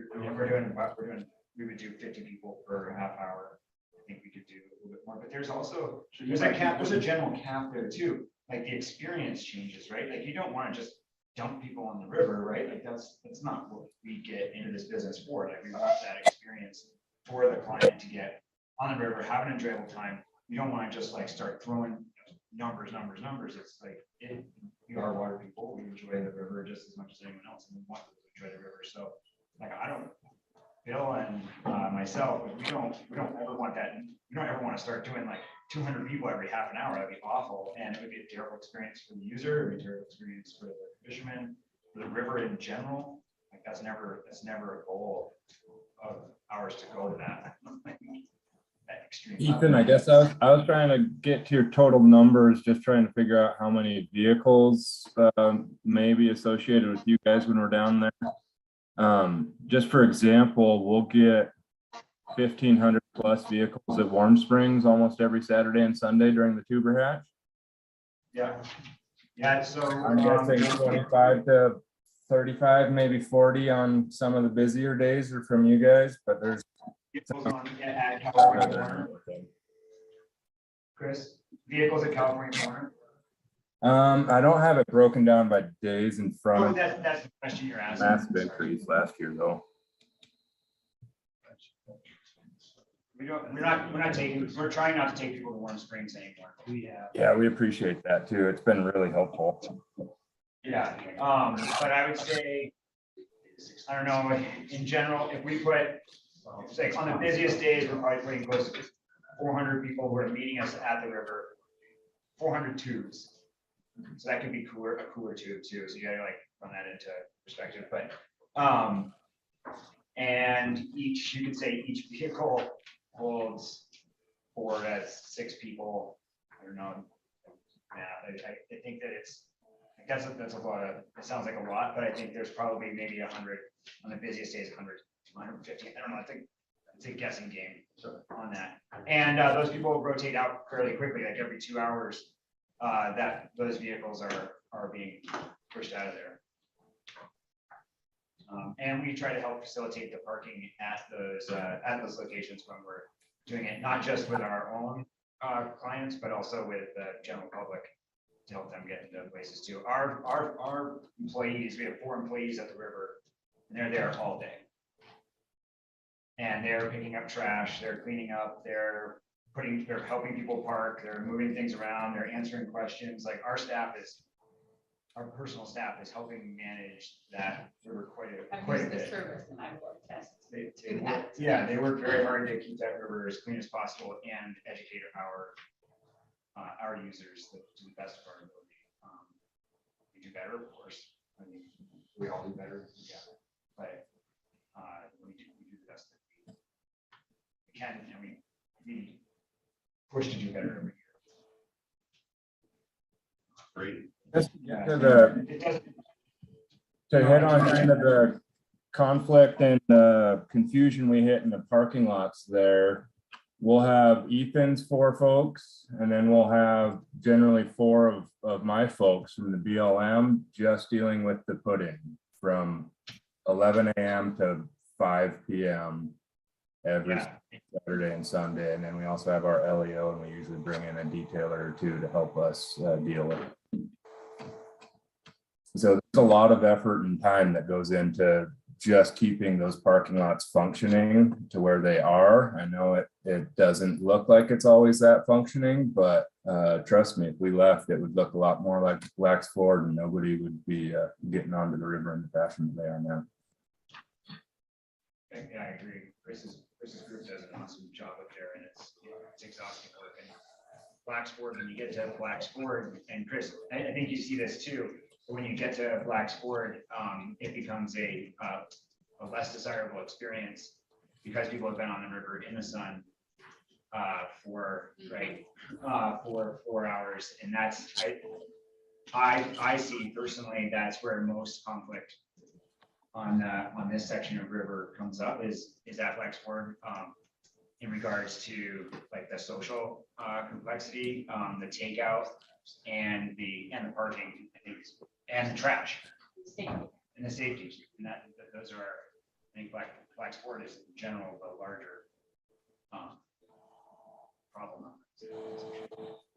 K: we would do 50 people per half hour. I think we could do a little bit more, but there's also, there's a general cap there too. Like the experience changes, right? Like you don't want to just dump people on the river, right? Like that's not what we get into this business for. Like we want that experience for the client to get on the river, have an enjoyable time. You don't want to just like start throwing numbers. It's like we are water people. We enjoy the river just as much as anyone else, and we want to enjoy the river. So like Bill and myself, we don't ever want that. We don't ever want to start doing like 200 people every half an hour. That'd be awful, and it would be a terrible experience for the user. It would be a terrible experience for the fishermen, for the river in general. Like that's never a goal of ours to go to that. That extreme.
B: Ethan, I guess I was trying to get to your total numbers, just trying to figure out how many vehicles may be associated with you guys when we're down there. Just for example, we'll get 1,500 plus vehicles at Warm Springs almost every Saturday and Sunday during the tuber hatch.
K: Yeah. So
B: I'm guessing 25 to 35, maybe 40 on some of the busier days are from you guys, but there's
K: at California Corner. Chris, vehicles at California Corner.
B: I don't have it broken down by days in front.
K: Oh, that's the question you're asking.
B: Massive increase last year though.
K: we're trying not to take people to Warm Springs anymore. We have.
B: Yeah, we appreciate that too. It's been really helpful.
K: Yeah, but I would say, I don't know, in general, if we put, say, on the busiest days, we're probably putting close to 400 people who are meeting us at the river, 400 tubes. So that could be a cooler tube too. So you gotta like run that into perspective, but, and you could say each vehicle holds 4 to 6 people. I don't know. Yeah, I think that that's a lot of, it sounds like a lot, but I think there's probably maybe 100 on the busiest days, 100, 150. I don't know. I think it's a guessing game on that. And those people rotate out fairly quickly, like every 2 hours. That those vehicles are being pushed out of there. And we try to help facilitate the parking at those locations when we're doing it, not just with our own clients, but also with the general public to help them get into places too. Our employees, we have 4 employees at the river, and they're there all day. And they're picking up trash, they're cleaning up, they're helping people park, they're moving things around, they're answering questions. Like our personal staff is helping manage that river quite a bit.
L: Service and I work tests.
K: They work very hard to keep that river as clean as possible and educate our users to the best of our ability. We do better, of course. I mean, we all do better, yeah. But we do the best that we can. I mean, we push to do better every year.
D: Great.
B: To hit on kind of the conflict and confusion we hit in the parking lots there, we'll have Ethan's 4 folks, and then we'll have generally 4 of my folks from the BLM just dealing with the put-in from 11 a.m. to 5 p.m. every Saturday and Sunday. And then we also have our LEO, and we usually bring in a detailer or 2 to help us deal with it. So there's a lot of effort and time that goes into just keeping those parking lots functioning to where they are. I know it doesn't look like it's always that functioning, but trust me, if we left, it would look a lot more like Black's Ford, and nobody would be getting onto the river in the fashion that they are now.
K: Yeah, I agree. Chris's group does an awesome job up there, and it's exhausting work. And Black's Ford, when you get to Black's Ford, and Chris, I think you see this too. When you get to Black's Ford, it becomes a less desirable experience because people have been on the river in the sun for 4 hours, and that's I see personally that's where most conflict on this section of river comes up is at Black's Ford in regards to like the social complexity, the takeout, and the parking, I think, and the trash and the safety, and those are, I think Black's Ford is in general the larger problem.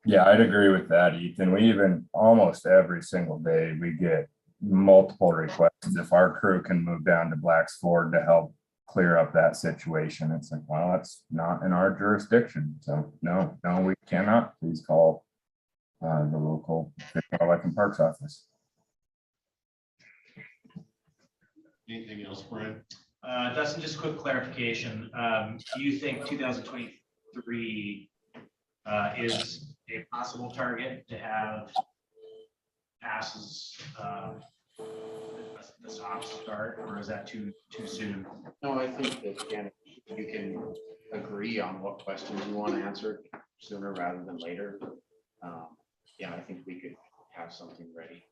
B: Yeah, I'd agree with that, Ethan. We even almost every single day we get multiple requests if our crew can move down to Black's Ford to help clear up that situation. It's like, well, that's not in our jurisdiction, so no, we cannot. Please call the local Wildlife and Parks office.
D: Anything else, Brian?
N: Dustin, just a quick clarification. Do you think 2023 is a possible target to have passes the soft start, or is that too soon?
C: No, I think that you can agree on what questions you want to answer sooner rather than later. Yeah, I think we could have something ready.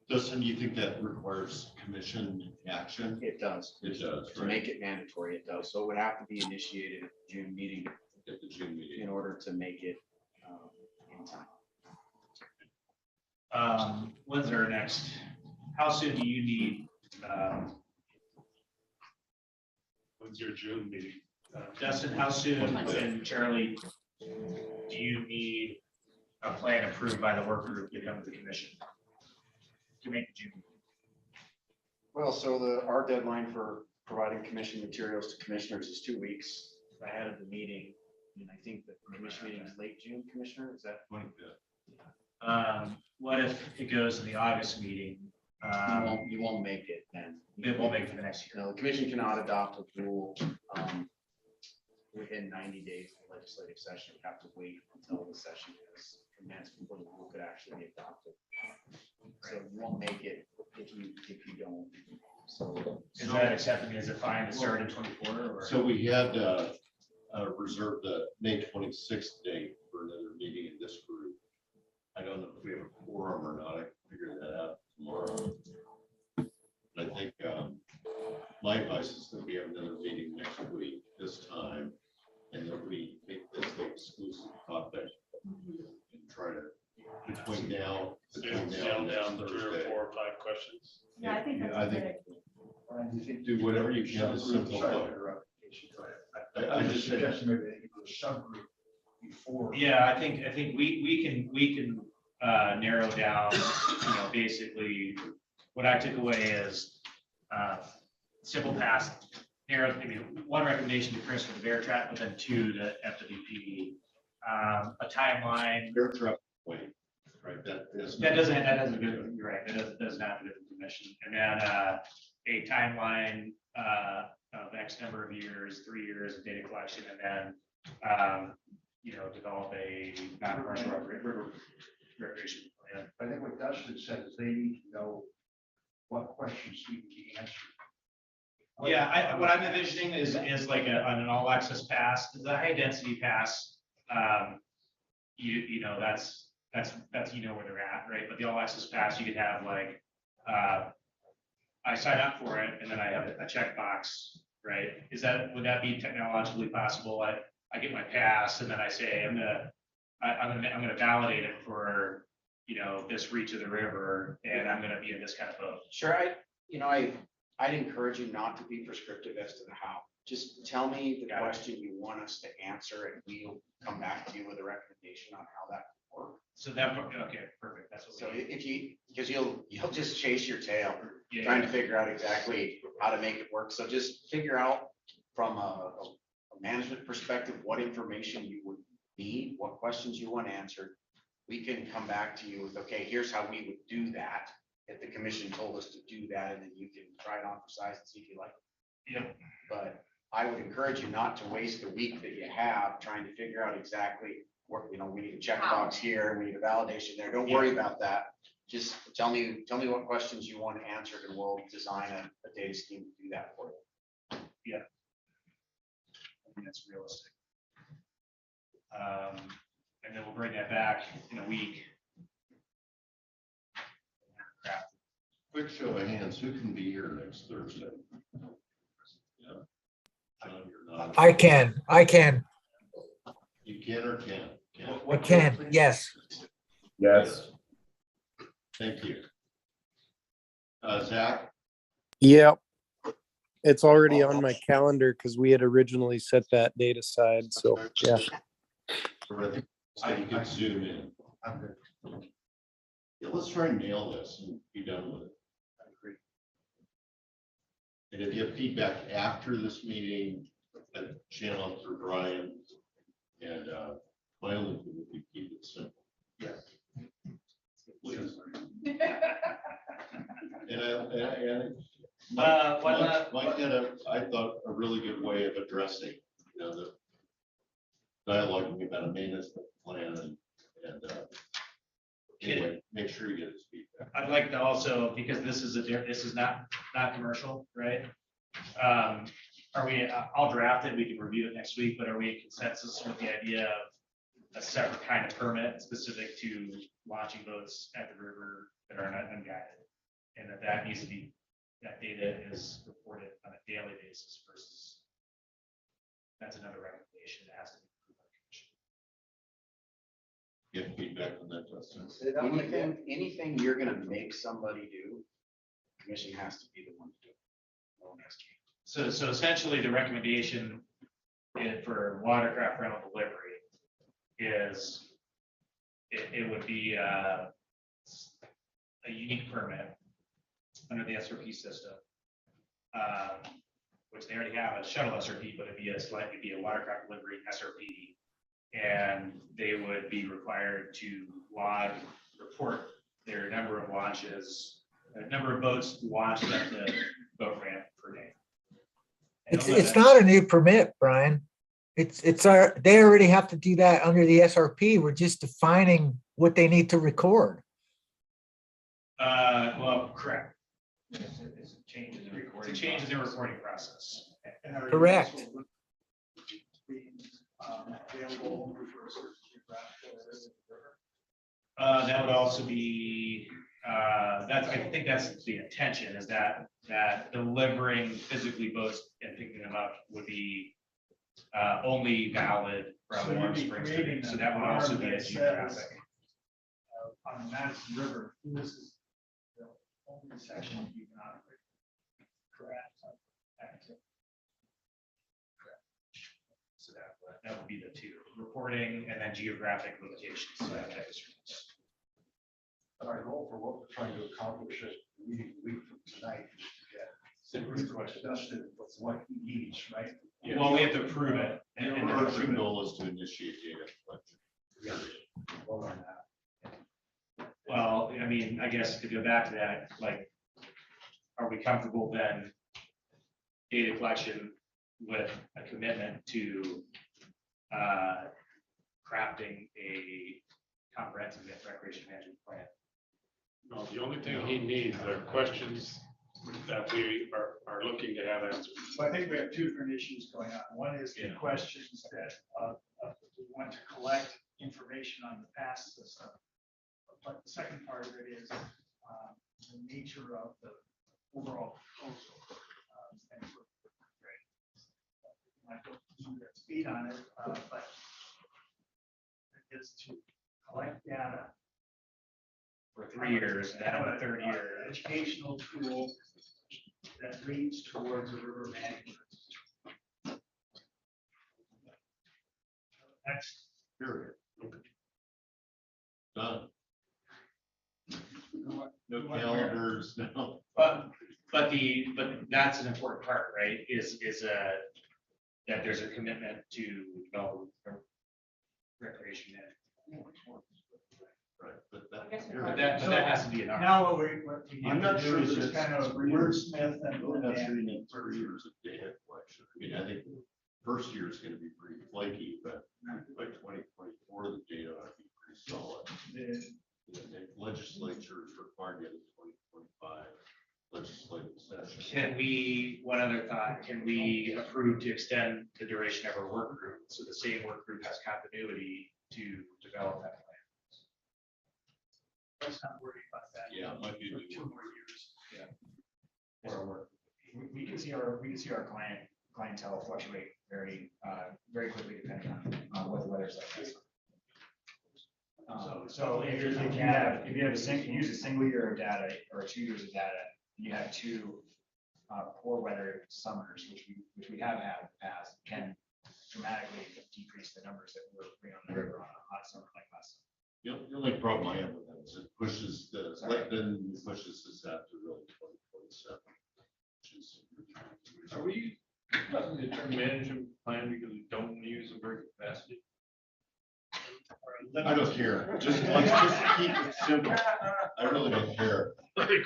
D: Dustin, you think that requires commission action?
C: It does.
D: It does,
C: To
D: right?
C: make it mandatory, it does. So it would have to be initiated at the June meeting
D: At the June meeting.
C: in order to make it in time.
N: When's our next? How soon do you need?
J: When's your June meeting?
N: Dustin, how soon, and Charlie, do you need a plan approved by the work group to come to the commission to make the June?
C: Well, so our deadline for providing commission materials to commissioners is 2 weeks. ahead of the meeting, and I think the commission meeting is late June, Commissioner, is that?
D: 25th.
N: What if it goes to the August meeting?
C: You won't make it then.
N: It won't make it for the next year.
C: No, the commission cannot adopt a rule within 90 days of legislative session. You have to wait until the session is commenced before the rule could actually be adopted. So you won't make it if you don't. So
N: Is that accepted? Is it fine to start in 24 or?
D: So we had reserved the May 26th date for another meeting in this group. I don't know if we have a quorum or not. I can figure that out tomorrow. But I think my advice is that we have another meeting next week, this time, and that we make this the exclusive topic and try to, between now and
J: Down
D: next
J: 3 or
D: Thursday.
J: 4 or 5 questions.
L: Yeah, I think that's
D: I
L: a
D: think
I: You think
D: do whatever you can to simplify. I just said,
I: suggest maybe they could do a subgroup before.
N: Yeah, I think we can narrow down, basically what I took away is simple pass, narrow, one recommendation to Chris for the bear trap, but then 2 to FWP. A timeline.
D: Bear trap, wait, right, that
N: doesn't go, you're right, that doesn't have to go to the commission. And then a timeline of X number of years, 3 years of data collection, and then develop a non-commercial recreation plan.
I: I think what Dustin said is they need to know what questions need to be answered.
N: Yeah, what I'm envisioning is like an all access pass, the high density pass. That's where they're at, right? But the all access pass, you could have like, I sign up for it and then I have a checkbox, right? Would that be technologically possible? I get my pass and then I say, I'm gonna validate it for, this reach of the river and I'm gonna be in this kind of boat.
C: sure, I'd encourage you not to be prescriptive as to the how. Just tell me the question you want us to answer and we'll come back to you with a recommendation on how that can work.
N: So okay, perfect. That's what
C: So
N: we need.
C: because you'll just chase your tail
N: Yeah,
C: trying to figure out exactly how to make it work. So just figure out from a management perspective, what information you would need, what questions you want answered. We can come back to you with, okay, here's how we would do that. If the commission told us to do that, and then you can try it on for size and see if you like it.
N: Yep.
C: But I would encourage you not to waste the week that you have trying to figure out exactly what, we need a checkbox here, we need a validation there. Don't worry about that. Just tell me what questions you want answered and we'll design a data scheme to do that for you.
N: Yeah. I think that's realistic. And then we'll bring that back in a week.
D: quick show of hands, who can be here next Thursday? Yeah. John, you're not.
E: I can.
D: You can or can't?
E: I can, yes.
B: Yes.
D: Thank you. Zach?
M: Yep. It's already on my calendar because we had originally set that date aside. So, yeah.
D: So you can zoom in. Yeah, let's try and nail this and be done with it. And if you have feedback after this meeting, channel it through Brian. And my only thing would be keep it simple.
C: Yeah.
D: Please. And Mike did I thought, a really good way of addressing, the dialoguing about a maintenance plan and anyway, make sure you get his feedback.
N: I'd like to also, because this is not commercial, right? I'll draft it, we can review it next week, but are we in consensus with the idea of a separate kind of permit specific to launching boats at the river that are not unguided? And that needs to be, that data is reported on a daily basis versus, that's another recommendation that has to be approved by the commission.
D: Get feedback on that, Dustin.
C: Anything you're gonna make somebody do, commission has to be the one to do it. No one has to.
N: So essentially, the recommendation for watercraft rental delivery is it would be a unique permit under the SRP system.
F: which they already have a shuttle SRP, but it'd be a watercraft delivery SRP. And they would be required to report their number of launches, number of boats launched at the boat ramp per day.
E: It's not a new permit, Brian. They already have to do that under the SRP. We're just defining what they need to record.
F: Well, correct. It's a change in the recording. It's a change in the recording process.
E: Correct.
O: Available for a certain geographical area of the river?
F: That would also be, I think that's the intention, is that delivering physically boats and picking them up would be only valid from
O: So
F: Warm
O: you'd be
F: Springs.
O: creating
F: So that would also be a
O: that says,
F: geographic.
O: On the Madison River, this is the only section you can operate. Correct.
F: So that would be the two, reporting and then geographic locations. So that type of service.
I: But our goal for what we're trying to accomplish is we from tonight is to get Simper's question, what's what he needs, right?
F: Well, we have to prove it.
D: Your
F: And
D: overarching goal is to initiate data collection.
O: Well, on that.
F: well, I mean, I guess to go back to that, like, are we comfortable then data collection with a commitment to crafting a comprehensive recreation management plan?
J: No, the only thing he needs are questions that we are looking to have answered.
O: So I think we have two different issues going on. One is the questions that we want to collect information on the past system. But the second part of it is the nature of the overall proposal. And so, I don't need to speed on it, but it is to collect data
F: For 3 years, and then the third year.
O: Educational tool that leads towards a river management. Next.
D: Period. Done. No calendars, no.
F: But that's an important part, right? Is that there's a commitment to develop a recreation management.
D: Right, but
L: I guess
F: But that has to be an art.
O: Now what we
D: I'm
O: need
D: not
O: to
D: sure
O: do is
D: that
O: just
D: it's
O: kind of
D: 3 years.
O: wordsmith and.
D: I'm not sure you need 3 years of data collection. I mean, I think the first year is going to be pretty flaky, but by 2024, the data ought to be pretty solid. The legislature is required to get a 2025 legislative session.
F: One other thought, can we approve to extend the duration of our work group? So the same work group has continuity to develop that plan.
O: Let's not worry about that.
D: Yeah, it might be
O: For
D: a
O: 2 more years.
F: Or our work.
K: We can see our clientele fluctuate very quickly depending on what the weather's like. So if you use a single year of data or 2 years of data, you have 2 poor weather summers, which we have had in the past, can dramatically decrease the numbers that we're bringing on the river on a hot summer like last summer.
D: The only problem I have with that is it pushes this out to really 2027.
J: Are we using the term management plan because we don't use a very capacity?
D: I don't care. Let's just keep it simple. I really don't care.
L: I think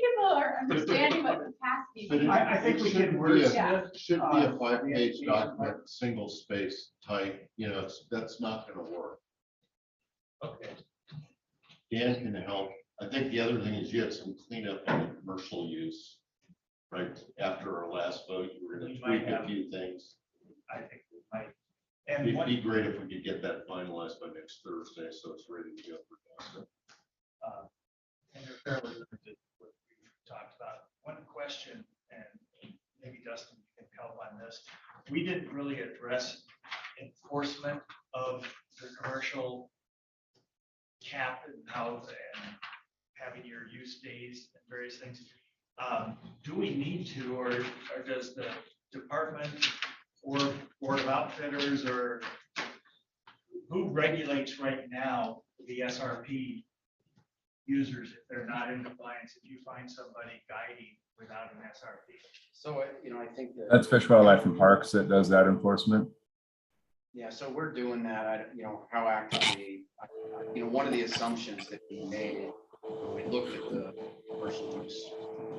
L: people are understanding what capacity.
D: But
O: I think we can work.
D: It should be a 5-page document, single space type, that's not gonna work.
J: Okay.
D: Dan can help. I think the other thing is you had some cleanup on the commercial use. Right, after our last vote, you were gonna tweak a few things.
O: I think we might. And
D: It'd be great if we could get that finalized by next Thursday, so it's ready to go for Dustin.
O: And they're fairly limited what we've talked about. One question, and maybe Dustin can help on this. We didn't really address enforcement of the commercial cap and having your use days and various things. Do we need to, or does the department or Board of Outfitters or who regulates right now the SRP users if they're not in compliance, if you find somebody guiding without an SRP?
C: So, I think that.
B: That's Fish, Wildlife and Parks that does that enforcement.
C: Yeah, so we're doing that, how actively, one of the assumptions that we made, when we looked at the commercial use,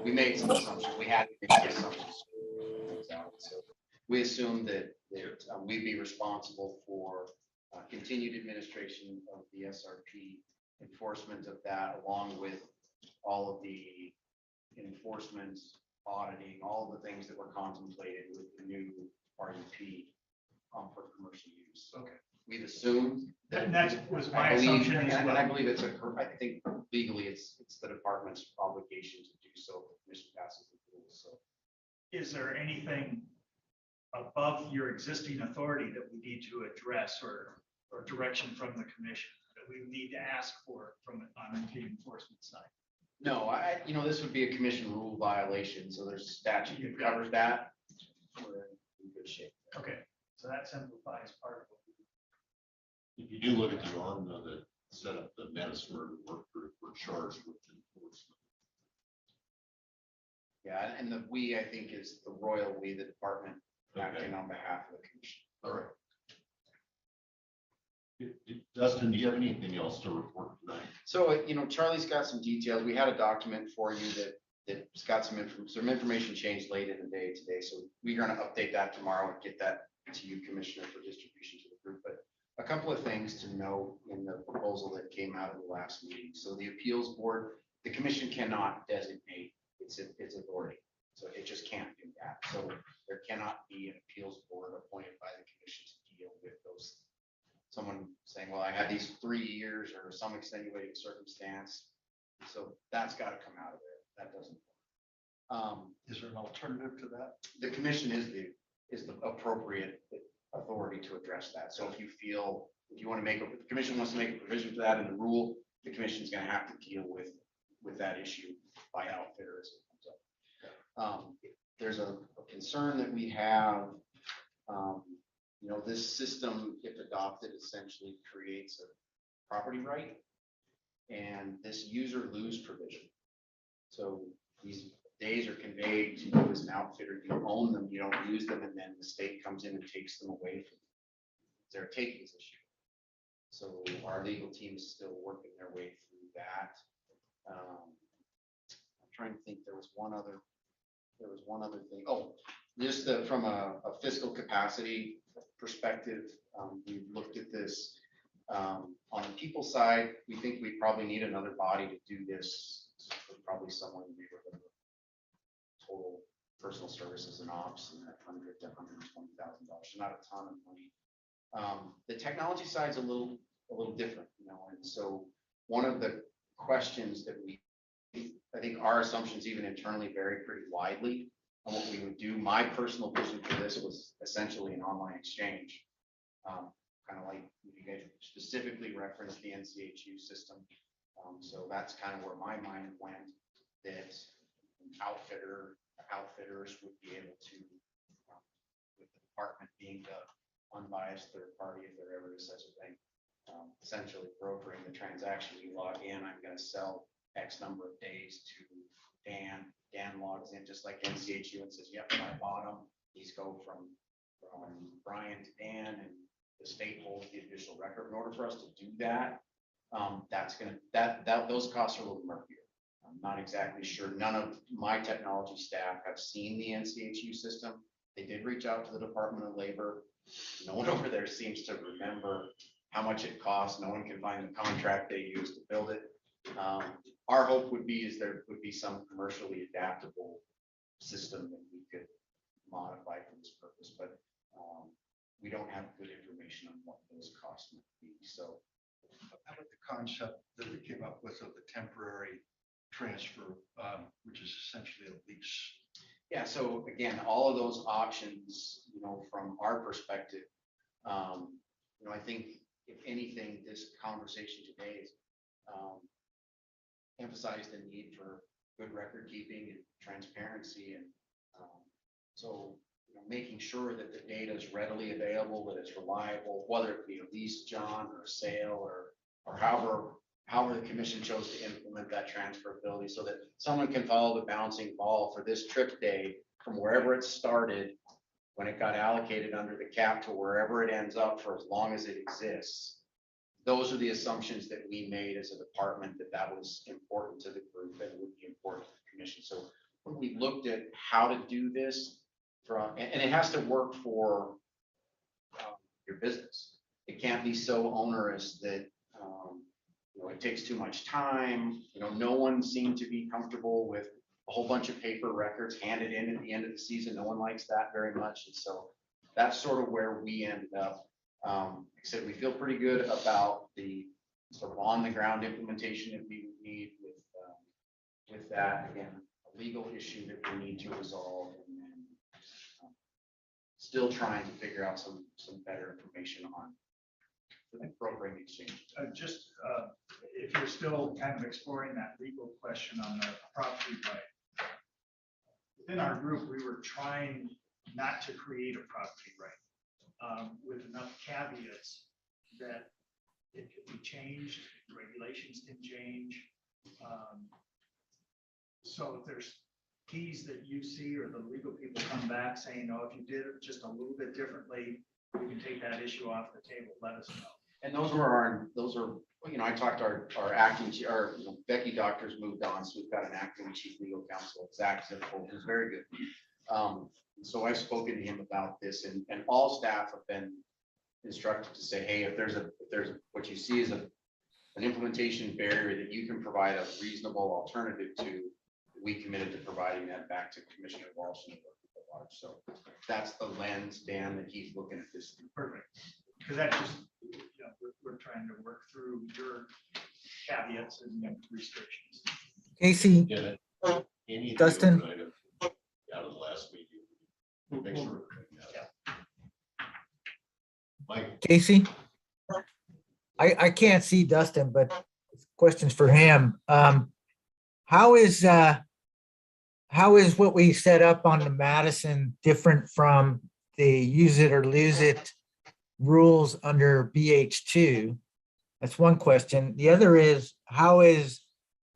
C: we made some assumptions, we had to make some assumptions. So we assumed that we'd be responsible for continued administration of the SRP, enforcement of that, along with all of the enforcement, auditing, all of the things that were contemplated with the new RUP. For commercial use.
O: Okay.
C: We've assumed
O: And that was my
C: I believe,
O: assumption as
C: and
O: well.
C: I believe I think legally it's the department's obligation to do so. The commission passes the rules. So
O: Is there anything above your existing authority that we need to address or direction from the commission that we need to ask for on the enforcement side?
C: no, this would be a commission rule violation. So there's a statute that covers that. We're in good shape.
O: Okay. So that simplifies part of it.
D: If you do look at the arm though, that set up the Madison work group, we're charged with enforcement.
C: Yeah, and the we, I think, is the royal we, the department acting on behalf of the commission.
D: All right. Dustin, do you have anything else to report tonight?
C: So, Charlie's got some details. We had a document for you that's got some information changed late in the day today. So we're going to update that tomorrow and get that to you, Commissioner, for distribution to the group. But a couple of things to note in the proposal that came out of the last meeting. So the appeals board, the commission cannot designate its authority. So it just can't do that. So there cannot be an appeals board appointed by the commission to deal with those. Someone saying, well, I had these 3 years or some extenuating circumstance. So that's got to come out of there. That doesn't work.
I: Is there an alternative to that?
C: The commission is the appropriate authority to address that. So if you want to make, if the commission wants to make a provision for that in the rule, the commission is going to have to deal with that issue by outfitter as it comes up. There's a concern that we have, this system, if adopted, essentially creates a property right and this user lose provision. So these days are conveyed to you as an outfitter, you own them, you don't use them, and then the state comes in and takes them away from you. They're a takings issue. So our legal team is still working their way through that. I'm trying to think, there was one other thing. Oh, just from a fiscal capacity perspective, we've looked at this. On the people side, we think we probably need another body to do this. Probably someone in the neighborhood of total personal services and ops in that $100,000 to $120,000. So not a ton of money. The technology side is a little different, and so one of the questions that I think our assumptions even internally vary pretty widely on what we would do. My personal vision for this was essentially an online exchange, kind of like you guys specifically referenced the NCHU system. So that's kind of where my mind went, that outfitters would be able to, with the department being the unbiased third party, if there ever is such a thing, essentially brokering the transaction. You log in, I'm going to sell X number of days to Dan. Dan logs in just like NCHU and says, yep, I bought them. These go from Brian to Dan, and the state holds the official record. In order for us to do that, those costs are a little murkier. I'm not exactly sure. None of my technology staff have seen the NCHU system. They did reach out to the Department of Labor. No one over there seems to remember how much it costs. No one can find the contract they used to build it. Our hope would be there would be some commercially adaptable system that we could modify for this purpose, but we don't have good information on what those costs would be. So
I: how about the concept that we came up with of the temporary transfer, which is essentially a lease?
C: Yeah, so again, all of those options, from our perspective, I think if anything, this conversation today is emphasized the need for good record keeping and transparency, and so making sure that the data is readily available, that it's reliable, whether it be a lease, John, or a sale, or however however the commission chose to implement that transferability so that someone can follow the bouncing ball for this trip day from wherever it started when it got allocated under the cap to wherever it ends up for as long as it exists. Those are the assumptions that we made as a department, that was important to the group and would be important to the commission. So when we looked at how to do this and it has to work for your business. It can't be so onerous that it takes too much time. No one seemed to be comfortable with a whole bunch of paper records handed in at the end of the season. No one likes that very much. And so that's sort of where we ended up. Like I said, we feel pretty good about the sort of on the ground implementation that we need with that. Again, a legal issue that we need to resolve, and then still trying to figure out some better information on the program exchange.
O: If you're still kind of exploring that legal question on the property right, within our group, we were trying not to create a property right with enough caveats that it could be changed, regulations can change. So if there's keys that you see or the legal people come back saying, oh, if you did it just a little bit differently, we can take that issue off the table, let us know.
C: And those are, I talked to our acting, Becky Doctors moved on, so we've got an acting chief legal counsel, Zach Zippel, who's very good. So I've spoken to him about this, and all staff have been instructed to say, hey, if there's what you see is an implementation barrier that you can provide a reasonable alternative to, we committed to providing that back to Commissioner Walsh and the large. So that's the lens, Dan, that he's looking at this through.
O: Perfect. Because that's just, we're trying to work through your caveats and restrictions.
E: Casey, Dustin.
D: Out of the last meeting. Thanks for Mike.
E: Casey, I can't see Dustin, but questions for him. How is what we set up on the Madison different from the use it or lose it rules under BH2? That's one question. The other is, how is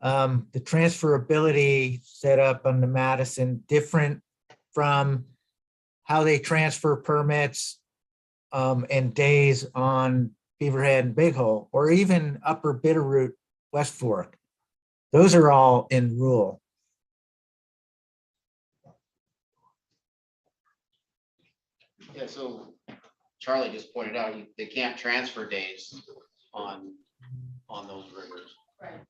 E: the transferability set up on the Madison different from how they transfer permits and days on Beaverhead and Big Hole, or even Upper Bitterroot, West Fork? Those are all in rule.
C: Yeah, so Charlie just pointed out, they can't transfer days on those rivers.
L: Right.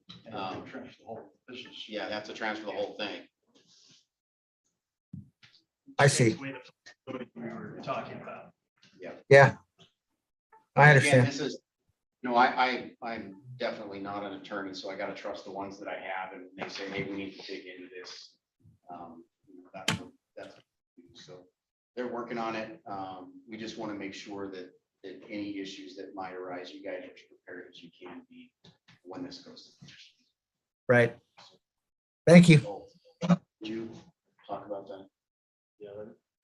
C: Yeah, they have to transfer the whole thing.
E: I see.
O: We were talking about.
E: Yeah, I
C: Again,
E: understand.
C: this is, I'm definitely not an attorney, so I got to trust the ones that I have, and they say, hey, we need to dig into this. That's so they're working on it. We just want to make sure that any issues that might arise, you guys are as prepared as you can be when this goes.
E: Right. Thank you.
C: Did you talk about that?
D: Yeah.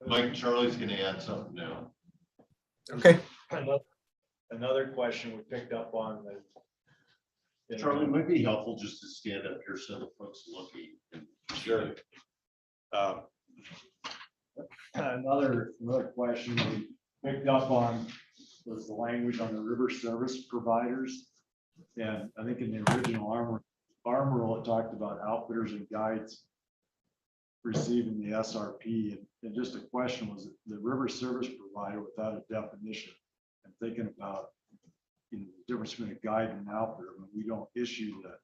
D: Mike, Charlie's gonna add something now.
E: Okay.
P: Another question we picked up on the.
D: Charlie, it might be helpful just to stand up here so the folks looking.
P: Sure. Another question we picked up on was the language on the river service providers. And I think in the original arm rule, it talked about outfitters and guides receiving the SRP. And just a question, was the river service provider without a definition? And thinking about the difference between a guide and an outfitter. When we don't issue that,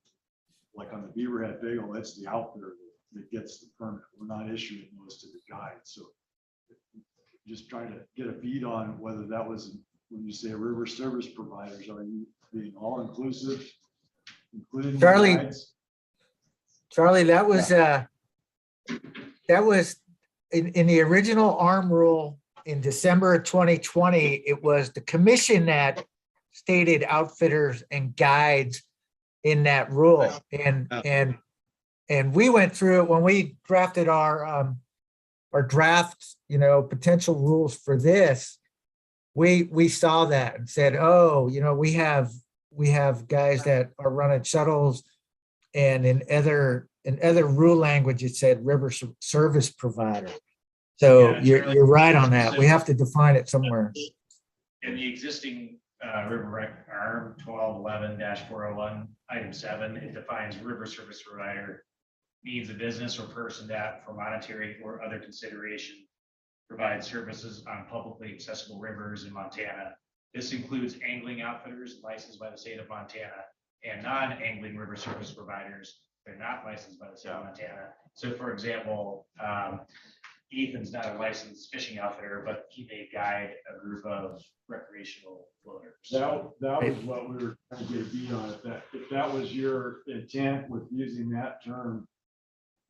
P: like on the Beaverhead Bagel, it's the outfitter that gets the permit. We're not issuing those to the guide. So just trying to get a beat on whether that was, when you say river service providers, are you being all inclusive, including
E: Charlie,
P: guides?
E: Charlie, that was in the original ARM rule in December of 2020. It was the commission that stated outfitters and guides in that rule, and we went through it when we drafted our draft, potential rules for this. We saw that and said, oh, we have we have guys that are running shuttles, and in other rule language, it said river service provider. So
N: Yeah,
E: you're right on that. We have to define it somewhere.
N: In the existing river rec arm 1211-401, item 7, it defines river service provider means a business or person that, for monetary or other consideration, provides services on publicly accessible rivers in Montana. This includes angling outfitters licensed by the state of Montana and non-angling river service providers. They're not licensed by the state of Montana. So for example, Ethan's not a licensed fishing outfitter, but he may guide a group of recreational floaters.
P: That was what we were trying to get a beat on. If that was your intent with using that term,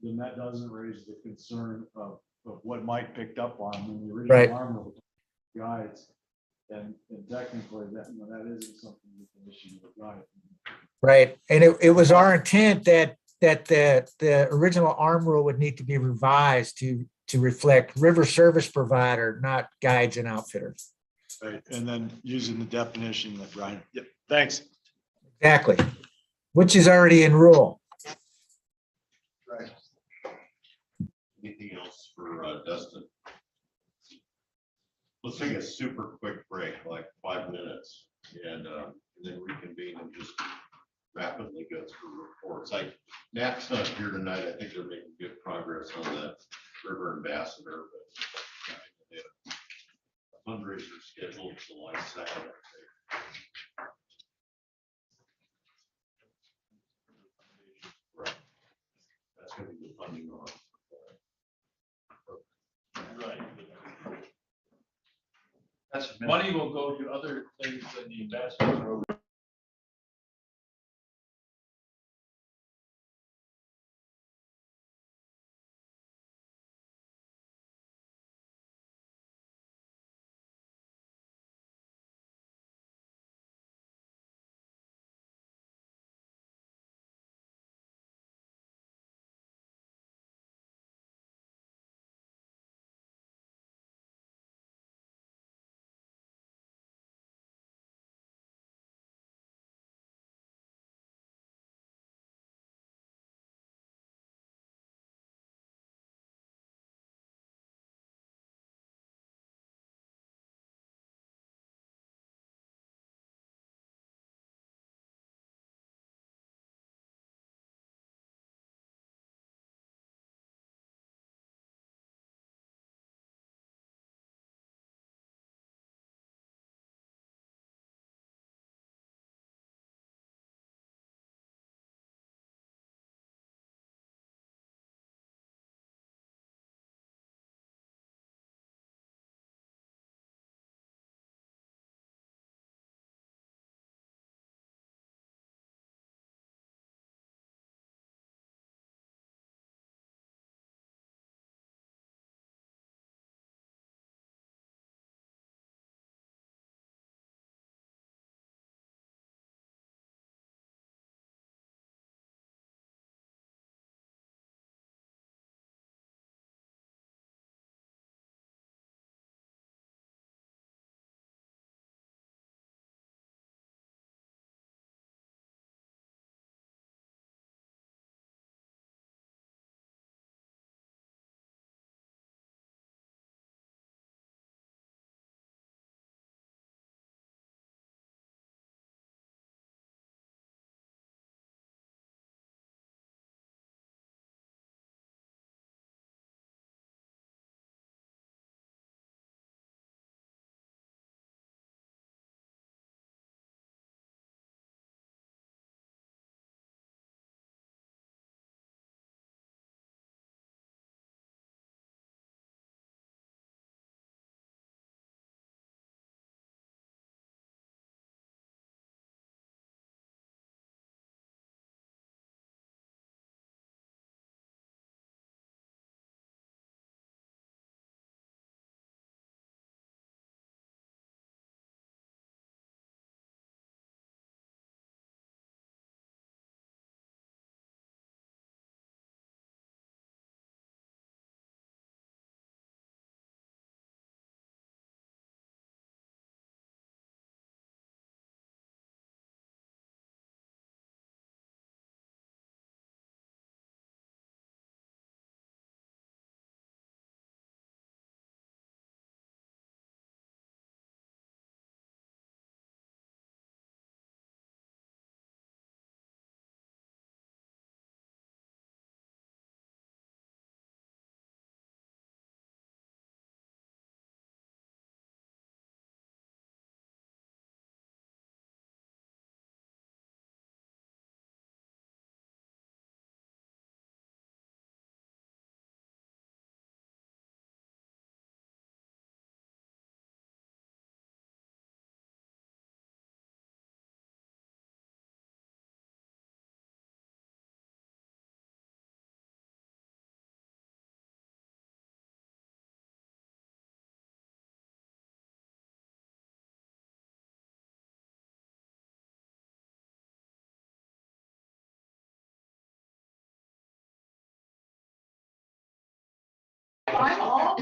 P: then that doesn't raise the concern of what Mike picked up on when the
E: Right.
P: original armor guides. And technically that, that isn't something you can issue with guide.
E: Right. And it was our intent that the original arm rule would need to be revised to reflect river service provider, not guides and outfitters.
P: Right, and then using the definition that Brian, yep, thanks.
E: Exactly. Which is already in rule.
P: Right.
D: Anything else for Dustin? Let's take a super quick break, like 5 minutes, and then reconvene and just rapidly go through reports. Nat's not here tonight. I think they're making good progress on the River Ambassador, but they have a fundraiser scheduled July 2nd. That's going to be the funding on.
J: Right.
C: That's
J: Money will go to other things than the ambassador program.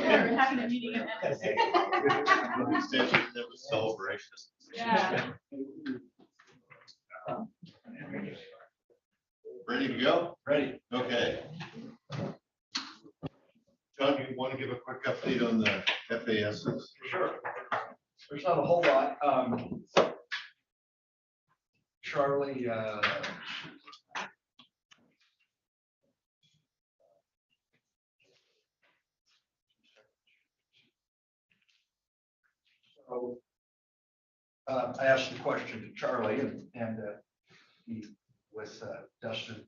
L: We're having a meeting in Ennis.
D: Celebration.
L: Yeah.
D: Ready to go? Ready. Okay. John, you want to give a quick update on the FAS?
I: Sure. There's not a whole lot. Charlie, so, I asked the question to Charlie and he, with Dustin,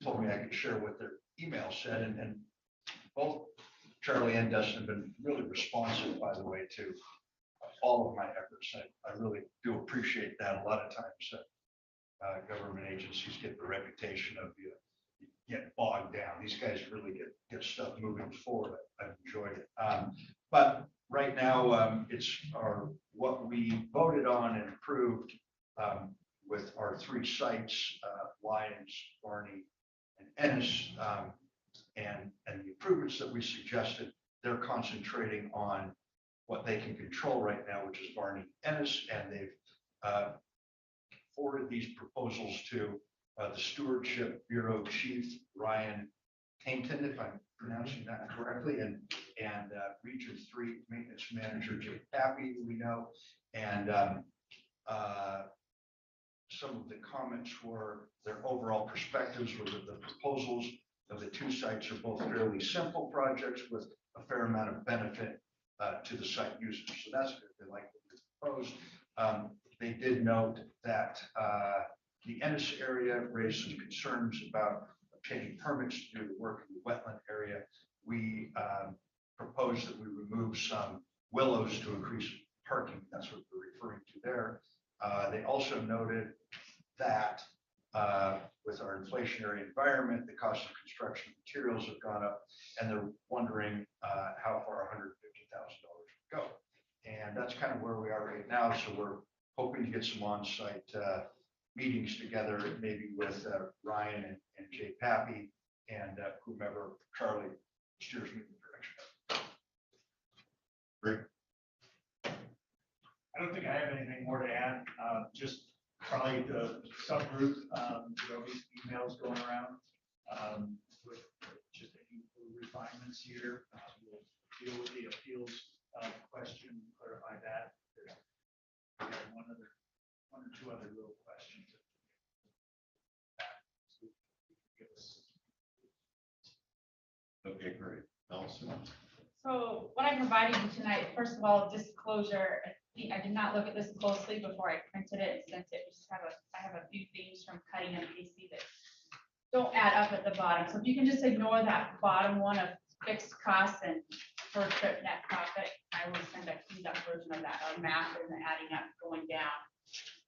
I: told me I could share what their email said, and both Charlie and Dustin have been really responsive, by the way, to all of my efforts. I really do appreciate that. A lot of times, government agencies get the reputation of you get bogged down. These guys really get stuff moving forward. I've enjoyed it. But right now, it's what we voted on and approved with our 3 sites, Lyons, Barney, and Ennis, and the improvements that we suggested. They're concentrating on what they can control right now, which is Barney, Ennis, and they've forwarded these proposals to the Stewardship Bureau Chief Ryan Tainton, if I'm pronouncing that correctly, and Region 3 Maintenance Manager Jay Pappy, we know, and some of the comments were their overall perspectives were that the proposals of the 2 sites are both fairly simple projects with a fair amount of benefit to the site users. So that's good. They like what we proposed. They did note that the Ennis area raised some concerns about obtaining permits to do the work in the wetland area. We proposed that we remove some willows to increase parking. That's what we're referring to there. They also noted that with our inflationary environment, the cost of construction materials have gone up, and they're wondering how far $150,000 would go. And that's kind of where we are right now. So we're hoping to get some on-site meetings together, maybe with Ryan and Jay Pappy and whomever Charlie steers me in the direction of. Great.
O: I don't think I have anything more to add. Just probably the subgroup, there'll be some emails going around with just a few refinements here. We'll deal with the appeals question, clarify that. There's one or two other little questions.
D: Okay, great. Allison.
L: So what I provided you tonight, first of all, disclosure, I did not look at this closely before I printed it and sent it. I have a few things from cutting and pasting that don't add up at the bottom. So if you can just ignore that bottom one of fixed costs and per trip net profit, I will send a cleaned up version of that, our math and the adding up going down.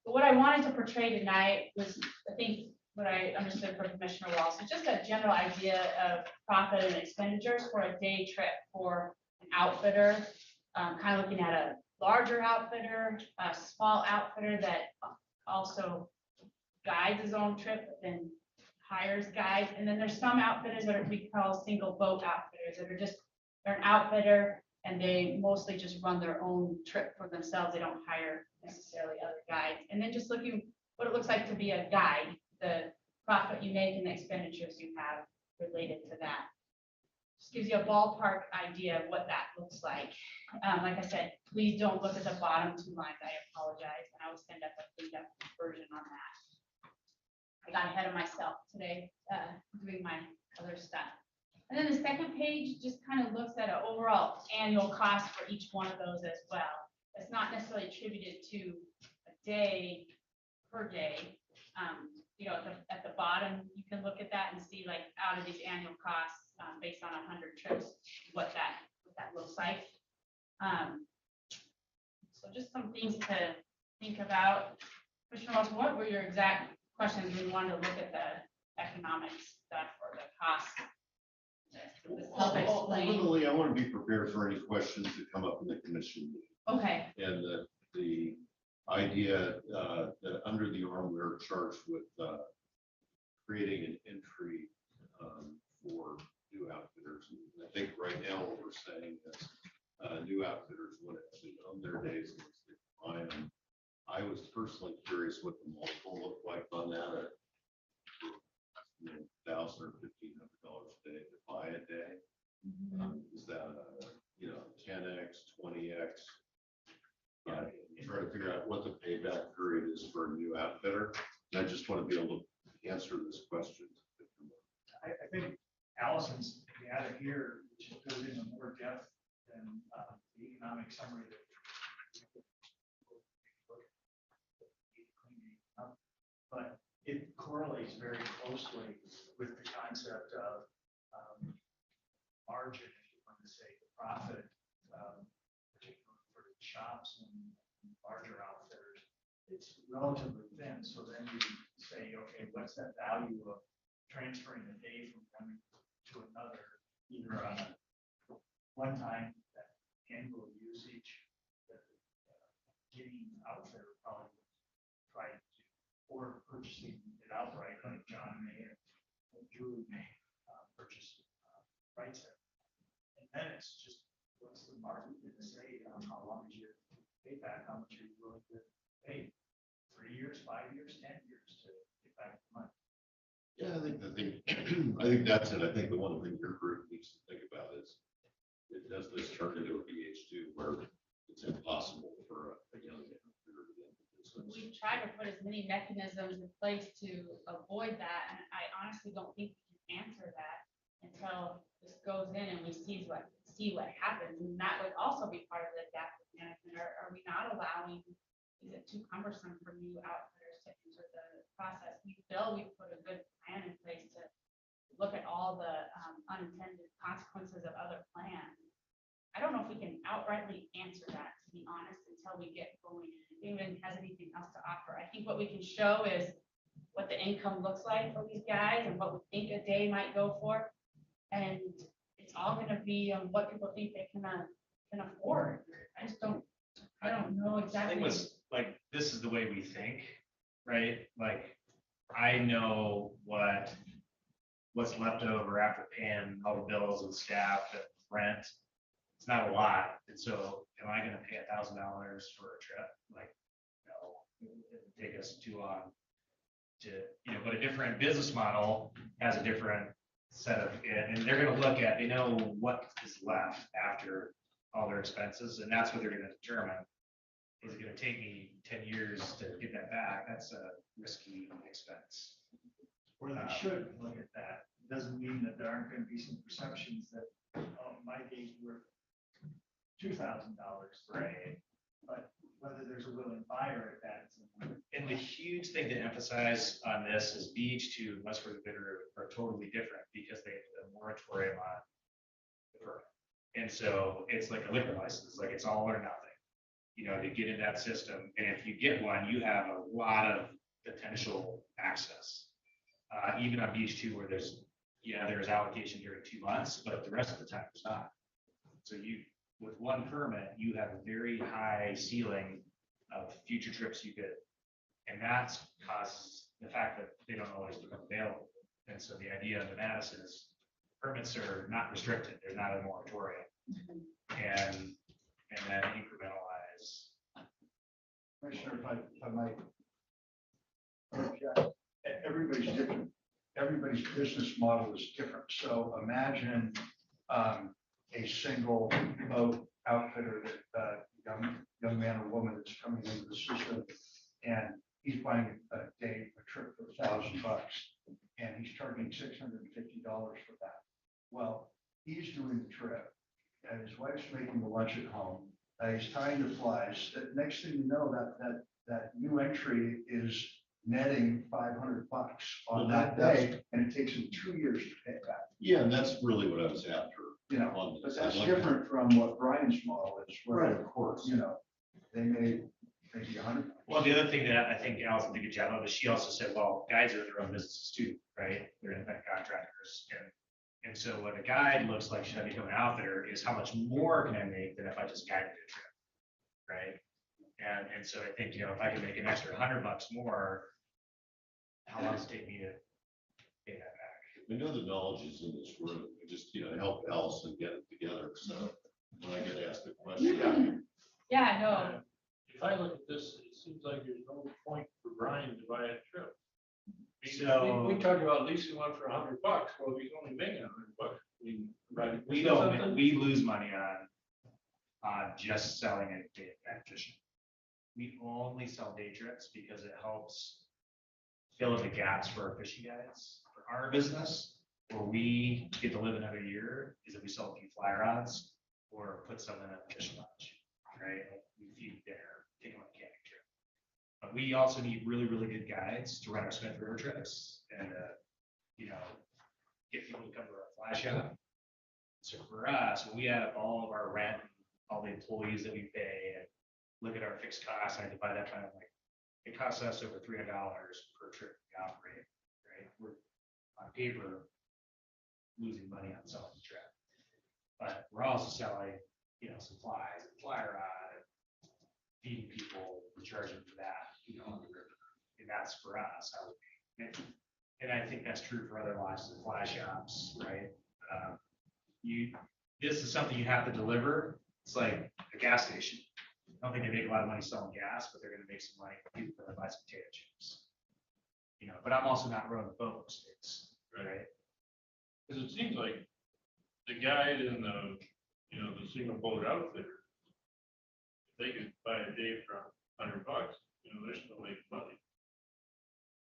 L: But what I wanted to portray tonight was, I think, what I understood from Commissioner Walsh, so just a general idea of profit and expenditures for a day trip for an outfitter, kind of looking at a larger outfitter, a small outfitter that also guides his own trip, but then hires guides. And then there's some outfitters that we call single boat outfitters that are just, they're an outfitter and they mostly just run their own trip for themselves. They don't hire necessarily other guides. And then just looking what it looks like to be a guide, the profit you make and the expenditures you have related to that. Just gives you a ballpark idea of what that looks like. Like I said, please don't look at the bottom 2 lines. I apologize. And I will send up a cleaned up version on that. I got ahead of myself today doing my other stuff. And then the second page just kind of looks at an overall annual cost for each one of those as well. It's not necessarily attributed to a day per day. You know, at the bottom, you can look at that and see, like, out of these annual costs based on 100 trips, what that looks like. So just some things to think about. Commissioner Walsh, what were your exact questions? We wanted to look at the economic stuff or the cost.
D: Ultimately, I want to be prepared for any questions that come up in the commission meeting.
L: Okay.
D: And the idea that under the arm we're charged with creating an entry for new outfitters outfitters. And I think right now what we're saying is new outfitters would actually own their days. Once they find them. I was personally curious what the multiple looked like on that at $1,000 or $1,500 a day to buy a day. Is that a, 10x, 20x? Try to figure out what the payback period is for a new outfitter. And I just want to be able to answer this question.
O: I think Allison's data here, which goes into more depth than the economic summary that. But it correlates very closely with the concept of margin, if you want to say, the profit, particularly for the shops and larger outfitters. It's relatively thin. So then you say, okay, what's that value of transferring a day from one to another, either on a one-time annual usage that getting outfitter probably try to do, or purchasing it outright, like John may or Julie may purchase rights. And then it's just what's the market going to say? How long is your payback? How much are you willing to pay? 3 years, 5 years, 10 years to get back the money.
D: Yeah, I think that's it. I think the one thing your group needs to think about is it does this turn into a BH2 where it's impossible for a young outfitter to get into business.
L: We try to put as many mechanisms in place to avoid that, and I honestly don't think we can answer that until this goes in and we see what happens. And that would also be part of the adaptive management. Are we not allowing, is it too cumbersome for new outfitters to enter the process? We feel we put a good plan in place to look at all the unintended consequences of other plans. I don't know if we can outrightly answer that, to be honest, until we get going. If anyone has anything else to offer, I think what we can show is what the income looks like for these guys and what we think a day might go for. And it's all going to be on what people think they can afford. I don't know
N: I
L: exactly.
N: think was like, this is the way we think, right? Like, I know what's left over after paying all the bills and staff and rent. It's not a lot. And so am I going to pay $1,000 for a trip? Like, no, it would take us too long to, but a different business model has a different set of, and they're going to look at, they know what is left after all their expenses. And that's what they're going to determine. Is it going to take me 10 years to get that back? That's a risky expense.
O: Or they should look at that. It doesn't mean that there aren't going to be some perceptions that, oh, my day's worth $2,000.
N: Right.
O: But whether there's a willing buyer at that.
N: And the huge thing to emphasize on this is BH2 and West River Bidder are totally different because they have a moratorium on the permit. And so it's like a liquor license, like it's all or nothing, to get in that system. And if you get one, you have a lot of potential access. Even on BH2 where there's allocation during 2 months, but the rest of the time there's not. So with one permit, you have a very high ceiling of future trips you could, and that causes the fact that they don't always become available. And so the idea of the Madison is permits are not restricted; they're not a moratorium, and then incrementalize.
I: Commissioner, if I might interject, everybody's different. Everybody's business model is different. So imagine a single boat outfitter that young man or woman that's coming into the system, and he's buying a trip for $1,000, and he's charging $650 for that. Well, he's doing the trip, and his wife's making the lunch at home. He's tying the flies. Next thing you know, that new entry is netting $500 on that day, and it takes him 2 years to pay it back.
D: Yeah, and that's really what I was after.
I: But that's different from what Brian's model is. Where,
D: of course.
I: They may maybe 100.
N: Well, the other thing that I think Allison did a good job of is she also said, well, guides are their own businesses too, right? They're independent contractors. And so what a guide looks like, should I become an outfitter, is how much more can I make than if I just guided a trip, right? And so I think, if I can make an extra $100 more, how long does it take me to pay that back?
D: I know the knowledge is in this room. I just, I help Allison get it together, so when I get asked a question.
L: Yeah, no,
J: If I look at this, it seems like there's no point for Brian to buy a trip.
N: So-
J: We talked about leasing one for $100, well, he's only making $100. I mean, right,
N: We
J: something?
N: don't, we lose money on just selling a day event fishing. We only sell day trips because it helps fill in the gaps for our fishing guides. For our business, where we get to live another year, is if we sell a few fly rods or put some in a fish lodge, right? Like we feed dinner, take them on a camping trip. But we also need really, really good guides to run our Smith River trips and, you know, get people to come to our fly shop. So for us, when we add up all of our rent, all the employees that we pay, and look at our fixed costs, I divide that by like, it costs us over $300 per trip we operate, right? We're on paper losing money on selling the trip. But we're also selling, you know, supplies, and fly rod, feeding people, we're charging for that, you know, on the river. And that's for us. And I think that's true for other lodges and fly shops, right? This is something you have to deliver. It's like a gas station. I don't think they make a lot of money selling gas, but they're gonna make some money when people buy some potato chips. You know, but I'm also not rowing the boat mistakes, right?
J: Because it seems like the guide and the, you know, the single boat outfitter, if they could buy a day for $100, you know, they're still making money.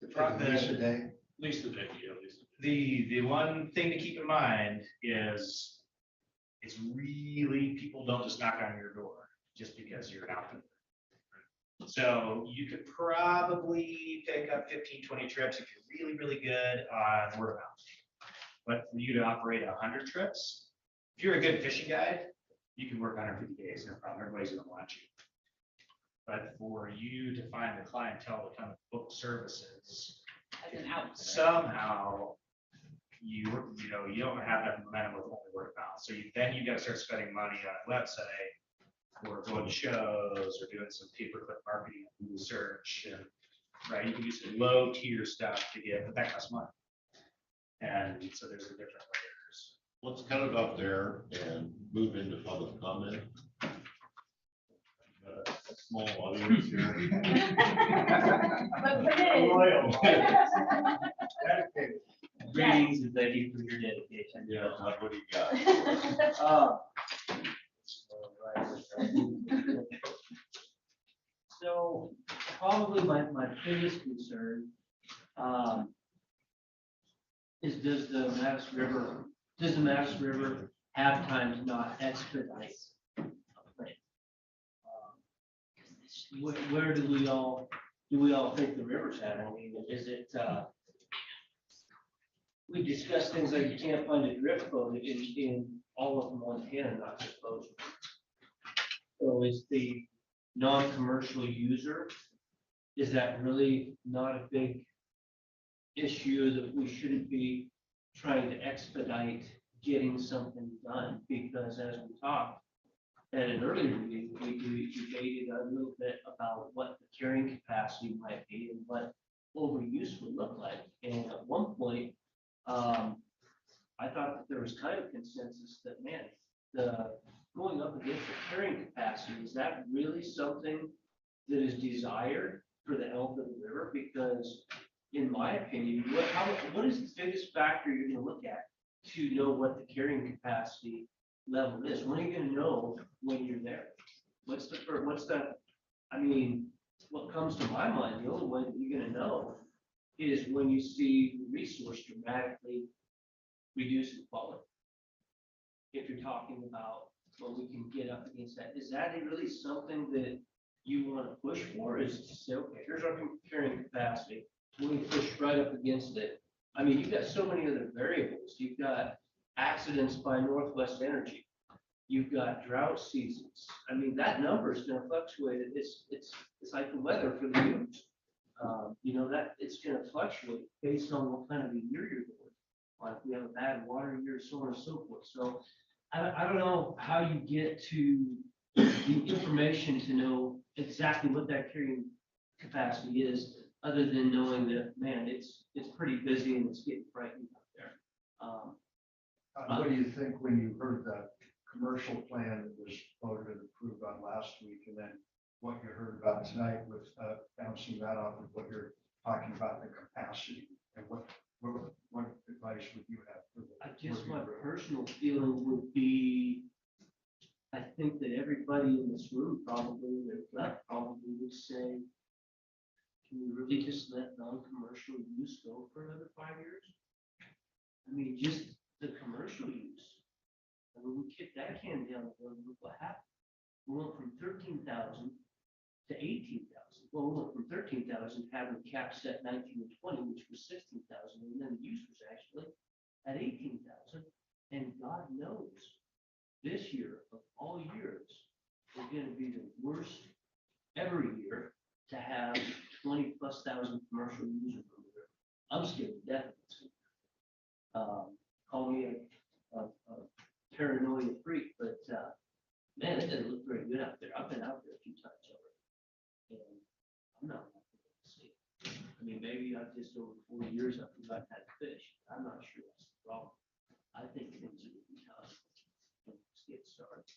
I: Lease a day.
J: At least a day, yeah, at least a day.
N: The one thing to keep in mind is it's really, people don't just knock on your door just because you're an outfitter. So you could probably pick up 15, 20 trips if you're really, really good on word of mouth. But for you to operate 100 trips, if you're a good fishing guide, you can work 150 days, no problem. Everybody's gonna want you. But for you to find the clientele to come and book services,
L: as an outfitter.
N: somehow you know, you don't have that momentum with only word of mouth. So then you got to start spending money on a website or going to shows or doing some pay-per-click marketing, Google search, and right, you can do some low tier stuff to get, but that costs money. And so there's the different layers.
D: Let's cut it off there and move into public comment. Got a small audience here.
L: But committed.
K: Greetings and thank you for your dedication.
D: Yeah, Todd, what do you got?
K: So probably my biggest concern is does the Madison River have time to not expedite a plan? Where do we all think the river's at? I mean, is it, we discussed things like you can't find a drift boat in all of Montana, not just Bossier. So is the non-commercial user, is that really not a big issue that we shouldn't be trying to expedite getting something done? Because as we talked at an earlier meeting, we debated a little bit about what the carrying capacity might be and what overuse would look like. And at one point, I thought that there was kind of consensus that, man, the going up against the carrying capacity, is that really something that is desired for the health of the river? Because in my opinion, what is the biggest factor you're gonna look at to know what the carrying capacity level is? When are you gonna know when you're there? I mean, what comes to my mind, the only way that you're gonna know is when you see the resource dramatically reduce in quality. If you're talking about what we can get up against that, is that really something that you want to push for? Is to say, okay, here's our carrying capacity, we push right up against it. I mean, you've got so many other variables. You've got accidents by Northwest Energy. You've got drought seasons. I mean, that number is going to fluctuate. It's like the weather for the units. You know, that it's going to fluctuate based on what kind of a year you're going. Like we have a bad water year, so on and so forth. So I don't know how you get to the information to know exactly what that carrying capacity is, other than knowing that, man, it's pretty busy and it's getting frightening out there.
I: What do you think when you heard the commercial plan that was voted and approved on last week, and then what you heard about tonight with bouncing that off of what you're talking about, the capacity, and what advice would you have? For the
Q: I guess
I: working
Q: my
I: group?
Q: personal feeling would be, I think that everybody in this room probably, if not probably would say, can we really just let non-commercial use go for another 5 years? I mean, just the commercial use. I mean, we kicked that can down the road, look what happened. We went from 13,000 to 18,000. Well, we went from 13,000 having the cap set 19 and 20, which was 16,000, and then the use was actually at 18,000. And God knows, this year of all years is going to be the worst every year to have 20+ thousand commercial users over there. I'm scared to death. Call me a paranoia freak, but man, it doesn't look very good out there. I've been out there a few times already, and I'm not liking to see it. I mean, maybe I've just over 4 years I've forgotten how to fish. I'm not sure that's the problem. I think things are going to be tough when this gets started.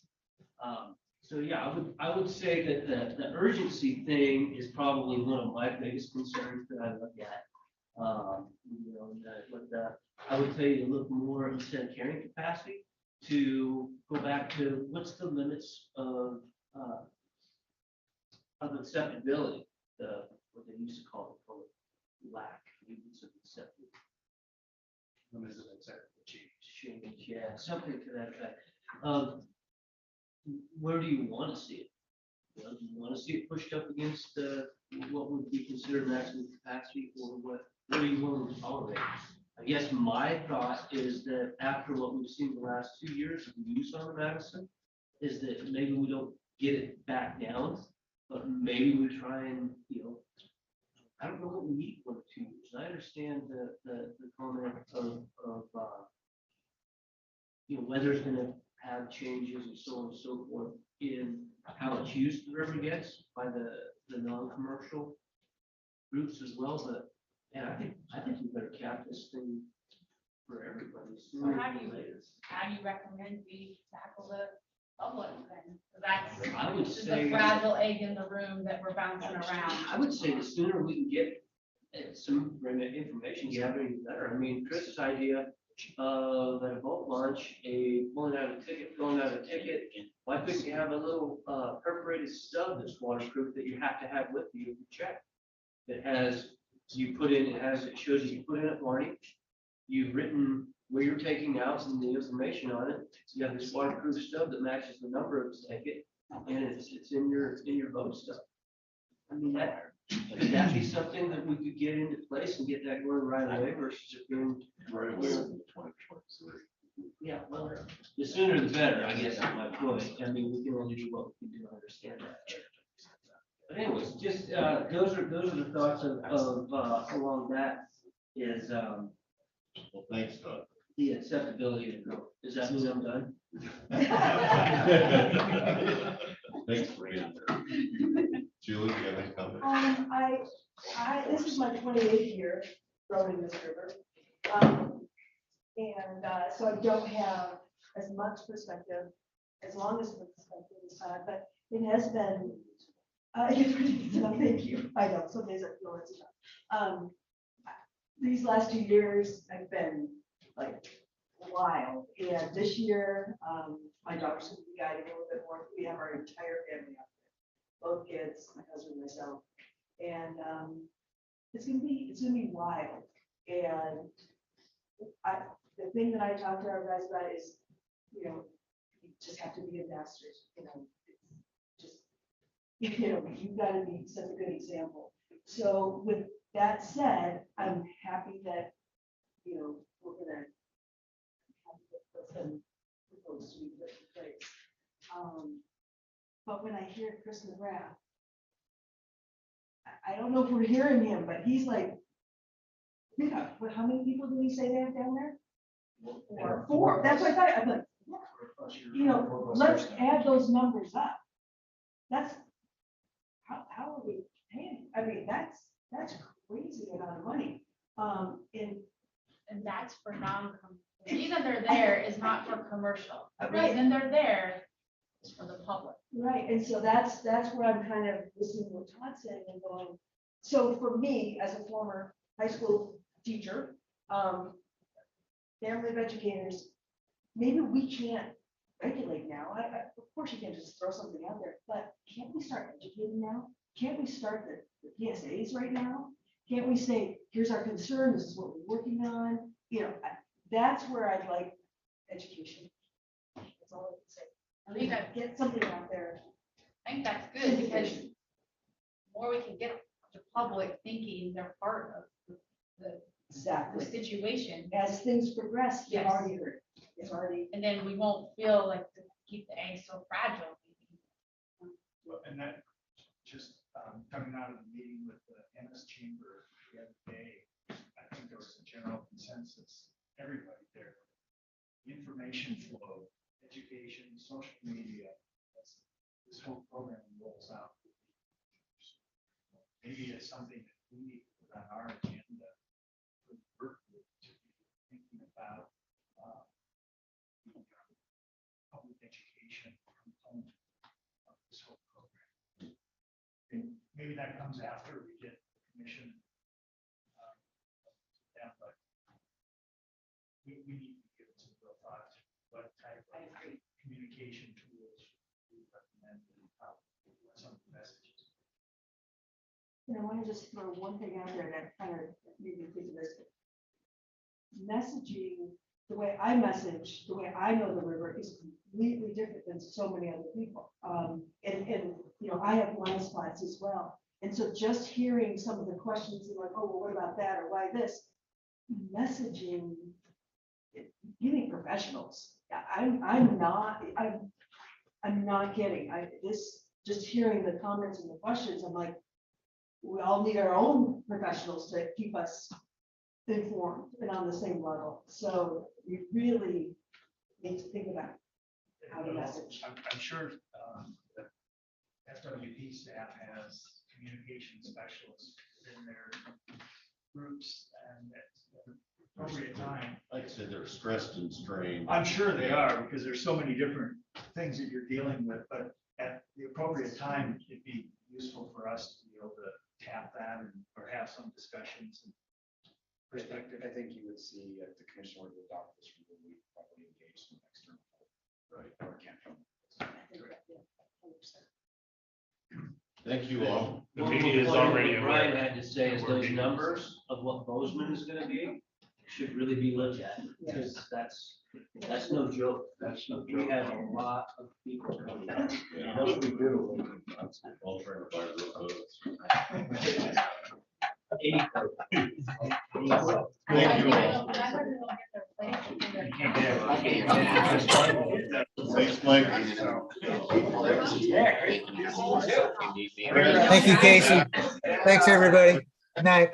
Q: So yeah, I would say that the urgency thing is probably one of my biggest concerns that I look at. You know, I would tell you to look more instead of carrying capacity to go back to what's the limits of acceptability, what they used to call it, lack, limits of acceptability. Limits of acceptable change, yeah, something to that effect. Where do you want to see it? You know, do you want to see it pushed up against what would be considered maximum capacity, or what are you willing to tolerate? I guess my thought is that after what we've seen the last 2 years of use on the Madison, is that maybe we don't get it back down, but maybe we try and, you know, I don't know what we need 1 or 2 years. I understand the comment of you know, weather's going to have changes and so on and so forth in how much use the river gets by the non-commercial groups as well, but and I think we better cap this thing for everybody.
L: So how do you recommend we tackle the public then? 'Cause that's
Q: I would
L: just
Q: say
L: a fragile egg in the room that we're bouncing around.
Q: I would say the sooner we can get some information gathering, the better. I mean, Chris's idea of at a boat launch, pulling out a ticket, why couldn't you have a little perforated stub that's waterproof that you have to have with you to check? That has, it shows you put in a warning, you've written where you're taking out and the information on it. You have this waterproof stub that matches the number of the ticket, and it's in your boat stuff. I mean, would that be something that we could get into place and get that going right away versus it being
D: Right away in 2023.
Q: yeah, well, the sooner the better, I guess is my point. I mean, we can only do what we can do, I understand that. But anyways, just, those are the thoughts of along that is,
D: Well, thanks, Doug.
Q: the acceptability of growth. Does that mean I'm done?
D: Thanks for being there. Julie, do you have any comments?
R: This is my 28th year rowing this river. So I don't have as much perspective, as long as the perspective is had, but it has been, thank you. I know, some days I feel it's enough. These last 2 years have been like wild. And this year, my daughter's going to be guiding a little bit more. We have our entire family out there, both kids, my husband, myself. And it's gonna be wild. And the thing that I talk to our guys about is, you know, you just have to be ambassadors. You know, just you've got to be such a good example. So with that said, I'm happy that, you know, we're gonna have this person propose to be the place. But when I hear Chris McGrath, I don't know if we're hearing him, but he's like, yeah, how many people do we say they have down there? Four. That's what I thought. I'm like, yeah. You know, let's add those numbers up. That's how are we paying? I mean, that's crazy amount of money.
L: And that's for non-compliant The reason they're there is not for commercial. The reason they're there is for the public.
R: Right, and so that's where I'm kind of listening to what Todd's saying and going, so for me, as a former high school teacher, family of educators, maybe we can't regulate now. Of course you can't just throw something out there, but can't we start educating now? Can't we start the PSAs right now? Can't we say, here's our concern, this is what we're working on? You know, that's where I'd like education. That's all I can say.
L: I think that,
R: Get something out there.
L: I think that's good because the more we can get the public thinking they're part of the
R: Exactly.
L: situation.
R: As things progress, you've
L: Yes.
R: already heard. It's already.
L: And then we won't feel like to keep the egg so fragile.
O: Well, and that just coming out of the meeting with the MS chamber the other day, I think there was a general consensus, everybody there. Information flow, education, social media, as this whole program rolls out. Maybe it's something that we need to put on our agenda for the work group to be thinking about. Public education component of this whole program. And maybe that comes after we get permission. But we need to give it some real thought to what type of communication tools we recommend and how some of the messages.
R: I want to just throw one thing out there that kind of made me think of this. Messaging, the way I message, the way I know the river is completely different than so many other people. And you know, I have blind spots as well. And so just hearing some of the questions and like, oh, well, what about that? Or why this? Messaging, getting professionals. I'm not kidding. Just hearing the comments and the questions, I'm like, we all need our own professionals to keep us informed and on the same level. So you really need to think about how to message.
O: I'm sure that FWP staff has communication specialists in their groups and at the appropriate time.
D: Like I said, they're stressed and strained.
O: I'm sure they are because there's so many different things that you're dealing with, but at the appropriate time, it'd be useful for us to be able to tap that and or have some discussions and perspective.
C: I think you would see if the commission were to adopt this, we would probably engage some external. Right. Or can't come.
D: Thank you all.
J: The media is already
Q: What Brian
J: aware.
Q: had to say is those numbers of what Bozeman is gonna be should really be looked at, because that's no joke. That's no joke. We have a lot of people coming out.
D: Yeah.
Q: Yes, we do.
D: All trying to buy real votes.
Q: 80.
D: Thank you all. Thanks, Mike.
E: Thank you, Casey. Thanks, everybody. Good night.